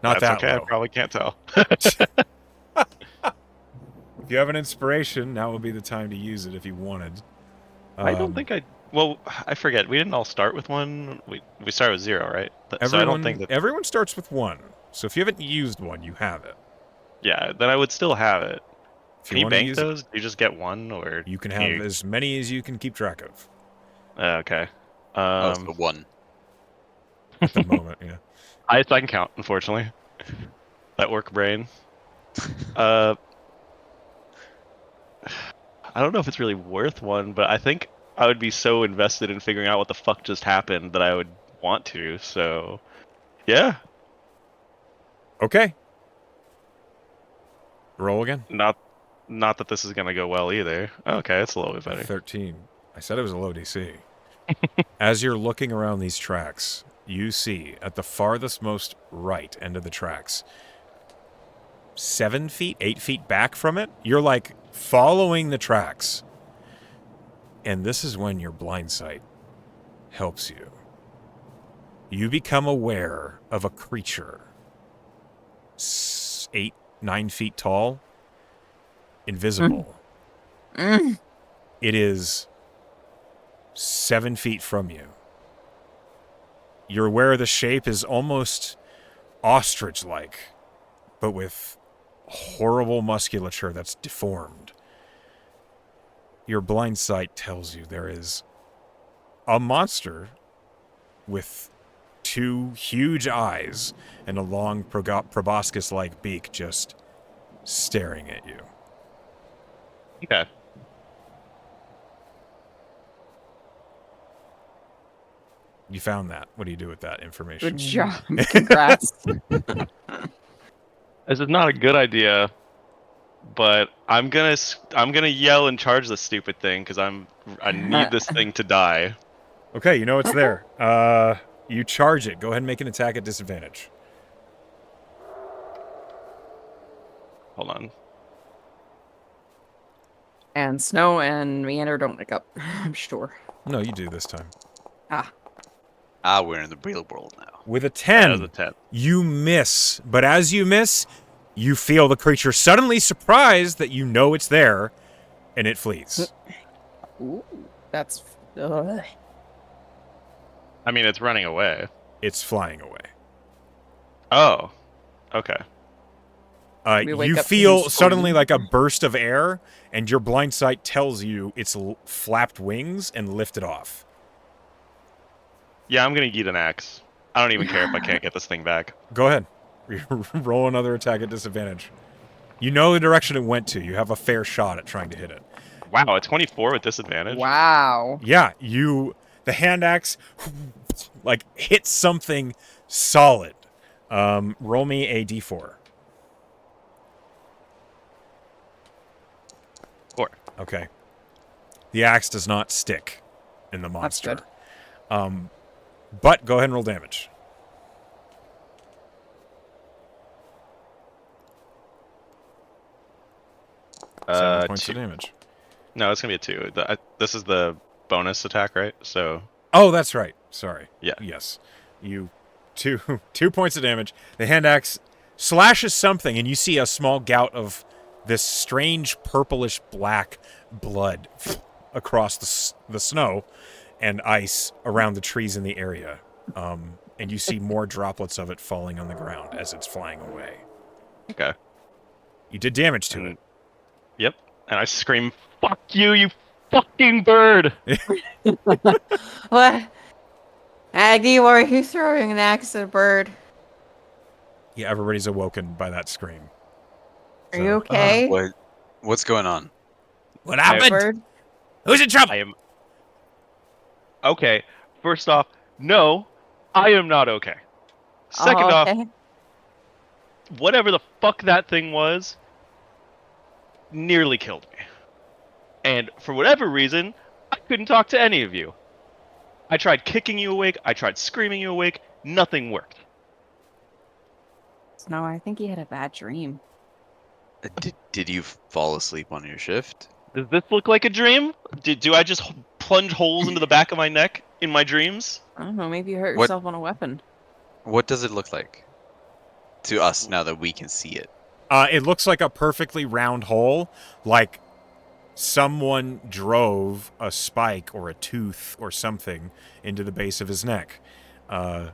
Not That's that okay. low. I probably can't tell. If you have an inspiration, now would be the time to use it if you wanted. I don't think I. Well, I forget. We didn't all start with one. We started with 0, right? So I don't think that. Everyone starts with 1. So if you haven't used one, you have it. Yeah, then I would still have it. If Can you you want to bank use those? Do you just get one, or it, you can have as many as you can keep track of Okay. Oh, so 1. at the moment. Yeah. Highest I can count, unfortunately. That work brain. I don't know if it's really worth one, but I think I would be so invested in figuring out what the fuck just happened that I would want to. So, yeah. Okay. Roll again. Not that this is gonna go well either. Okay, it's a little bit better. 13. I said it was a low DC. As you're looking around these tracks, you see at the farthest most right end of the tracks, 7 feet, 8 feet back from it, you're like following the tracks. And this is when your blind sight helps you. You become aware of a creature 8, 9 feet tall, invisible. Mm. It is 7 feet from you. You're aware the shape is almost ostrich-like, but with horrible musculature that's deformed. Your blind sight tells you there is a monster with 2 huge eyes and a long proboscis-like beak just staring at you. Okay. You found that. What do you do with that information? Good job. Congrats. This is not a good idea, but I'm gonna yell and charge this stupid thing because I need this thing to die. Okay, you know it's there. You charge it. Go ahead and make an attack at disadvantage. Hold on. And Snow and Meander don't wake up, I'm sure. No, you do this time. Ah, we're in the real world now. With a That was 10, a 10. you miss. But as you miss, you feel the creature suddenly surprised that you know it's there, and it flees. Ooh, that's. I mean, it's running away. It's flying away. Oh. Okay. We wake You up to feel him suddenly screaming. like a burst of air, and your blind sight tells you it's flapped wings and lifted off. Yeah, I'm gonna yeet an axe. I don't even care if I can't get this thing back. Go ahead. Roll another attack at disadvantage. You know the direction it went to. You have a fair shot at trying to hit it. Wow, a 24 with disadvantage. Wow. Yeah, the hand axe like hits something solid. Roll me a d4. Okay. The axe does not stick in the That's monster. good. But go ahead and roll damage. Seven points 2. of damage. No, it's gonna be a 2. This is the bonus attack, right? So Oh, that's right. Sorry. Yeah. Yes. You 2 points of damage. The hand axe slashes something, and you see a small gout of this strange purplish black blood across the snow and ice around the trees in the area. And you see more droplets of it falling on the ground as it's flying away. okay. You did damage to And, it. Yep. And I scream, "Fuck you, you fucking bird!" What? Aggie, why are you throwing an axe at a bird? Yeah, everybody's awoken by that scream. Are you okay? What's going on? What I- happened? Bird? Who's in trouble? I am okay. First off, no, I am not okay. Second Oh, off, okay. whatever the fuck that thing was, nearly killed me. And for whatever reason, I couldn't talk to any of you. I tried kicking you awake, I tried screaming you awake, nothing worked. Snow, I think he had a bad dream. Did you fall asleep on your shift? Does this look like a dream? Do I just plunge holes into the back of my neck in my dreams? I don't know, maybe you hurt What- yourself on a weapon. What does it look like to us now that we can see it? It looks like a perfectly round hole, like someone drove a spike or a tooth or something into the base of his neck. What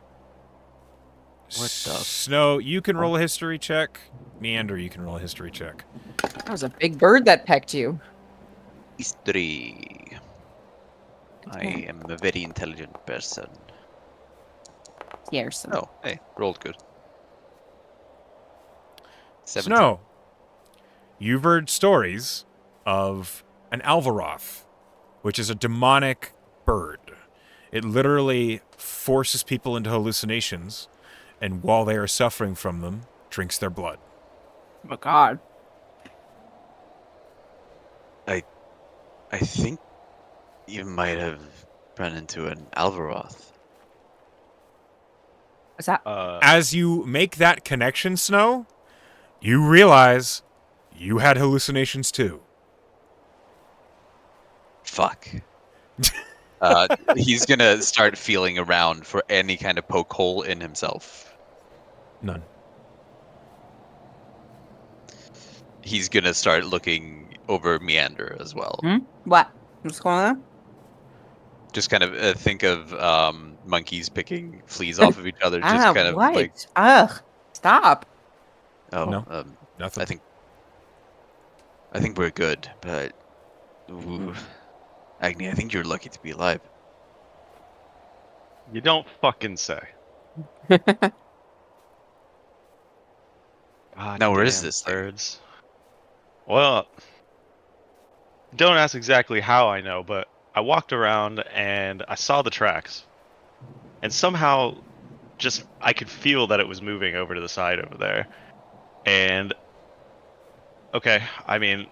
the? Snow, you can roll a history check. Meander, you can roll a history check. That was a big bird that pecked you. History. I am a very intelligent person. Yes. Oh, hey, rolled good. 17. Snow, you've heard stories of an Alvaroth, which is a demonic bird. It literally forces people into hallucinations, and while they are suffering from them, drinks their blood. Oh God. I think you might have run into an Alvaroth. What's that? As you make that connection, Snow, you realize you had hallucinations too. Fuck. He's gonna start feeling around for any kind of poke hole in himself. None. He's gonna start looking over Meander as well. What? What's going on? Just kind of think of monkeys picking fleas off of each other. Just Ah, kind of what? like, Ugh. Stop. oh, No. Nothing. I think we're good, but ooh, Agni, I think you're lucky to be alive. You don't fucking say. Now, where is Goddamn this thing? birds? Well, don't ask exactly how I know, but I walked around and I saw the tracks. And somehow just I could feel that it was moving over to the side over there. And okay, I mean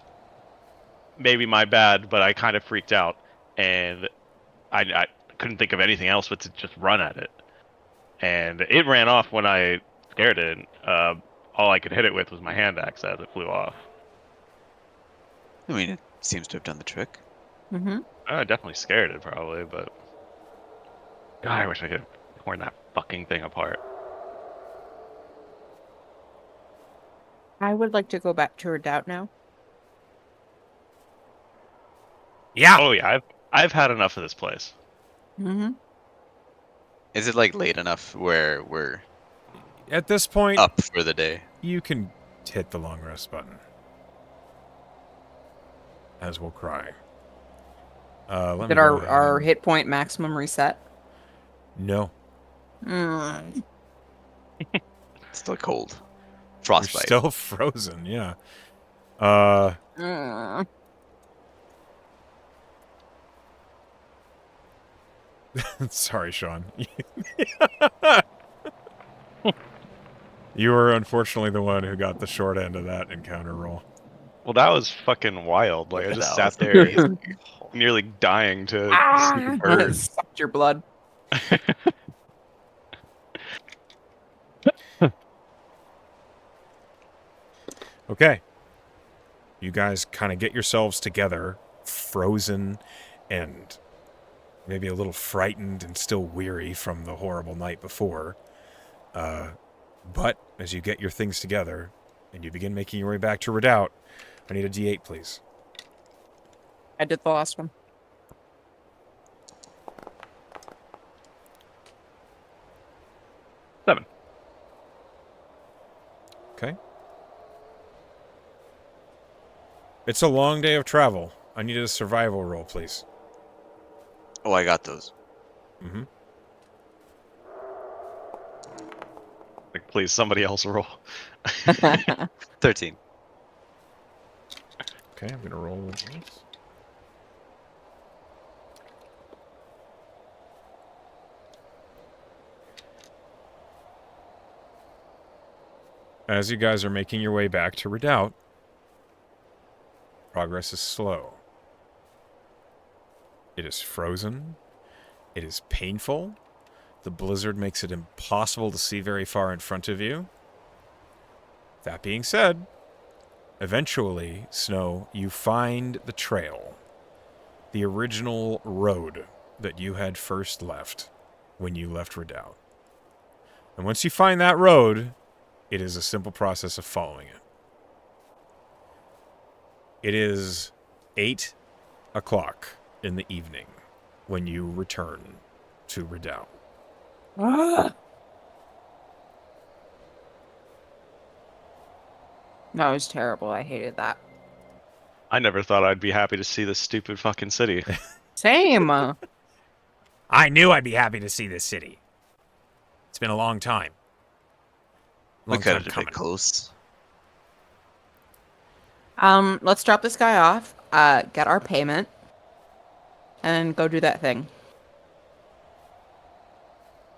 maybe my bad, but I kind of freaked out and I couldn't think of anything else but to just run at it. And it ran off when I scared it. All I could hit it with was my hand axe as it flew off. I mean, it seems to have done the trick. Mm-hmm. I definitely scared it, probably, but God, I wish I could have torn that fucking thing apart. I would like to go back to Redoubt now. Yeah. Oh yeah, I've had enough of this place. Mm-hmm. Is it like late enough where we're At this point, up for the day? you can hit the long rest button. As we'll cry. Let me Did go ahead our and- hit point maximum reset? No. Mm. Still cold. You're Frostbite. still frozen, yeah. Mm. Sorry, Sean. You were unfortunately the one who got the short end of that encounter roll. Well, that was fucking wild. Like I just That was sat there, amazing. nearly dying to see the Ah, bird. sucked your blood. Okay. You guys kind of get yourselves together, frozen and maybe a little frightened and still weary from the horrible night before. But as you get your things together and you begin making your way back to Redoubt, I need a D8, please. I did the last one. Seven. Okay. It's a long day of travel. I need a survival roll, please. Oh, I got those. Mm-hmm. Like, please, somebody else roll. 13. Okay, I'm going to roll with this. As you guys are making your way back to Redoubt, progress is slow. It is frozen. It is painful. The blizzard makes it impossible to see very far in front of you. That being said, eventually, Snow, you find the trail. The original road that you had first left when you left Redoubt. And once you find that road, it is a simple process of following it. It is 8 o'clock in the evening when you return to Redoubt. Ah. That was terrible. I hated that. I never thought I'd be happy to see this stupid fucking city. Same. I knew I'd be happy to see this city. It's been a long time. We Long cut time it a coming. bit close. Let's drop this guy off, get our payment, and go do that thing.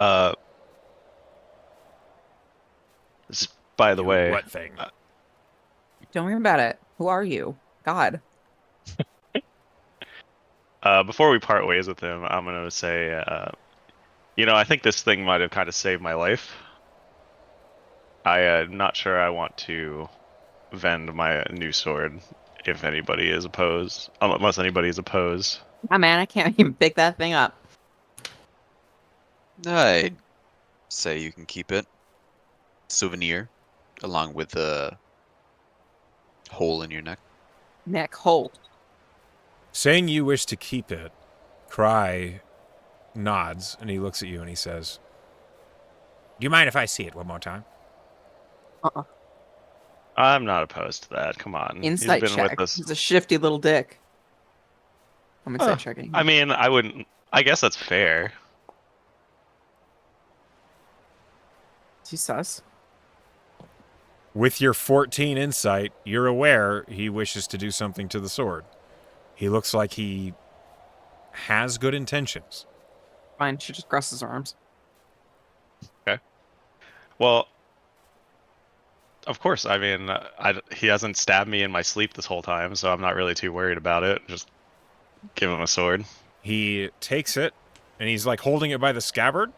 Uh, by the You way, what thing? Don't worry about it. Who are you? God. before we part ways with him, I'm gonna say, I think this thing might have kind of saved my life. I'm not sure I want to vend my new sword if anybody is opposed, unless anybody is opposed. Ah, man, I can't even pick that thing up. I'd say you can keep it. Souvenir, along with the hole in your neck. Neck hole. Saying you wish to keep it, Cry nods and he looks at you and he says, "Do you mind if I see it one more time?" Uh-uh. I'm not opposed to that. Come on, he's Insight been with check. us. He's a shifty little dick. I'm insight Uh, checking. I mean, I wouldn't. I guess that's fair. Is he sus? With your 14 insight, you're aware he wishes to do something to the sword. He looks like he has good intentions. Fine, she just crosses her arms. Well, of course. I mean, he hasn't stabbed me in my sleep this whole time, so I'm not really too worried about it. Just give him a sword. He takes it and he's like holding it by the scabbard,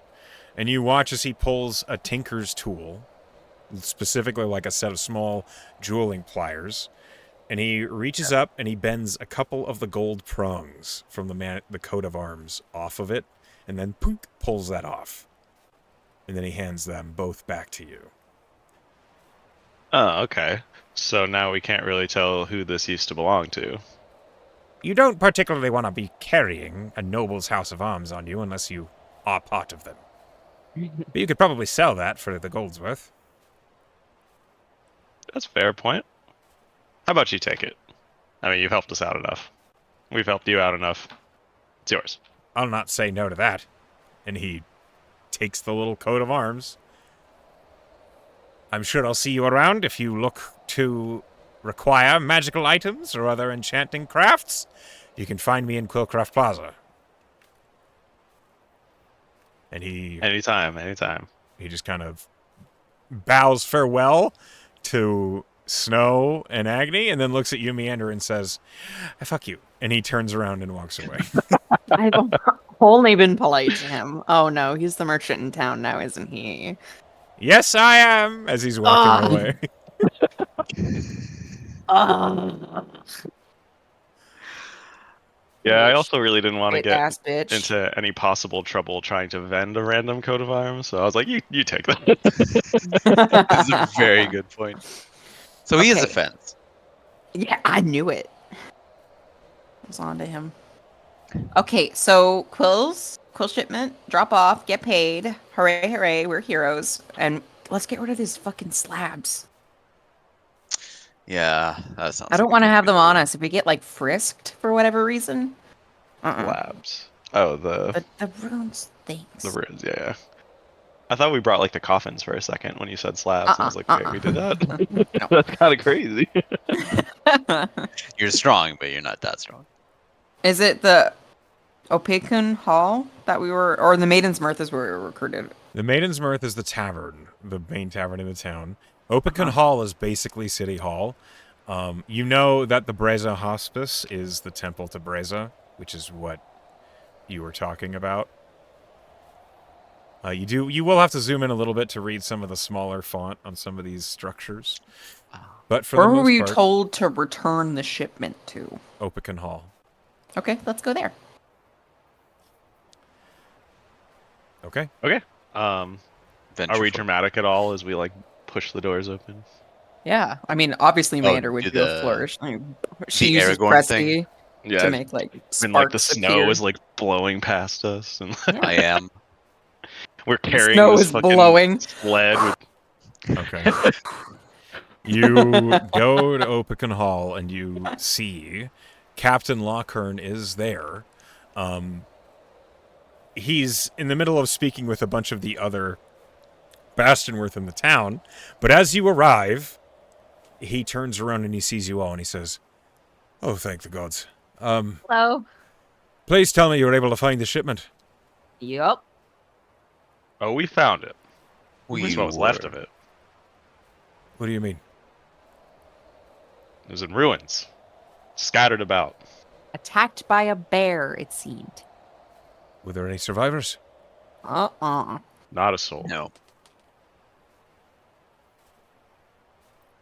and you watch as he pulls a tinker's tool, specifically like a set of small jeweling pliers, and he reaches up and he bends a couple of the gold prongs from the coat of arms off of it, and then punk, pulls that off. And then he hands them both back to you. Oh, okay. So now we can't really tell who this used to belong to. You don't particularly want to be carrying a noble's house of arms on you unless you are part of them. But you could probably sell that for the gold's worth. That's a fair point. How about you take it? I mean, you've helped us out enough. We've helped you out enough. It's yours. I'll not say no to that. And he takes the little coat of arms. I'm sure I'll see you around if you look to require magical items or other enchanting crafts. You can find me in Quillcraft Plaza. And Anytime. he just kind of bows farewell to Snow and Agni, and then looks at you, Meander, and says, fuck you. And he turns around and walks away. I've only been polite to him. Oh no, he's the merchant in town now, isn't he? Yes, I am, as he's walking away. Yeah, I also really didn't want to Shit get ass bitch. into any possible trouble trying to vend a random coat of arms, so I was like, you take that. This is a very good point. So he is a Okay. fence. Yeah, I knew it. I was on to him. Okay, so quill shipment, drop off, get paid. Hooray, hooray, we're heroes. And let's get rid of these fucking slabs. Yeah, that sounds I don't like a want to good have them idea. on us if we get like frisked for whatever reason. Labs. Oh, the The runes things. runes, yeah. I thought we brought like the coffins for a second when you said slabs, and I was like, wait, we did that? No. That's kind of crazy. You're strong, but you're not that strong. Is it the Opekun Hall that we were, or the Maiden's Mirth is where we were recruited? The Maiden's Mirth is the tavern, the main tavern in the town. Opekun Hall is basically City Hall. You know that the Breza Hospice is the temple to Breza, which is what you were talking about. You will have to zoom in a little bit to read some of the smaller font on some of these structures. But for Where the were most we part, told to return the shipment to? Opekun Hall. Okay, let's go there. Okay. Okay. Are we Vengeful. dramatic at all as we like push the doors open? Yeah, I mean, obviously, Oh, Mander would do do a the- flourish. I mean, she the uses Aragorn Presti Yeah. to make like When like the sparks snow appear. is like blowing past us, and I am. we're The carrying snow this is fucking blowing. sled with. Okay. You go to Opekun Hall and you see Captain Lochern is there. He's in the middle of speaking with a bunch of the other Bastionworth in the town, but as you arrive, he turns around and he sees you all and he says, "Oh, thank the gods. Hello. Please tell me you were able to find the shipment." Yup. Oh, we found it. We At least what was left were- of it. What do you mean? It was in ruins, scattered about. Attacked by a bear, it seemed. Were there any survivors? Not a soul. No.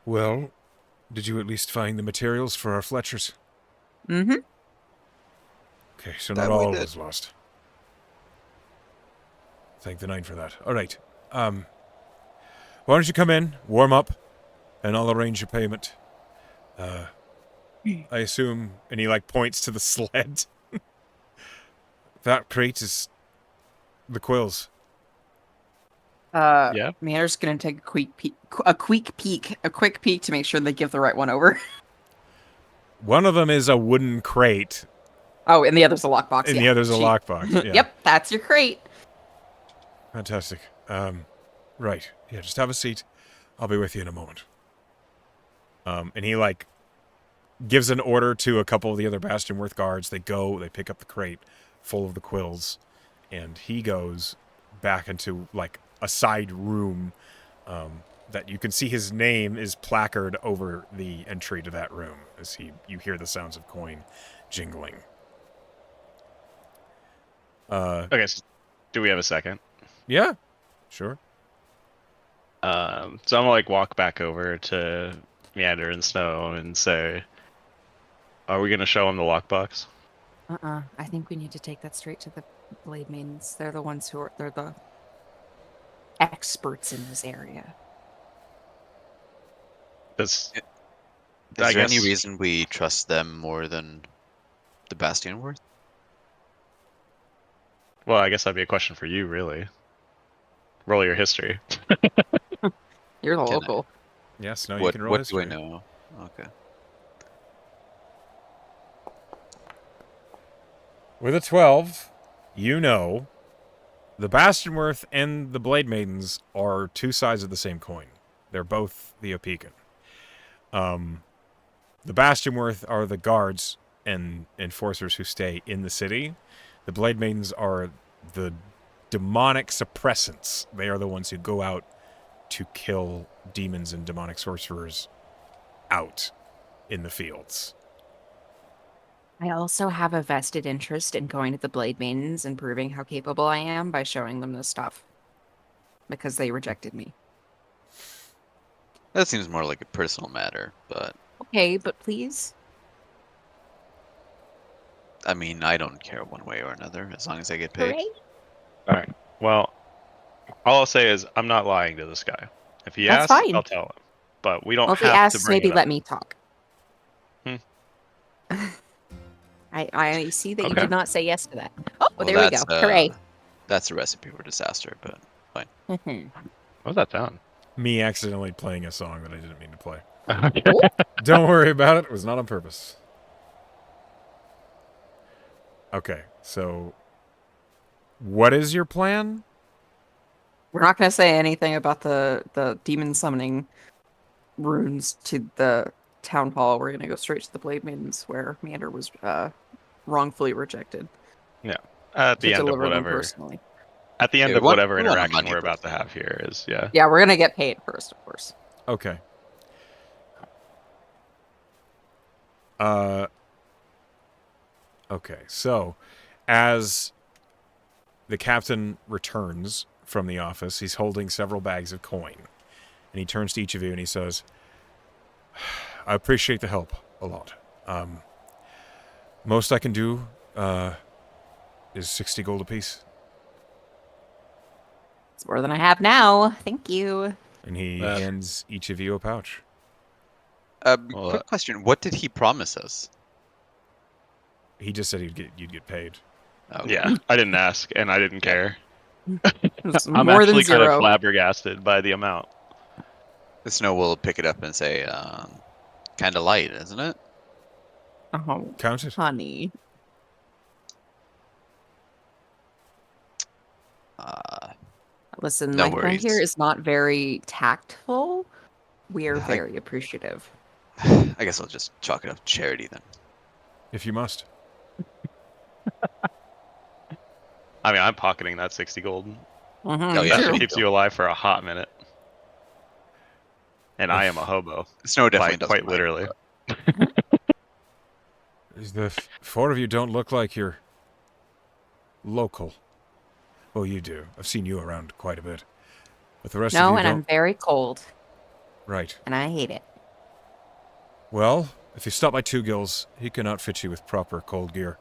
Well, did you at least find the materials for our Fletchers? Mm-hmm. Okay, so That not we all did. was lost. Thank the Nine for that. All right. Why don't you come in, warm up, and I'll arrange your payment. I assume, and he like points to the sled. That crate is the quills. Yeah. Mander's gonna take a quick peek to make sure they give the right one over. One of them is a wooden crate, Oh, and the other's a lockbox. and yeah. the other's a She- lockbox. Yeah. Yep, that's your crate. Fantastic. Right. Yeah, just have a seat. I'll be with you in a moment. And he like gives an order to a couple of the other Bastionworth guards. They go, they pick up the crate full of the quills, and he goes back into like a side room that you can see his name is placard over the entry to that room as you hear the sounds of coin jingling. Okay. So do we have a second? Yeah, sure. So I'm gonna like walk back over to Meander and Snow and say, "Are we gonna show him the lockbox?" I think we need to take that straight to the Blade Maidens. They're the ones they're the experts in this area. That's. Is I there any guess- reason we trust them more than the Bastionworth? Well, I guess that'd be a question for you, really. Roll your history. You're the Can I- local. Yes, no, you What can roll do I history. know? Okay. With a 12, you know the Bastionworth and the Blade Maidens are two sides of the same coin. They're both the Opekan. The Bastionworth are the guards and enforcers who stay in the city. The Blade Maidens are the demonic suppressants. They are the ones who go out to kill demons and demonic sorcerers out in the fields. I also have a vested interest in going to the Blade Maidens and proving how capable I am by showing them this stuff. Because they rejected me. That seems more like a personal matter, but Okay, but please. I mean, I don't care one way or another as long as I get paid. Hooray! All right. Well, all I'll say is I'm not lying to this guy. If he That's asks, fine. I'll tell him. But we don't Well, if he have to asks, bring maybe it up. let me talk. Hmm. I see that you Okay. did not say yes to that. Oh, Well, there we go. Hooray. that's a recipe for disaster, but fine. What was that sound? Me accidentally playing a song that I didn't mean to play. Okay. Oh, Don't worry about it. It was not on purpose. Okay, so what is your plan? we're not going to say anything about the demon summoning runes to the town hall. We're going to go straight to the Blade Maidens where Meander was wrongfully rejected Yeah. At to the end of deliver them whatever. personally. At the end Yeah, of whatever we want our interaction money we're about to personally. have here is, yeah. Yeah, we're going to get paid first, of course. Okay. Uh. Okay, so as the captain returns from the office, he's holding several bags of coin. And he turns to each of you and he says, I appreciate the help a lot. Most I can do is 60 gold apiece. It's more than I have now. Thank you. And he That- hands each of you a pouch. Well, Quick question: what did he promise us? He just said you'd get paid. Okay. Yeah, I didn't ask, and I didn't care. It's I'm more than actually kind of zero. flabbergasted by the amount. The Snow will pick it up and say, kind of light, isn't it? Oh, Count it. honey. Uh, Listen, no my friend here worries. is not very tactful. We are I- very appreciative. I guess I'll just chalk it up to charity then. If you must. I mean, I'm pocketing that 60 gold. Mhm, Oh, me yeah, That too. shit me keeps too. you alive for a hot minute. And I am a If- hobo. Snow definitely Like, doesn't quite mind, literally. but- The four of you don't look like you're local. Well, you do. I've seen you around quite a bit. But the rest of No, you and don't. I'm very cold, Right. and I hate it. Well, if you stop by Two Gills, he can outfit you with proper cold gear.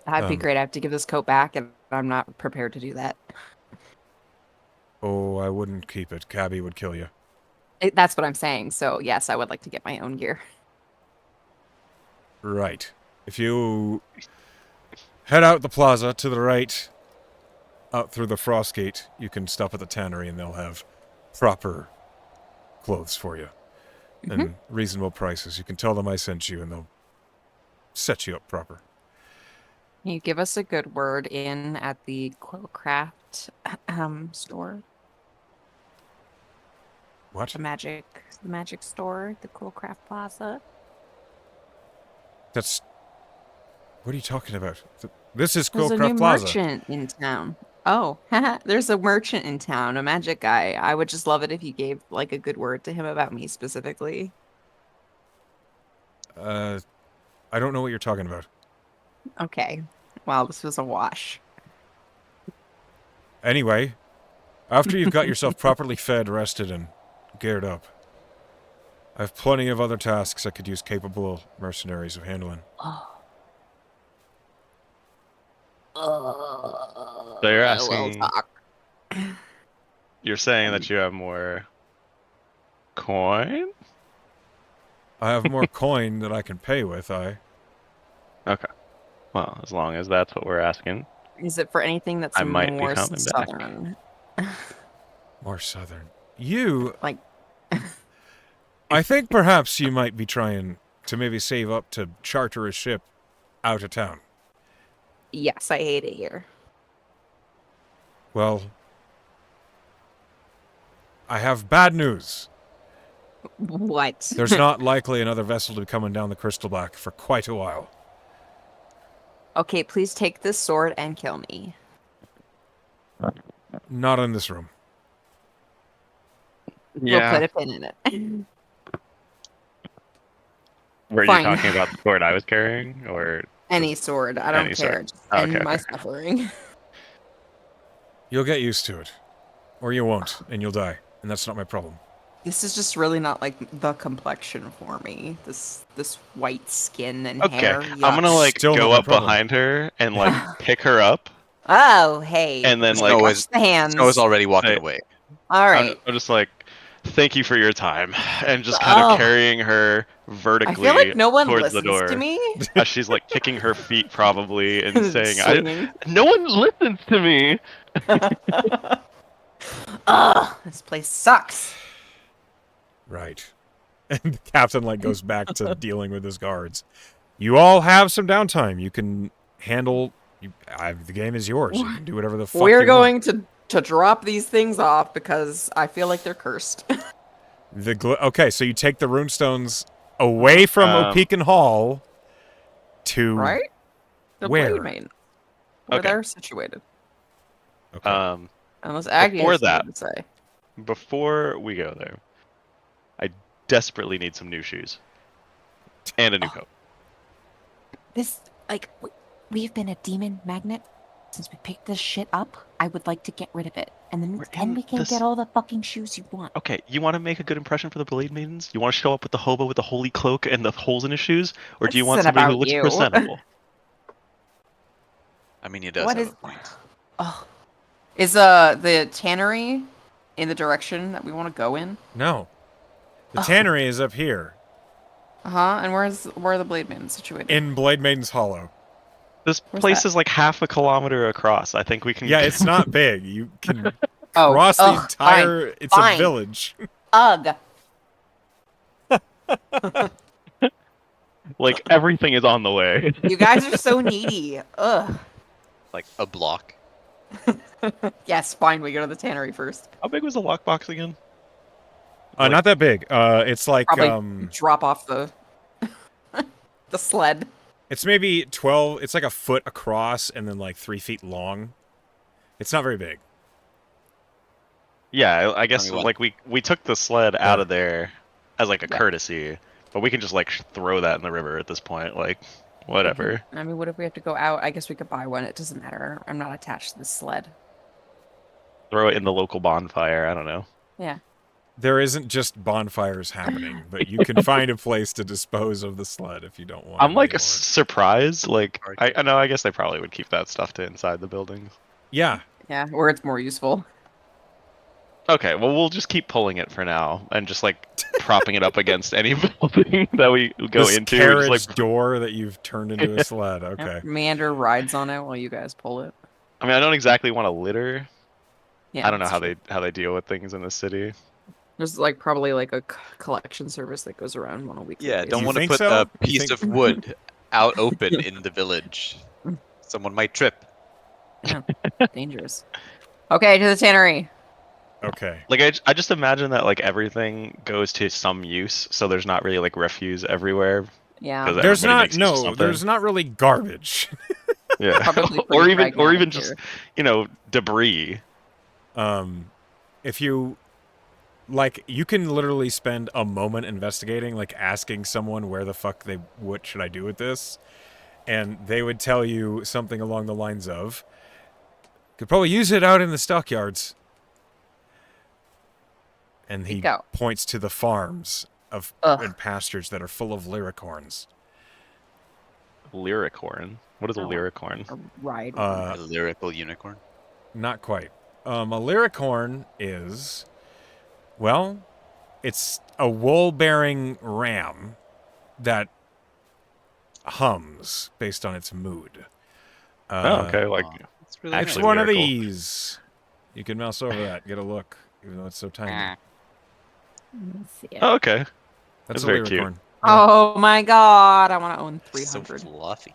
That'd be Um, great. I have to give this coat back, and I'm not prepared to do that. Oh, I wouldn't keep it. Cabby would kill you. That's what I'm saying. So, yes, I would like to get my own gear. Right. If you head out the plaza to the right, out through the frost gate, you can stop at the tannery and they'll have proper clothes for you. And reasonable prices. You can tell them I sent you and they'll set you up proper. Can you give us a good word in at the Quillcraft store? What? The magic store, the Quillcraft Plaza. That's... What are you talking about? This is There's a new Quillcraft Plaza. merchant in town. Oh, there's a merchant in town, a magic guy. I would just love it if you gave like a good word to him about me specifically. I don't know what you're talking about. Okay. Wow, this was a wash. Anyway, after you've got yourself properly fed, rested, and geared up, I have plenty of other tasks I could use capable mercenaries of handling. So you're We'll asking, talk. you're saying that you have more coin? I have more coin that I can pay with, Okay. Well, as long as that's what we're asking. Is it for anything that's I might be more coming back. southern? More southern. You... Like, I think perhaps you might be trying to maybe save up to charter a ship out of town. yes, I hate it here. Well, I have bad news. What? There's not likely another vessel to be coming down the Crystal Black for quite a while. Okay, please take this sword and kill me. Not in this room. We'll put a pin in it. Were you Fine. talking about the sword I was carrying, or Any sword. I don't any care. sword? Just Oh, end okay, my okay. suffering. You'll get used to it. Or you won't, and you'll die. And that's not my problem. This is just really not like the complexion for me. This white skin and Okay, hair. I'm Yuck. gonna like Still not go my up problem. behind her and like pick her up, Oh, hey. and then Just like watch the hands. Snow is already walking say, away. All right. I'm just like, thank you for your time, and just kind of Oh, carrying her I vertically feel like no one towards the listens to door me. as she's like kicking her feet probably and saying, Swinging. no one listens to me." Ugh, this place sucks. Right. And the captain like goes back to dealing with his guards. You all have some downtime. You can handle. The game is yours. You can do whatever the fuck We're you going want. to drop these things off because I feel like they're cursed. Okay, so you take the runestones away from Opekan Hall to Right? The where? Blade Main. Where Okay. they're situated. Okay. Unless Aggie Before has that, something to say. before we go there, I desperately need some new shoes and a new coat. This, like, we've been a demon magnet since we picked this shit up. I would like to get rid of it. And We're then in we can this- get all the fucking shoes you want. Okay, you want to make a good impression for the Blade Maidens? You want to show up with the hobo with the holy cloak and the holes in his shoes? Or do you This want isn't somebody who about looks you. presentable? I mean, he does What have is- a point. Oh. Is the tannery in the direction that we want to go in? No. The Oh. tannery is up here Uh-huh. And where are the Blade Maidens situated? in Blade Maiden's Hollow. This Where's place that? is like half a kilometer across. I think we can. Yeah, it's not big. You can Oh, cross the ugh, entire. fine, It's fine. a village. Ugh. Like everything is on the way. You guys are so needy. Ugh. Like a block. Yes, fine. We go to the tannery first. How big was the lockbox again? Not that big. It's like Probably drop off the the sled. it's maybe 12. It's like a foot across and then like 3 feet long. It's not very big. Yeah, I guess what? like we took the sled out Yeah. of there as like a Yeah. courtesy, but we can just like throw that in the river at this point. Like, whatever. I mean, what if we have to go out? I guess we could buy one. It doesn't matter. I'm not attached to the sled. Throw it in the local bonfire. I don't know. Yeah. There isn't just bonfires happening, but you can find a place to dispose of the sled if you don't want. I'm it like anymore. surprised. Like, Alright. I know. I guess they probably would keep that stuff to inside the buildings. Yeah. Yeah, where it's more useful. Okay, well we'll just keep pulling it for now and just like propping it up against any building that we go This into. carriage Just, like, door that you've turned into a sled. Yep, Okay. Meander rides on it while you guys pull it. I mean, I don't exactly want to litter. Yeah, I don't know that's how true. they deal with things in the city. There's like probably like a collection service that goes around on a weekly Yeah, basis. don't You want to think put so? a You piece think- of wood out open in the village. Someone might trip. Dangerous. Okay, to the tannery. Okay. Like I just imagine that like everything goes to some use, so there's not really like refuse everywhere. Yeah. 'Cause There's everybody not makes use of something. there's not really garbage. Yeah, Probably or pretty even pragmatic just here. debris. If you like, you can literally spend a moment investigating, like asking someone where the fuck what should I do with this, and they would tell you something along the lines of, could probably use it out in the stockyards. And he Go. points to the farms Ugh. and pastures that are full of lyricorns. Lyricorn. What is a Oh. lyricorn? A ride. A lyrical unicorn. Not quite. A lyricorn is, well, it's a wool-bearing ram that hums based on its mood. Oh, okay. Like, It's really It's Actually one of lyrical. these. You can mouse over that, get a look, even though it's so tiny. Let's see it. oh, okay. That's That's a very cute. lyricorn. Oh my god, I want to own so 300. fluffy.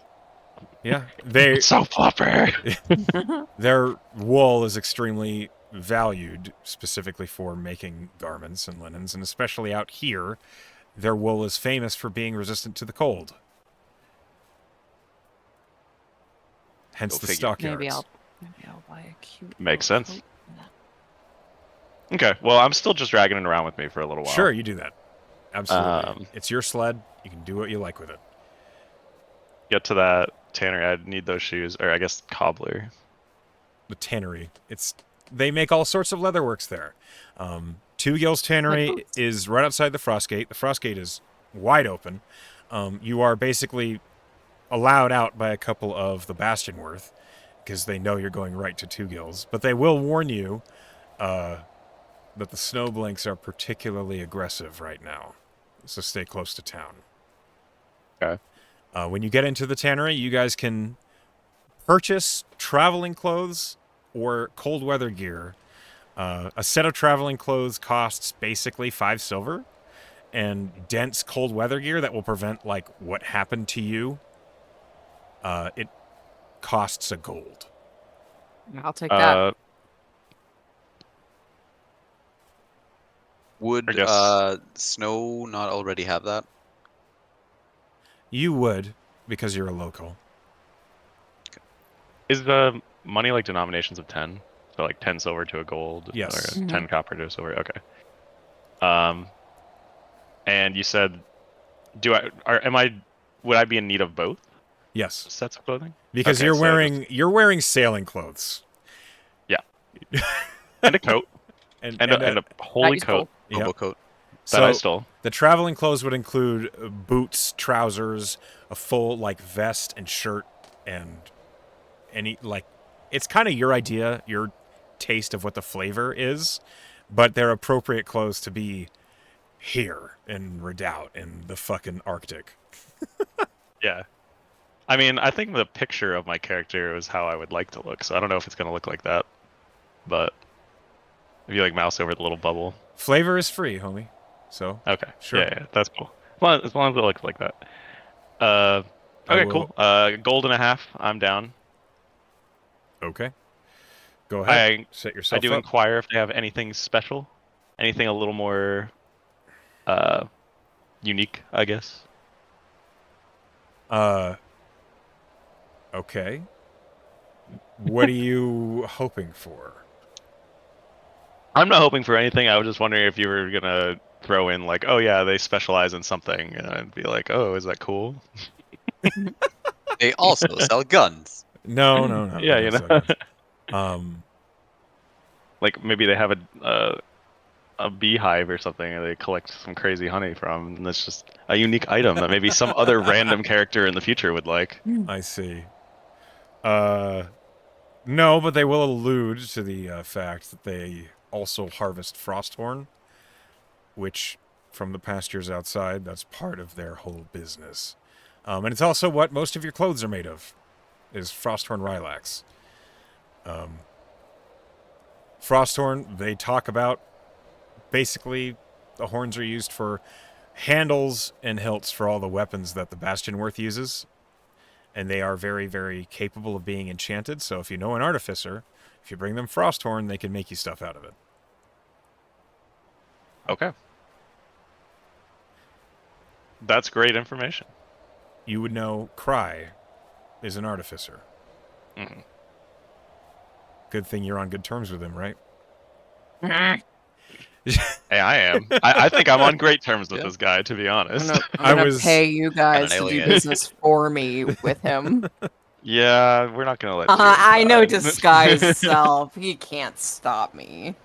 Yeah, they It's so fluffer. their wool is extremely valued, specifically for making garments and linens, and especially out here, their wool is famous for being resistant to the cold. Hence Go the figure. stockyards. Maybe I'll buy a cute. Makes little sense. coat. Okay. Well, I'm still just dragging it around with me for a little while. Sure, you do that. Absolutely. Um, It's your sled. You can do what you like with it. Get to that tannery. I'd need those shoes, or I guess cobbler. The tannery. They make all sorts of leatherworks there. Two Gills Tannery boots. is right outside the Frostgate. The Frostgate is wide open. You are basically allowed out by a couple of the Bastionworth because they know you're going right to Two Gills. But they will warn you that the Snowblinks are particularly aggressive right now. So stay close to town. Okay. When you get into the tannery, you guys can purchase traveling clothes or cold weather gear. A set of traveling clothes costs basically 5 silver, and dense cold weather gear that will prevent like what happened to you, it costs a gold. I'll take that. Would I guess- Snow not already have that? You would, because you're a local. Is the money like denominations of 10? So like 10 silver to a gold, Yes. or 10 copper to a silver. Okay. And you said, would I be in need of both Yes, sets of clothing? because Okay, you're so wearing sailing clothes. And a coat, and and a holy you stole. coat Yep. Hobo coat. that I So stole. the traveling clothes would include boots, trousers, a full like vest and shirt, and any like it's kind of your idea, your taste of what the flavor is, but they're appropriate clothes to be here in Redoubt in the fucking Arctic. Yeah. I mean, I think the picture of my character was how I would like to look, so I don't know if it's gonna look like that. But if you like mouse over the little bubble. Flavor is free, homie. So Okay. Sure. Yeah, that's cool. As long as it looks like that. I Okay, will- cool. Gold and a half. I'm down. okay, go ahead. I Set I yourself do up. inquire if they have anything special, anything a little more unique, I guess. Okay. What are you hoping for? I'm not hoping for anything. I was just wondering if you were gonna throw in like, oh yeah, they specialize in something, and I'd be like, oh, is that cool? They also sell guns. No. Yeah, I you don't know. suck it. Like maybe they have a beehive or something, and they collect some crazy honey from, and it's just a unique item that maybe some other random character in the future would like. I see. No, but they will allude to the fact that they also harvest frosthorn, which, from the pastures outside, that's part of their whole business. And it's also what most of your clothes are made of, is frosthorn lilacs. Frosthorn, they talk about, basically, the horns are used for handles and hilts for all the weapons that the Bastionworth uses. And they are very, very capable of being enchanted. So if you know an artificer, if you bring them Frosthorn, they can make you stuff out of it. Okay. That's great information. You would know Cry is an artificer. Mhm. Good thing you're on good terms with him, right? Hey, I am. I think I'm on great terms with Yeah. this guy, to be honest. I'm gonna was- pay you guys to nailing do it. business for me with him. Yeah, we're not gonna let you I know inside. disguise self. He can't stop me.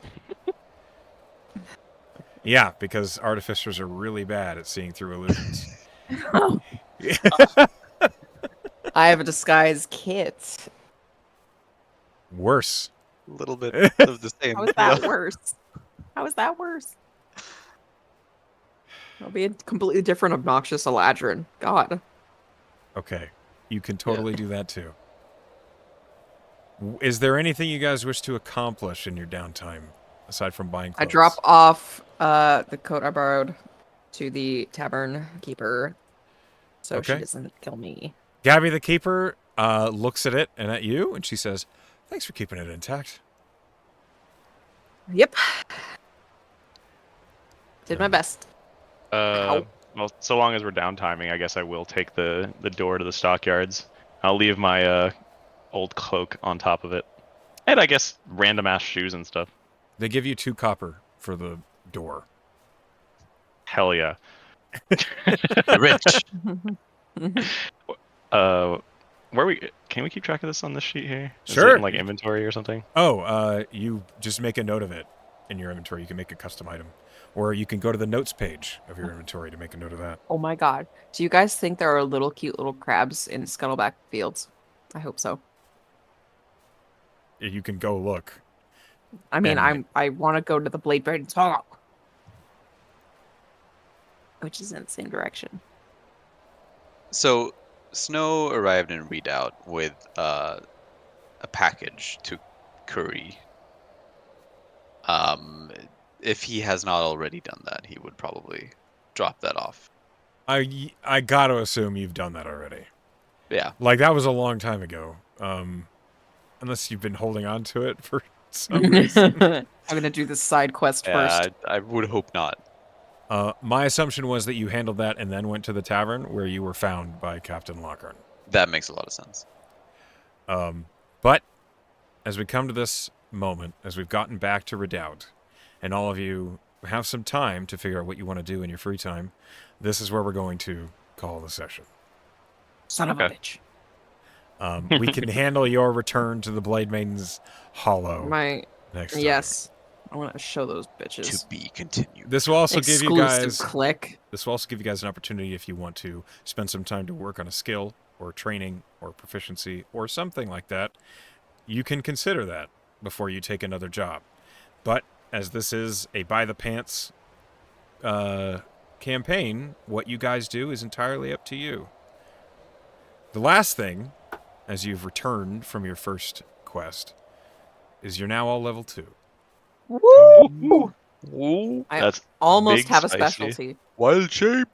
Yeah, because artificers are really bad at seeing through illusions. I have a disguise kit. Worse. A little bit of the same. How is that worse? How is that worse? I'll be a completely different, obnoxious Eladrin. God. Okay. You can totally do that too. Is there anything you guys wish to accomplish in your downtime, aside from buying I clothes? drop off the coat I borrowed to the tavern keeper so she Okay. doesn't kill me. Gabby the Keeper looks at it and at you, and she says, "Thanks for keeping it intact." Yep. Did my best. Well, so long as we're downtiming, I guess I will take the door to the stockyards. I'll leave my old cloak on top of it, and I guess random ass shoes and stuff. They give you 2 copper for the door. Hell yeah. The rich. Where we can we keep track of this on this sheet here? Is Sure. it in like inventory or something? Oh, you just make a note of it in your inventory. You can make a custom item. Or you can go to the notes page of your inventory to make a note of that. Oh my god. Do you guys think there are little cute little crabs in Scuttleback Fields? I hope so. You can go look. I mean, And- I want to go to the Blade Brain Talk, which is in the same direction. So Snow arrived in Redoubt with a package to Curry. If he has not already done that, he would probably drop that off. I got to assume you've done that already. Yeah. Like, that was a long time ago. Unless you've been holding on to it for some reason. I'm gonna do this side quest first. I would hope not. My assumption was that you handled that and then went to the tavern where you were found by Captain Lockhart. That makes a lot of sense. But as we come to this moment, as we've gotten back to Redoubt, and all of you have some time to figure out what you want to do in your free time, this is where we're going to call the session. Son of a bitch. We can handle your return to the Blade Maiden's Hollow next time. Yes. I want to show those bitches. To be continued. This will also give you Exclusive guys click. This will also give you guys an opportunity if you want to spend some time to work on a skill or training or proficiency or something like that. You can consider that before you take another job. But as this is a by the pants campaign, what you guys do is entirely up to you. The last thing, as you've returned from your first quest, is you're now all level 2. Woo! Ooh, I that's almost big have a spicy. specialty. Wild shape.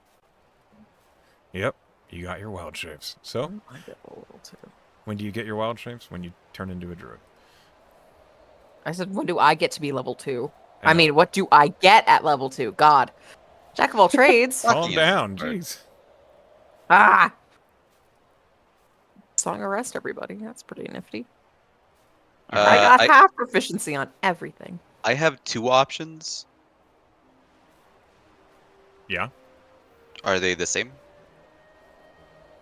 Yep, you got your wild shapes. So, I get a little too. when do you get your wild shapes? When you turn into a druid. I said, when do I get to be level 2? I I know. mean, what do I get at level 2? God. Jack of all trades. Calm Fucking down, right. jeez. Ah! Song of Rest, everybody. That's pretty nifty. I got half proficiency on everything. I have 2 options. Yeah, Are they the same?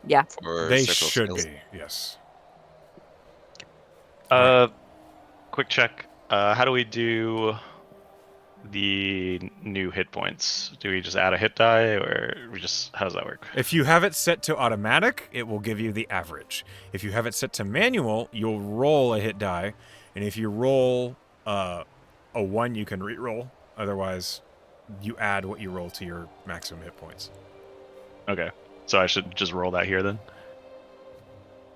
Yeah. For they circle should skills? be, yes. Quick check. How do we do the new hit points? Do we just add a hit die, or we just how does that work? If you have it set to automatic, it will give you the average. If you have it set to manual, you'll roll a hit die, and if you roll a 1, you can re-roll. Otherwise, you add what you roll to your maximum hit points. Okay, so I should just roll that here then.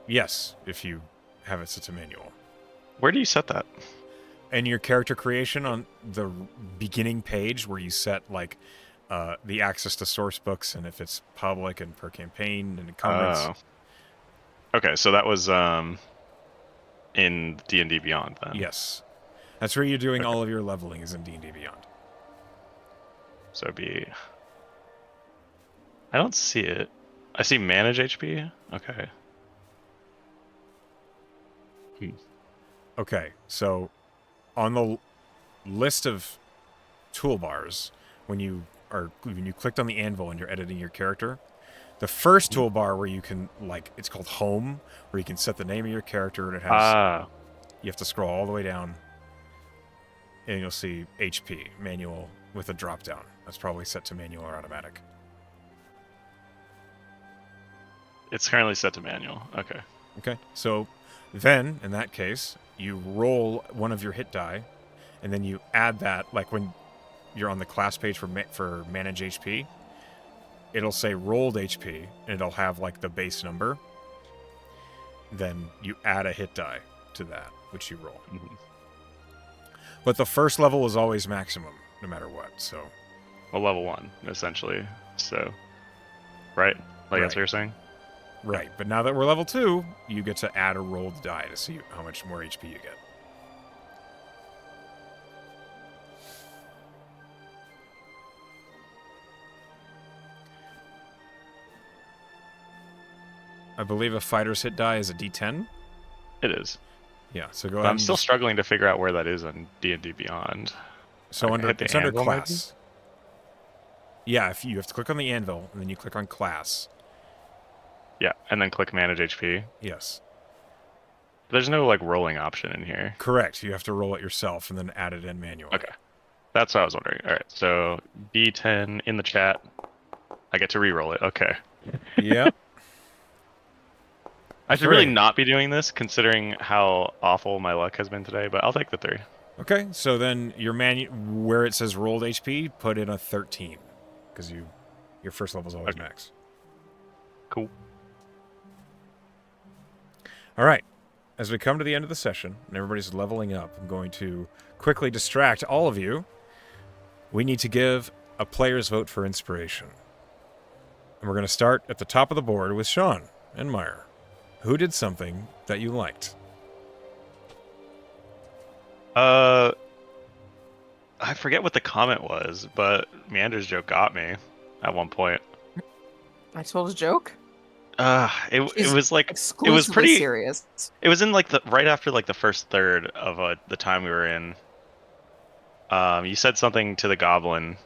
Yes, if you have it set to manual. Where do you set that? And your character creation on the beginning page where you set like the access to source books and if it's public and per campaign and encumbrance. Oh. Okay, so that was in D&D Beyond then. Yes. That's where you're doing all of your leveling is in D&D Beyond. So it'd be. I don't see it. I see manage HP. Okay. Okay, so on the list of toolbars, when you clicked on the anvil and you're editing your character, the first toolbar where you can it's called home, where you can set the name of your character and it has you have to scroll all the way down and you'll see HP manual with a drop down. That's probably set to manual or automatic. It's currently set to manual. Okay. Okay, so then in that case, you roll one of your hit die, and then you add that. Like when you're on the class page for manage HP, it'll say rolled HP, and it'll have like the base number. Then you add a hit die to that, which you roll. Mhm. But the first level is always maximum, no matter what. So Well, level 1 essentially. So, right? Like that's Right. what you're saying. right, but now that we're level 2, you get to add a rolled die to see how much more HP you get. I believe a fighter's hit die is a D10. It is. Yeah, so go But ahead. I'm and still just- struggling to figure out where that is on D&D Beyond. So Okay, under hit the it's under anvil, maybe? class. Yeah, if you have to click on the anvil, and then you click on class. Yeah, and then click manage HP. Yes. There's no like rolling option in here. Correct. You have to roll it yourself and then add it in manually. Okay. That's what I was wondering. All right, so B10 in the chat. I get to re-roll it. Okay. Yep. I should really 3. not be doing this considering how awful my luck has been today, but I'll take the 3. Okay, so then your where it says rolled HP, put in a 13, because your first level is always Okay. max. Cool. All right. As we come to the end of the session and everybody's leveling up, I'm going to quickly distract all of you. We need to give a player's vote for inspiration. And we're going to start at the top of the board with Sean and Meyer. Who did something that you liked? I forget what the comment was, but Meander's joke got me at one point. I told a joke. It She's was like Exclusively pretty serious. it was in like the right after like the first third of the time we were in. You said something to the goblin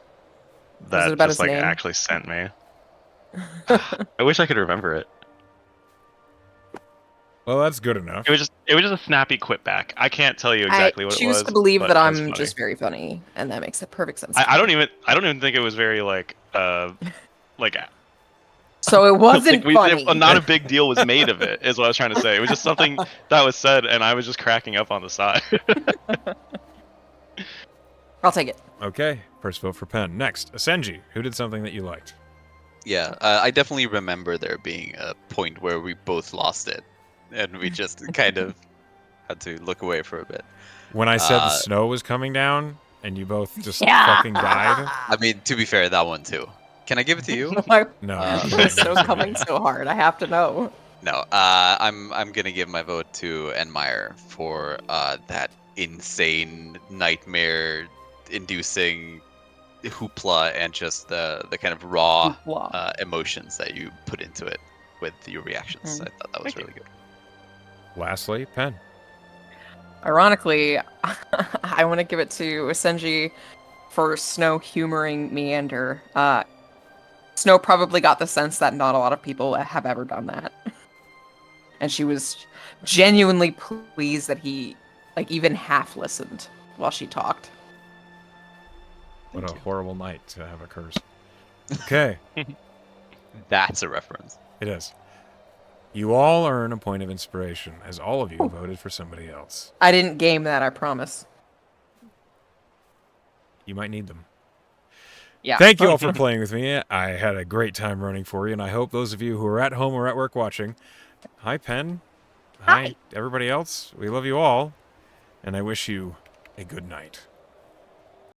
Was it that about just his like name? actually sent me. I wish I could remember it. Well, that's good enough. It was just a snappy quip back. I can't tell you exactly I what it choose was. to believe but that it was I'm funny. just very funny, and that makes perfect sense. I don't even think it was very like So it wasn't funny. not a big deal was made of it, is what I was trying to say. It was just something that was said, and I was just cracking up on the side. I'll take it. Okay, first vote for Penn. Next, Asenji. Who did something that you liked? Yeah, I definitely remember there being a point where we both lost it, and we just kind of had to look away for a bit. When I said the Uh, snow was coming down and you both just Yeah. fucking died? I mean, to be fair, that one too. Can I give it to you? Why No. Uh, is so coming so hard? I have to know. No, I'm gonna give my vote to Enmeyer for that insane nightmare-inducing hoopla and just the kind of raw Hoopla. emotions that you put into it with your reactions. I thought that was Thank you. really good. Lastly, Penn. Ironically, I want to give it to Asenji for Snow humoring Meander. Snow probably got the sense that not a lot of people have ever done that. And she was genuinely pleased that he, like, even half listened while she talked. What Thank a you. horrible night to have a curse. Okay, That's a reference. it is. You all earn a point of inspiration, as all of you voted for somebody else. I didn't game that, I promise. You might need them. Yeah. Thank you all for playing with me. I had a great time running for you, and I hope those of you who are at home or at work watching. Hi, Penn. Hi, everybody else. We love you all, and I wish you a good night.